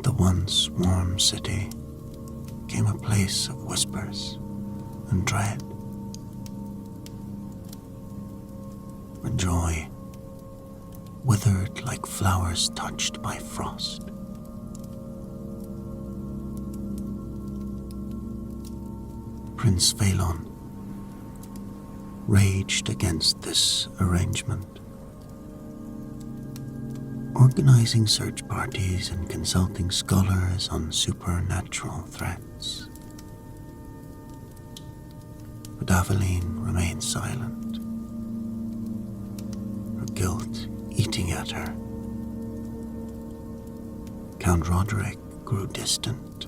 The once warm city became a place of whispers and dread. Where joy withered like flowers touched by frost. Prince Phelan raged against this arrangement, organizing search parties and consulting scholars on supernatural threats. But Ayleid remained silent, her guilt eating at her. Count Roderick grew distant,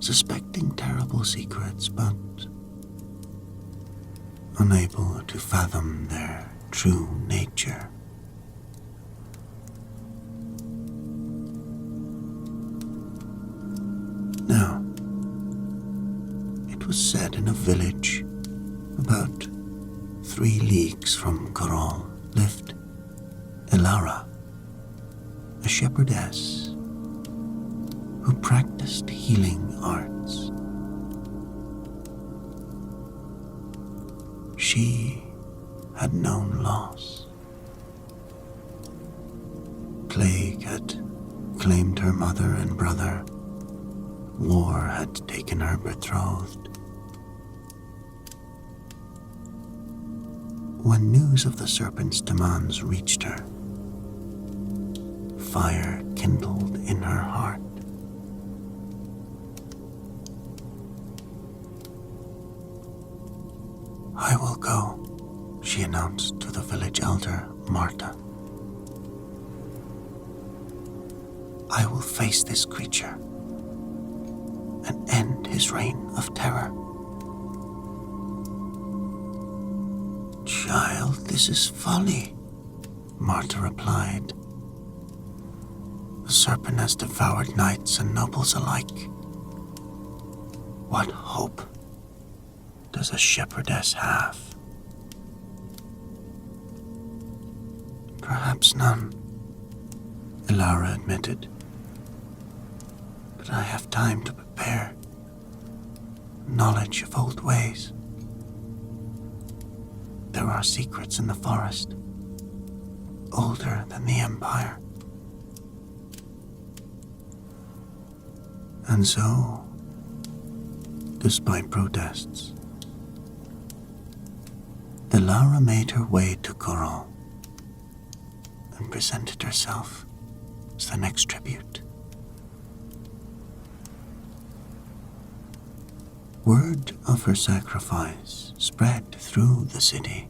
suspecting terrible secrets, but unable to fathom their true nature. Now, it was said in a village about 3 leagues from Coral lived Elara, a shepherdess who practiced healing arts. She had known loss. Plague had claimed her mother and brother. War had taken her betrothed. When news of the serpent's demands reached her, fire kindled in her heart. "I will go," she announced to the village elder, Marta. I will face this creature and end his reign of terror. Child, this is folly, Marta replied. The serpent has devoured knights and nobles alike. What hope does a shepherdess have? Perhaps none, Ilara admitted. But I have time to prepare. Knowledge of old ways. There are secrets in the forest, older than the Empire. And so, despite protests, Ilara made her way to Corral and presented herself as the next tribute. Word of her sacrifice spread through the city,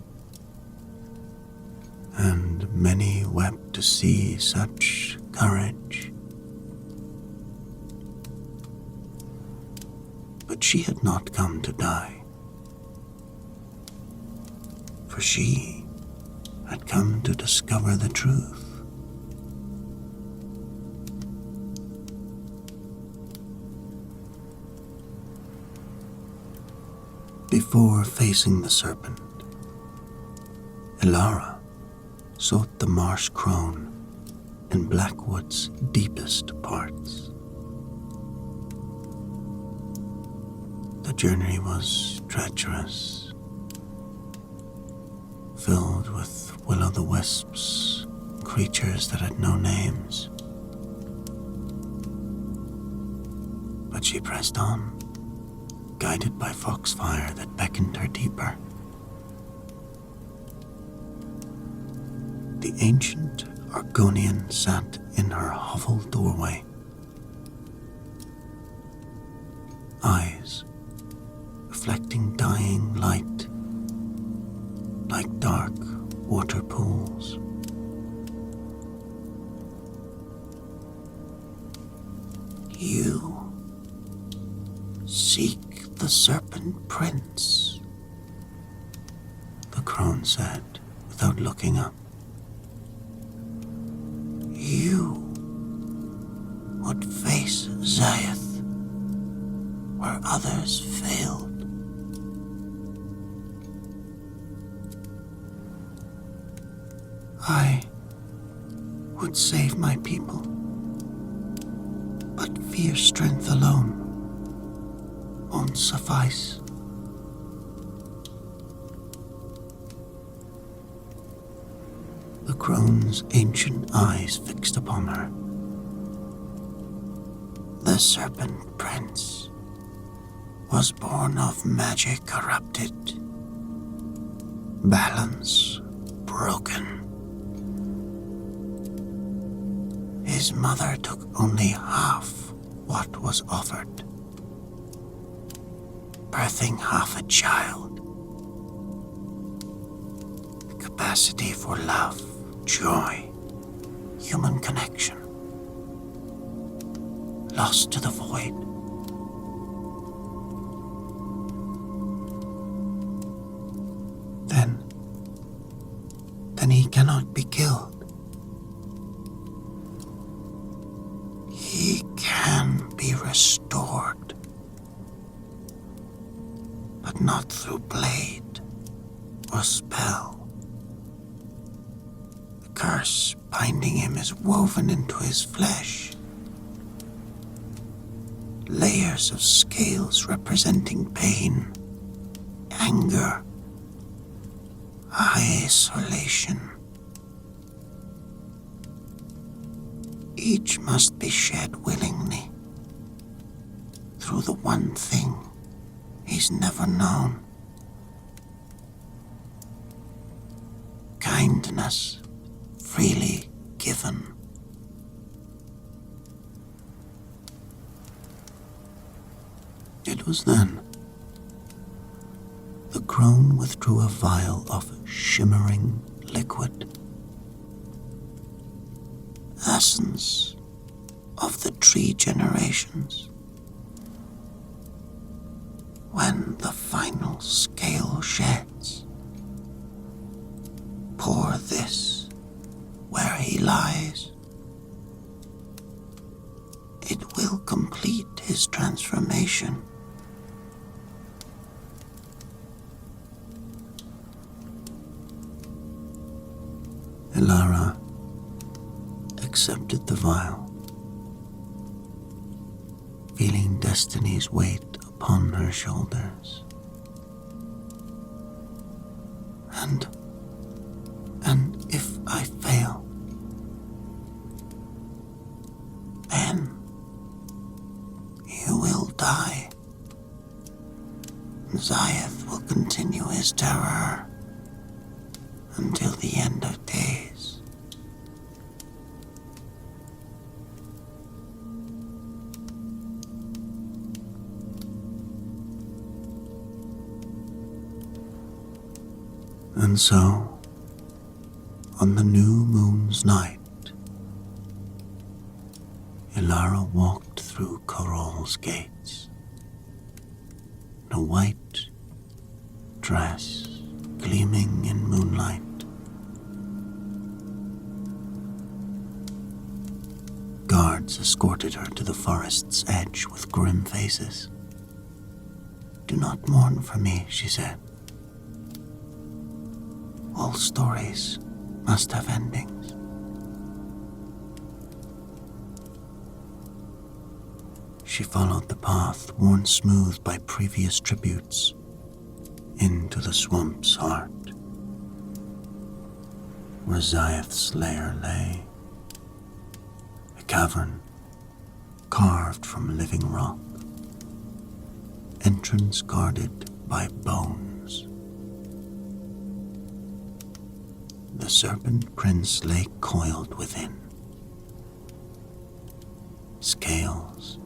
and many wept to see such courage. But she had not come to die, for she had come to discover the truth. Before facing the serpent, Ilara sought the marsh crone in Blackwood's deepest parts. The journey was treacherous, filled with will-o'-the-wisps, creatures that had no names. But she pressed on, guided by foxfire that beckoned her deeper. The ancient Argonian sat in her hovel doorway, eyes reflecting dying light like dark water pools. You seek the Serpent Prince, the crone said without looking up. You would face Zayath where others failed. I would save my people, but fierce strength alone won't suffice. The crone's ancient eyes fixed upon her. The Serpent Prince was born of magic corrupted, balance broken. His mother took only half what was offered, birthing half a child. The capacity for love, joy, human connection, lost to the void. Then he cannot be killed. He can be restored, but not through blade or spell. The curse binding him is woven into his flesh. Layers of scales representing pain, anger, isolation. Each must be shed willingly through the one thing he's never known. Kindness freely given. It was then the crone withdrew a vial of shimmering liquid, essence of the 3 generations. When the final scale sheds, pour this where he lies. It will complete his transformation. Ilara accepted the vial, feeling destiny's weight upon her shoulders. And if I fail, then you will die. Zayeth will continue his terror until the end of days. And so, on the new moon's night, Ilara walked through Corol's gates, in a white dress gleaming in moonlight. Guards escorted her to the forest's edge with grim faces. "Do not mourn for me," she said. "All stories must have endings." She followed the path worn smooth by previous tributes into the swamp's heart, where Zayeth's lair lay, a cavern carved from living rock, entrance guarded by bones. The serpent prince lay coiled within, scales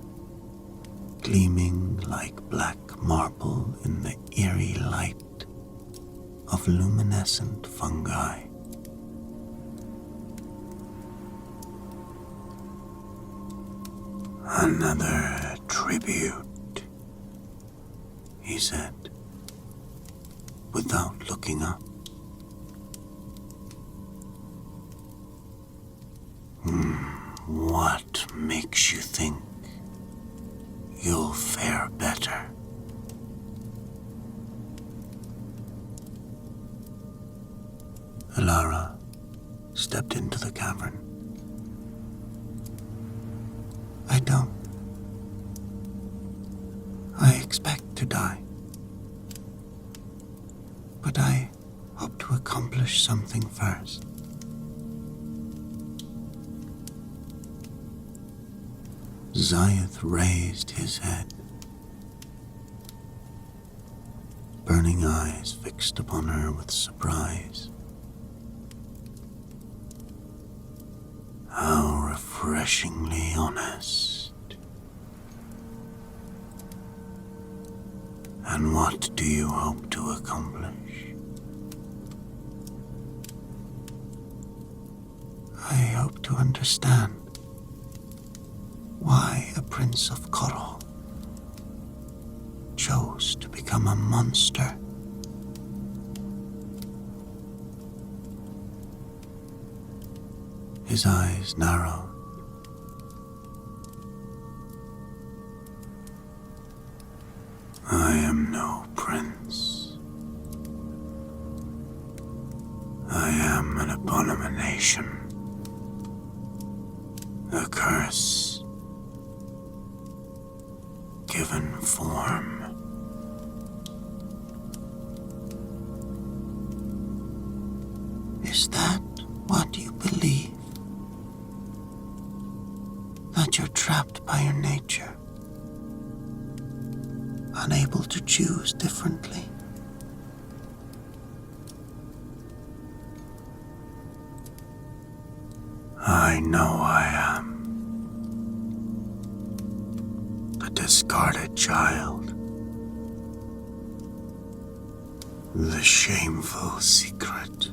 gleaming like black marble in the eerie light of luminescent fungi. "Another tribute," he said, without looking up. What makes you think you'll fare better? Ilara stepped into the cavern. I don't. I expect to die. But I hope to accomplish something first. Zayeth raised his head, burning eyes fixed upon her with surprise. How refreshingly honest. And what do you hope to accomplish? I hope to understand why a prince of Corol chose to become a monster. His eyes narrowed. I am no prince. I am an abomination. A curse given form. Is that what you believe? That you're trapped by your nature, unable to choose differently? I know I am. The discarded child. The shameful secret.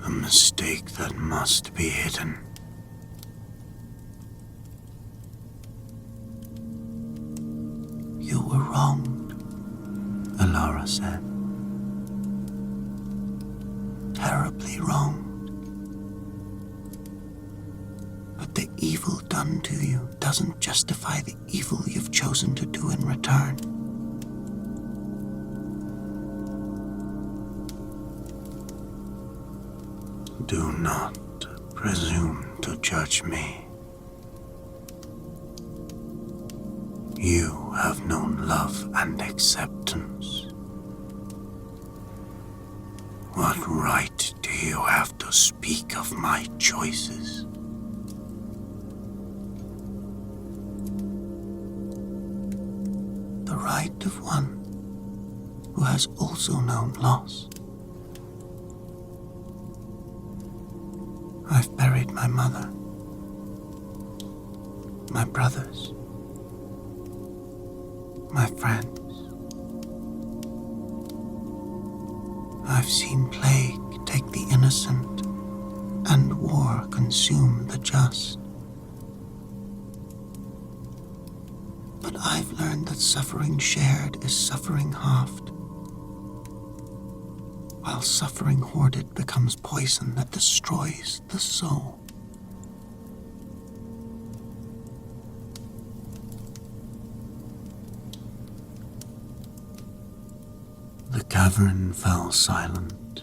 The mistake that must be hidden. You were wronged, Alara said. Terribly wronged. But the evil done to you doesn't justify the evil you've chosen to do in return. Do not presume to judge me. You have known love and acceptance. What right do you have to speak of my choices? The right of one who has also known loss. I've buried my mother, my brothers, my friends. I've seen plague take the innocent and war consume the just. But I've learned that suffering shared is suffering halved, while suffering hoarded becomes poison that destroys the soul. The cavern fell silent,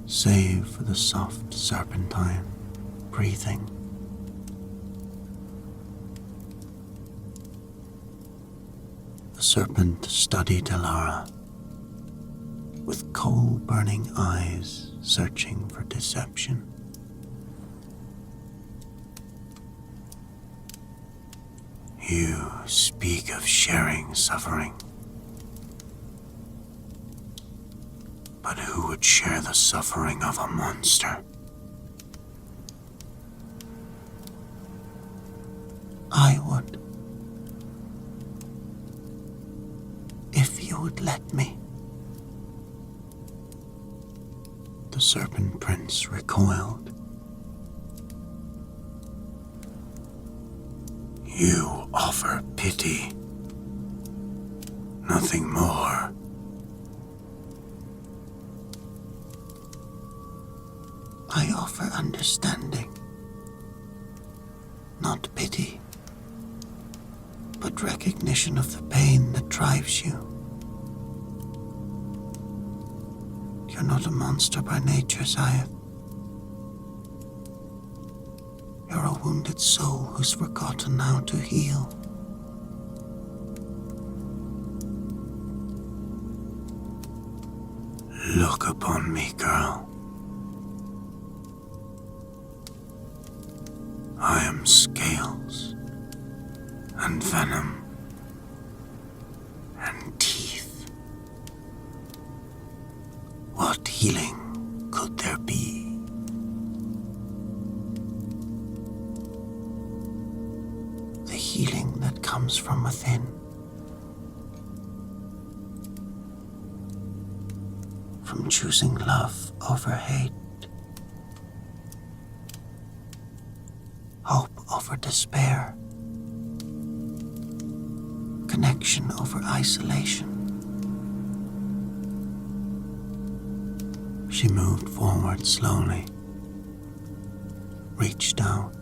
save for the soft serpentine breathing. The serpent studied Alara with coal-burning eyes searching for deception. You speak of sharing suffering. But who would share the suffering of a monster? I would. If you would let me. The Serpent Prince recoiled. You offer pity. Nothing more. I offer understanding. Not pity, but recognition of the pain that drives you. You're not a monster by nature, Zayeth. You're a wounded soul who's forgotten how to heal. Look upon me, girl. I am scales and venom and teeth. What healing could there be? The healing that comes from within. From choosing love over hate. Hope over despair. Connection over isolation. She moved forward slowly, reached out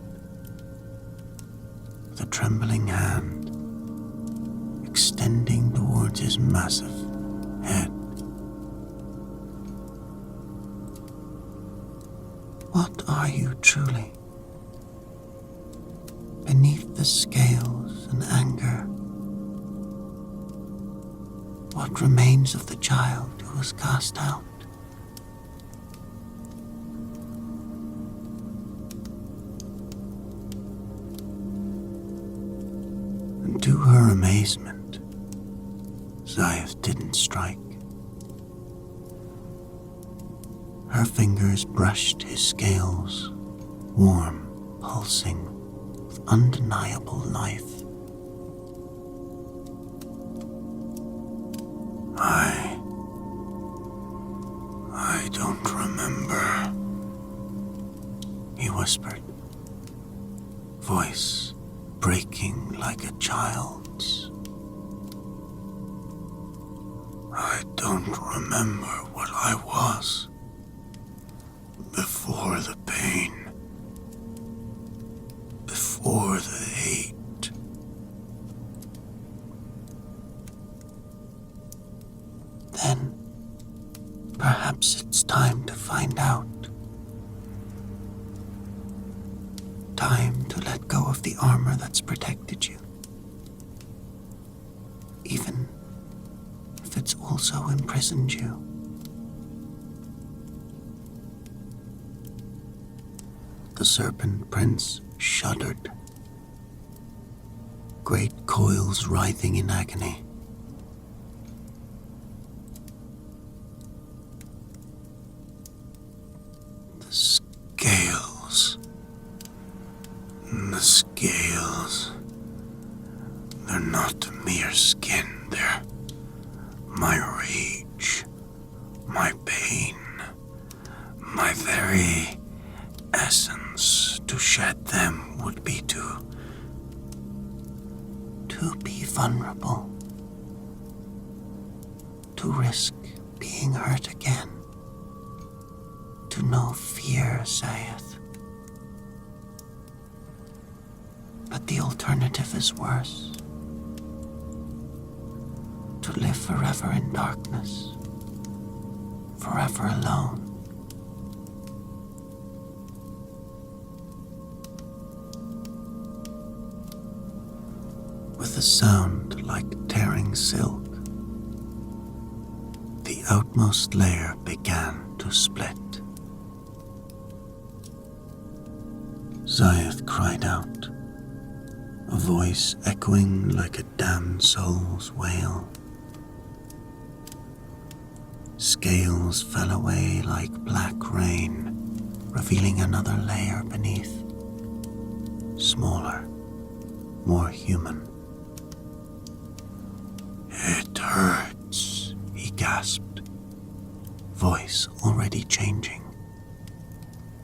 with a trembling hand, extending towards his massive head. What are you truly? Beneath the scales and anger, what remains of the child who was cast out? And to her amazement, Zayeth didn't strike. Her fingers brushed his scales, warm, pulsing, with undeniable life. I don't remember. whispered, voice breaking like a child's. I don't remember what I was before the pain, before the hate. Then, perhaps it's time to find out. Time to let go of the armor that's protected you. Even if it's also imprisoned you. The Serpent Prince shuddered, great coils writhing in agony. The scales, they're not mere skin, they're my rage, my pain, my very essence. To shed them would be to be vulnerable, to risk being hurt again, to know fear saith. But the alternative is worse. To live forever in darkness, forever alone. With a sound like tearing silk, the outmost layer began to split. Zayath cried out, a voice echoing like a damned soul's wail. Scales fell away like black rain, revealing another layer beneath, smaller, more human. It hurts, he gasped, voice already changing.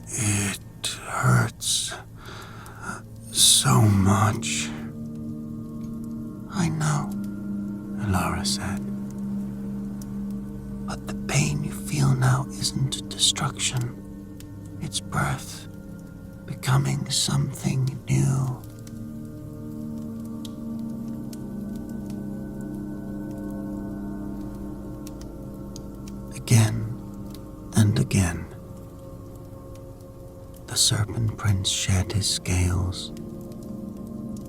It hurts so much. I know, Alara said. But the pain you feel now isn't destruction. It's birth, becoming something new. Again and again, the Serpent Prince shed his scales,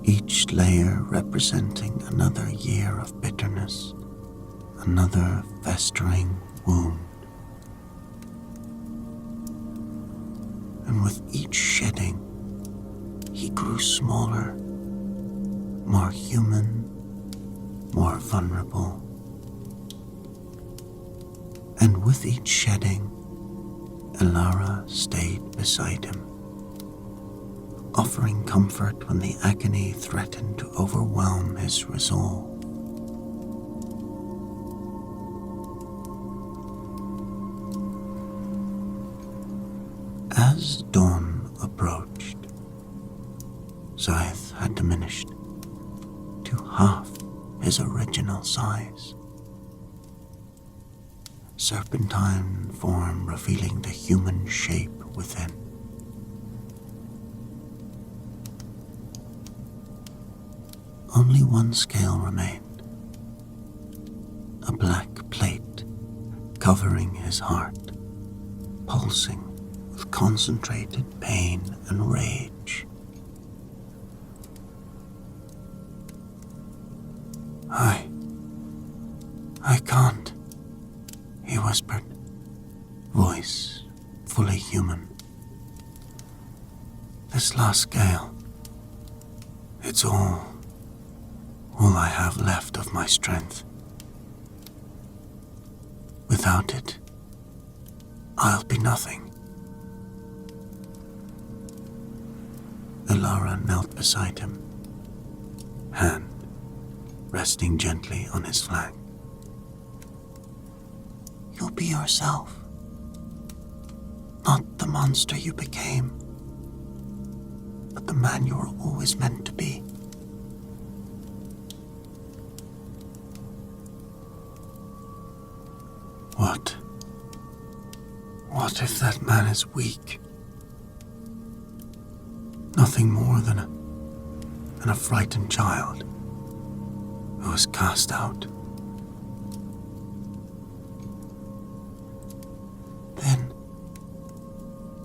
each layer representing another year of bitterness, another festering wound. And with each shedding, he grew smaller, more human, more vulnerable. And with each shedding, Alara stayed beside him, offering comfort when the agony threatened to overwhelm his resolve. As dawn approached, Zayath had diminished to half his original size. Serpentine form revealing the human shape within. Only one scale remained, a black plate covering his heart, pulsing with concentrated pain and rage. I can't, he whispered, voice fully human. This last scale, it's all I have left of my strength. Without it, I'll be nothing. Alara knelt beside him, hand resting gently on his flank. You'll be yourself, not the monster you became. but the man you were always meant to be. What? What if that man is weak? Nothing more than a frightened child who was cast out. Then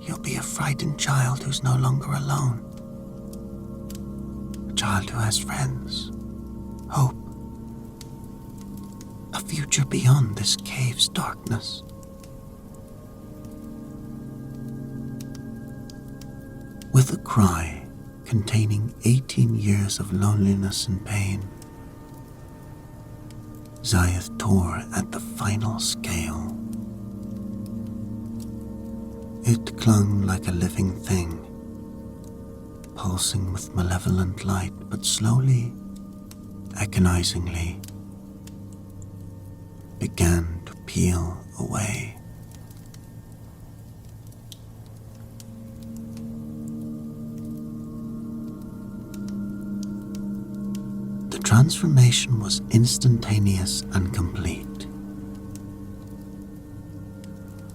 you'll be a frightened child who's no longer alone. A child who has friends, hope, a future beyond this cave's darkness. With a cry containing 18 years of loneliness and pain, Zayeth tore at the final scale. It clung like a living thing, pulsing with malevolent light, but slowly, agonizingly, began to peel away. The transformation was instantaneous and complete.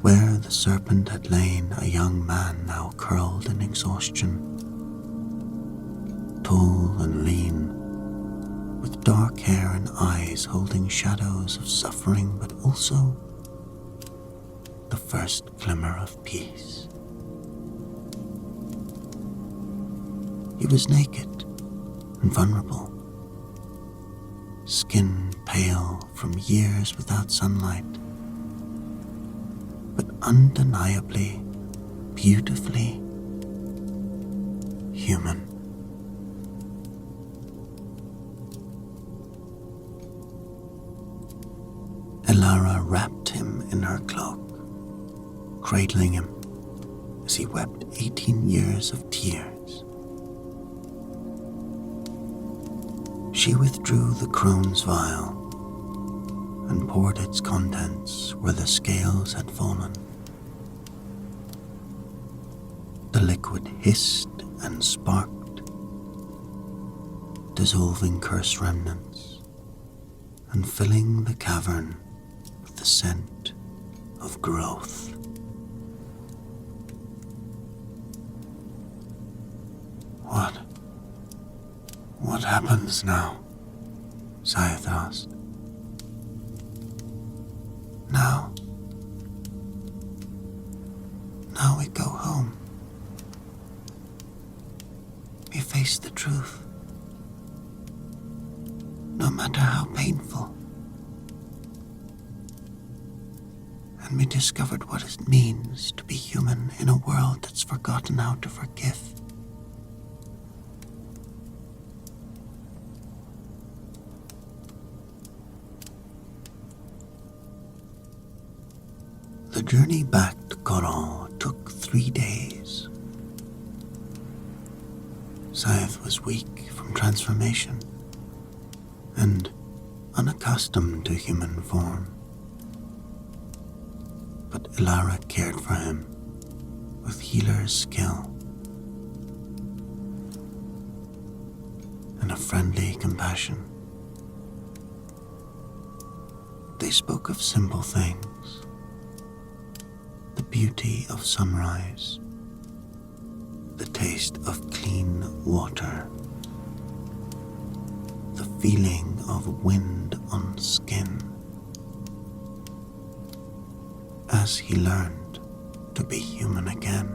Where the serpent had lain, a young man now curled in exhaustion, tall and lean, with dark hair and eyes holding shadows of suffering, but also the first glimmer of peace. He was naked and vulnerable, skin pale from years without sunlight, but undeniably, beautifully human. Elara wrapped him in her cloak, cradling him as he wept 18 years of tears. She withdrew the crone's vial and poured its contents where the scales had fallen. The liquid hissed and sparked, dissolving cursed remnants and filling the cavern with the scent of growth. What happens now? Zayeth asked. Now we go home. We face the truth, no matter how painful. And we discovered what it means to be human in a world that's forgotten how to forgive. The journey back to Cyrodiil took 3 days. Zayeth was weak from transformation and unaccustomed to human form. But Elara cared for him with healer's skill and a friendly compassion. They spoke of simple things, the beauty of sunrise, the taste of clean water, the feeling of wind on skin, as he learned to be human again.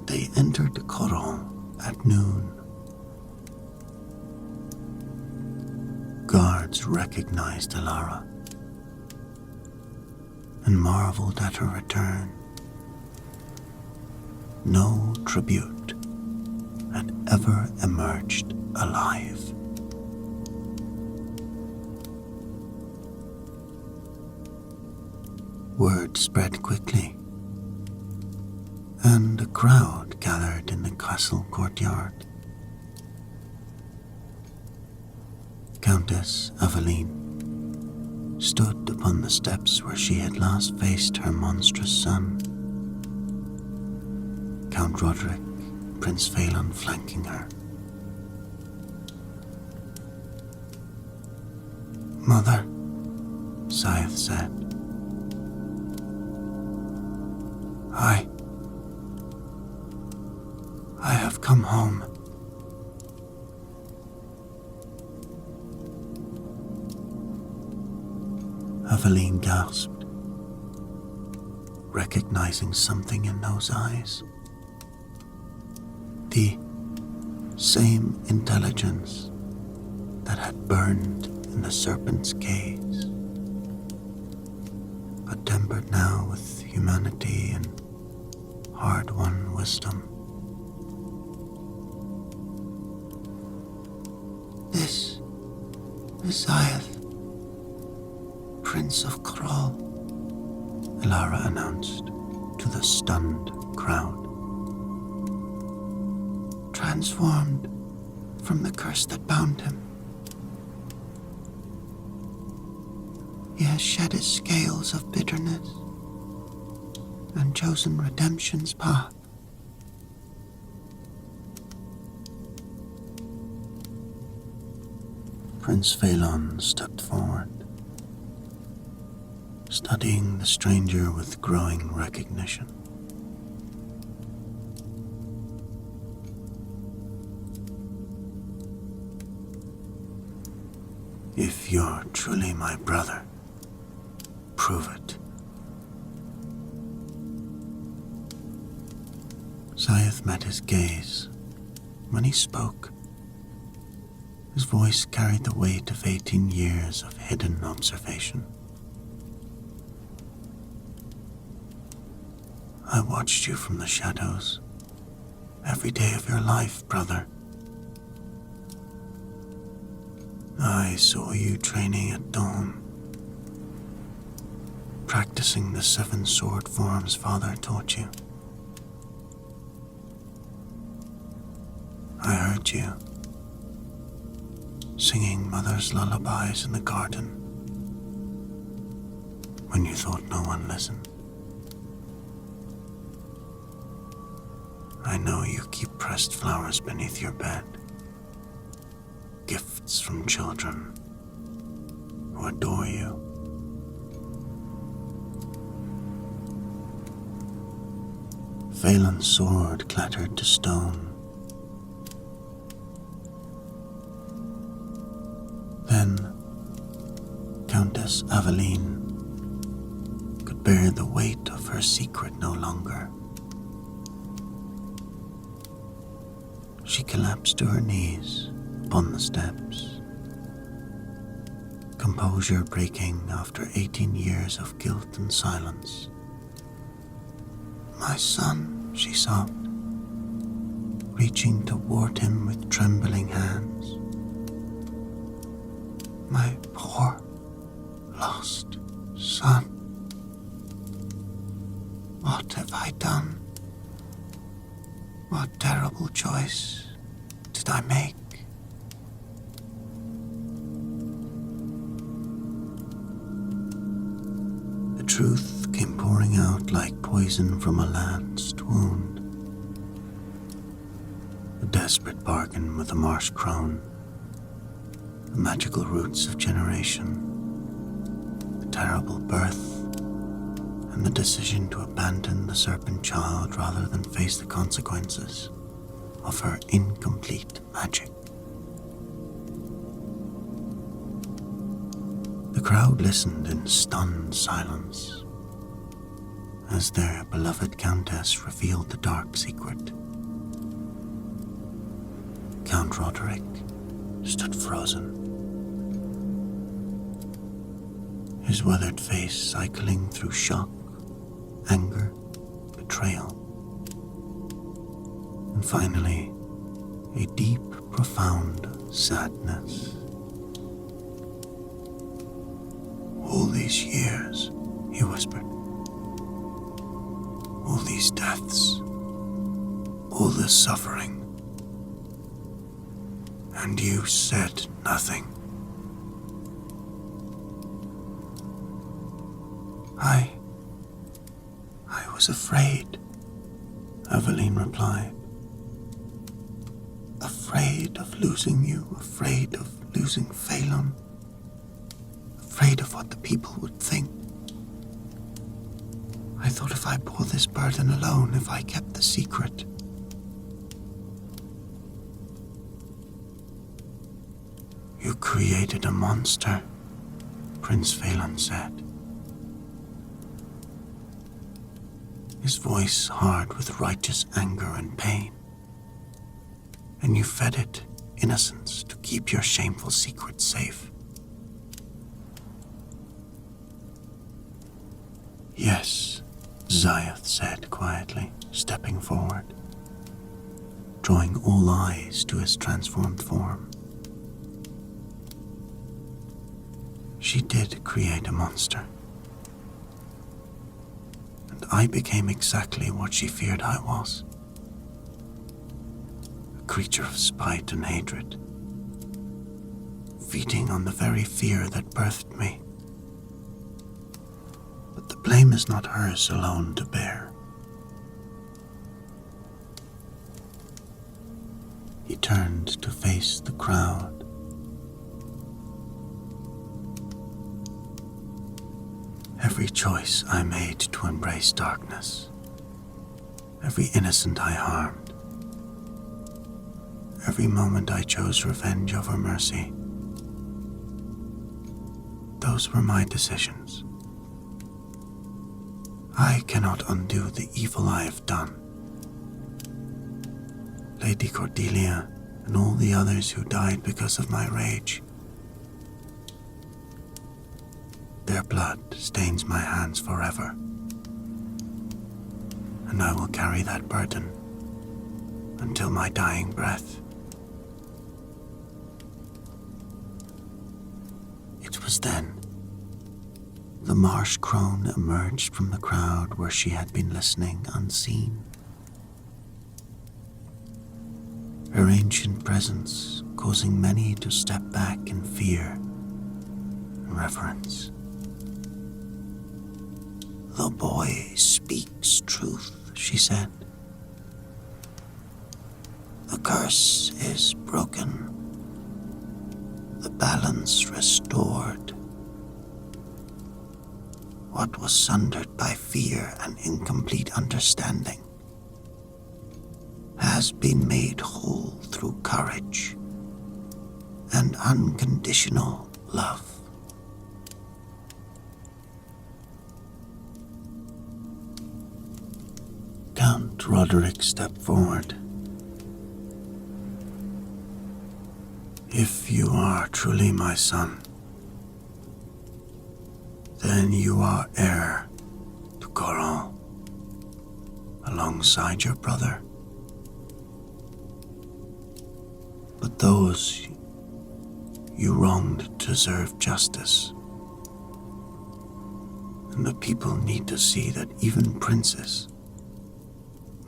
They entered Cyrodiil at noon. Guards recognized Elara and marveled at her return. No tribute had ever emerged alive. Word spread quickly, and a crowd gathered in the castle courtyard. Countess Aveline stood upon the steps where she had last faced her monstrous son. Count Roderick, Prince Phelan flanking her. "Mother," Scythe said, I have come home." Aveline gasped, recognizing something in those eyes. The same intelligence that had burned in the serpent's gaze, but tempered now with humanity and hard-won wisdom. "This is Scythe, Prince of Kral," Elara announced to the stunned crowd. "Transformed from the curse that bound him. He has shed his scales of bitterness and chosen redemption's path." Prince Phelan stepped forward, studying the stranger with growing recognition. "If you're truly my brother, prove it." Scythe met his gaze. When he spoke, his voice carried the weight of 18 years of hidden observation. "I watched you from the shadows, every day of your life, brother. I saw you training at dawn, practicing the 7 sword forms Father taught you. I heard you singing Mother's lullabies in the garden when you thought no one listened. I know you keep pressed flowers beneath your bed, gifts from children who adore you. Phelan's sword clattered to stone. Then Countess Aveline could bear the weight of her secret no longer. She collapsed to her knees upon the steps, composure breaking after 18 years of guilt and silence. "My son," she sobbed, reaching toward him with trembling hands. "My poor, lost son. What have I done? What terrible choice did I make?" The truth came pouring out like poison from a lanced wound. A desperate bargain with the marsh crone, the magical roots of generation, the terrible birth, and the decision to abandon the serpent child rather than face the consequences of her incomplete magic. The crowd listened in stunned silence as their beloved countess revealed the dark secret. Count Roderick stood frozen, his weathered face cycling through shock, anger, betrayal, and finally a deep, profound sadness. "All these years," he whispered, "all these deaths, all this suffering, and you said nothing." I was afraid, Aveline replied. Afraid of losing you, afraid of losing Phelan, afraid of what the people would think. I thought if I bore this burden alone, if I kept the secret. You created a monster, Prince Phelan said. His voice hard with righteous anger and pain. And you fed it innocence to keep your shameful secret safe. Yes, Ziath said quietly, stepping forward, drawing all eyes to his transformed form. She did create a monster. And I became exactly what she feared I was. A creature of spite and hatred, feeding on the very fear that birthed me. But the blame is not hers alone to bear. He turned to face the crowd. Every choice I made to embrace darkness, every innocent I harmed, every moment I chose revenge over mercy, those were my decisions. I cannot undo the evil I have done. Lady Cordelia and all the others who died because of my rage. Their blood stains my hands forever, and I will carry that burden until my dying breath. It was then the marsh crone emerged from the crowd where she had been listening unseen. Her ancient presence causing many to step back in fear and reverence. The boy speaks truth, she said. The curse is broken, the balance restored. What was sundered by fear and incomplete understanding has been made whole through courage and unconditional love. Count Roderick stepped forward. If you are truly my son, then you are heir to Coral, alongside your brother. But those you wronged deserve justice, and the people need to see that even princes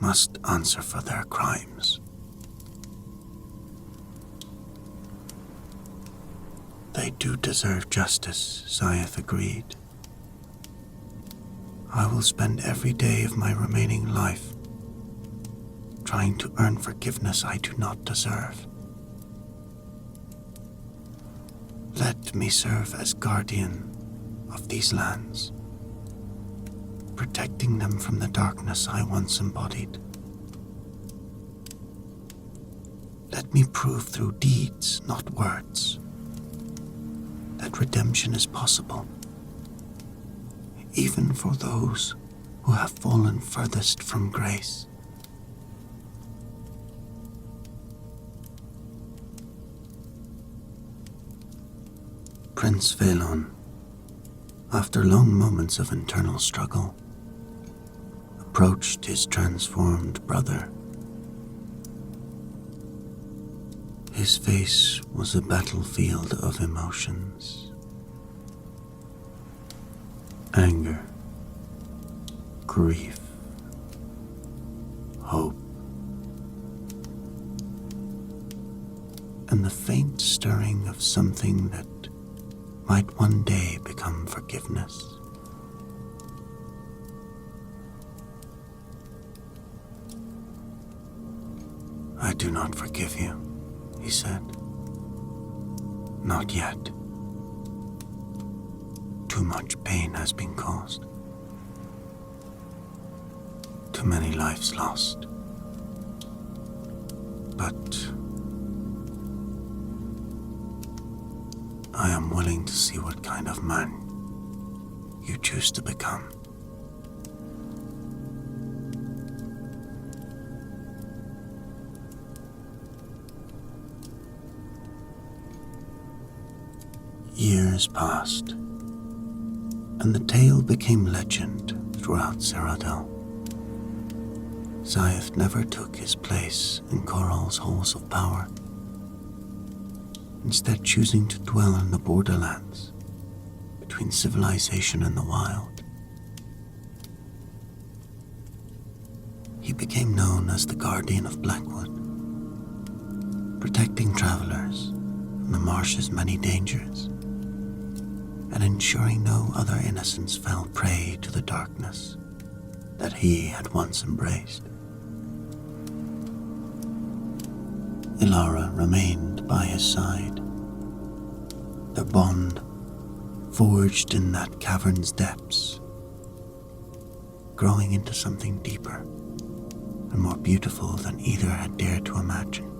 must answer for their crimes. They do deserve justice, Ziath agreed. I will spend every day of my remaining life trying to earn forgiveness I do not deserve. Let me serve as guardian of these lands, protecting them from the darkness I once embodied. Let me prove through deeds, not words, that redemption is possible, even for those who have fallen furthest from grace. Prince Phelan, after long moments of internal struggle, approached his transformed brother. His face was a battlefield of emotions. Anger, grief, hope, and the faint stirring of something that might one day become forgiveness. I do not forgive you, he said. Not yet. Too much pain has been caused. Too many lives lost. But I am willing to see what kind of man you choose to become. Years passed, and the tale became legend throughout Cyrodiil. Scythe never took his place in Coral's halls of power, instead choosing to dwell in the borderlands between civilization and the wild. He became known as the Guardian of Blackwood, protecting travelers from the marsh's many dangers and ensuring no other innocents fell prey to the darkness that he had once embraced. Ilara remained by his side, their bond forged in that cavern's depths, growing into something deeper and more beautiful than either had dared to imagine.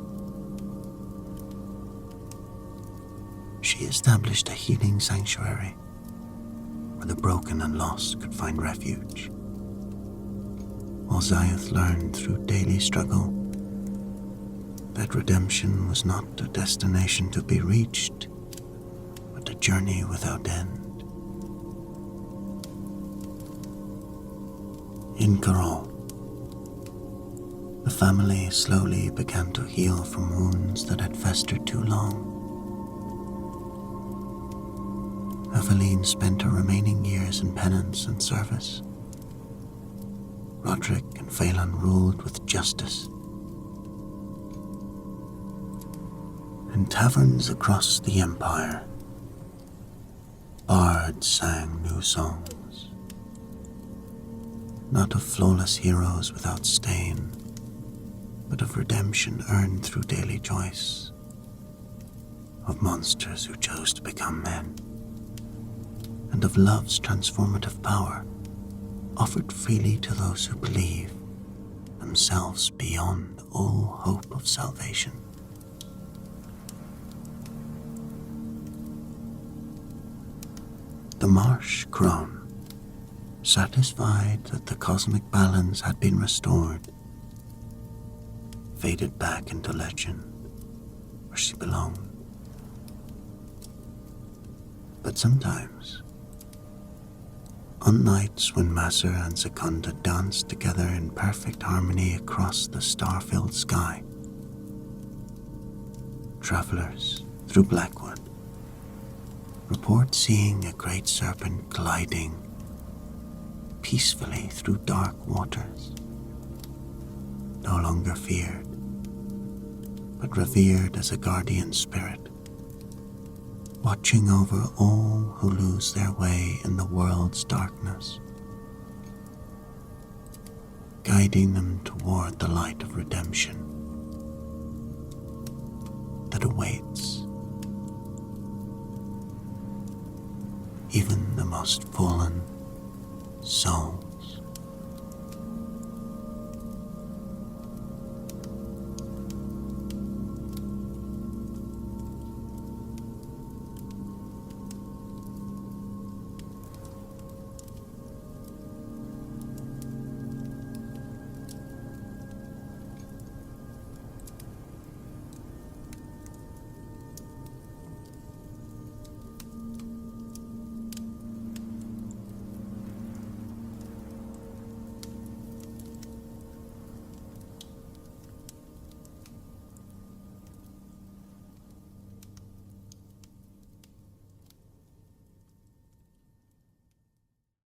She established a healing sanctuary where the broken and lost could find refuge, while Scythe learned through daily struggle that redemption was not a destination to be reached, but a journey without end. In Coral, the family slowly began to heal from wounds that had festered too long. Ayleid spent her remaining years in penance and service. Roderick and Phelan ruled with justice. In taverns across the empire, bards sang new songs, not of flawless heroes without stain, but of redemption earned through daily choice, of monsters who chose to become men, and of love's transformative power offered freely to those who believe themselves beyond all hope of salvation. The marsh crone, satisfied that the cosmic balance had been restored, faded back into legend where she belonged. But sometimes, on nights when Masser and Secunda danced together in perfect harmony across the star-filled sky, travelers through Blackwood report seeing a great serpent gliding peacefully through dark waters, no longer feared, but revered as a guardian spirit, watching over all who lose their way in the world's darkness, guiding them toward the light of redemption that awaits even the most fallen soul.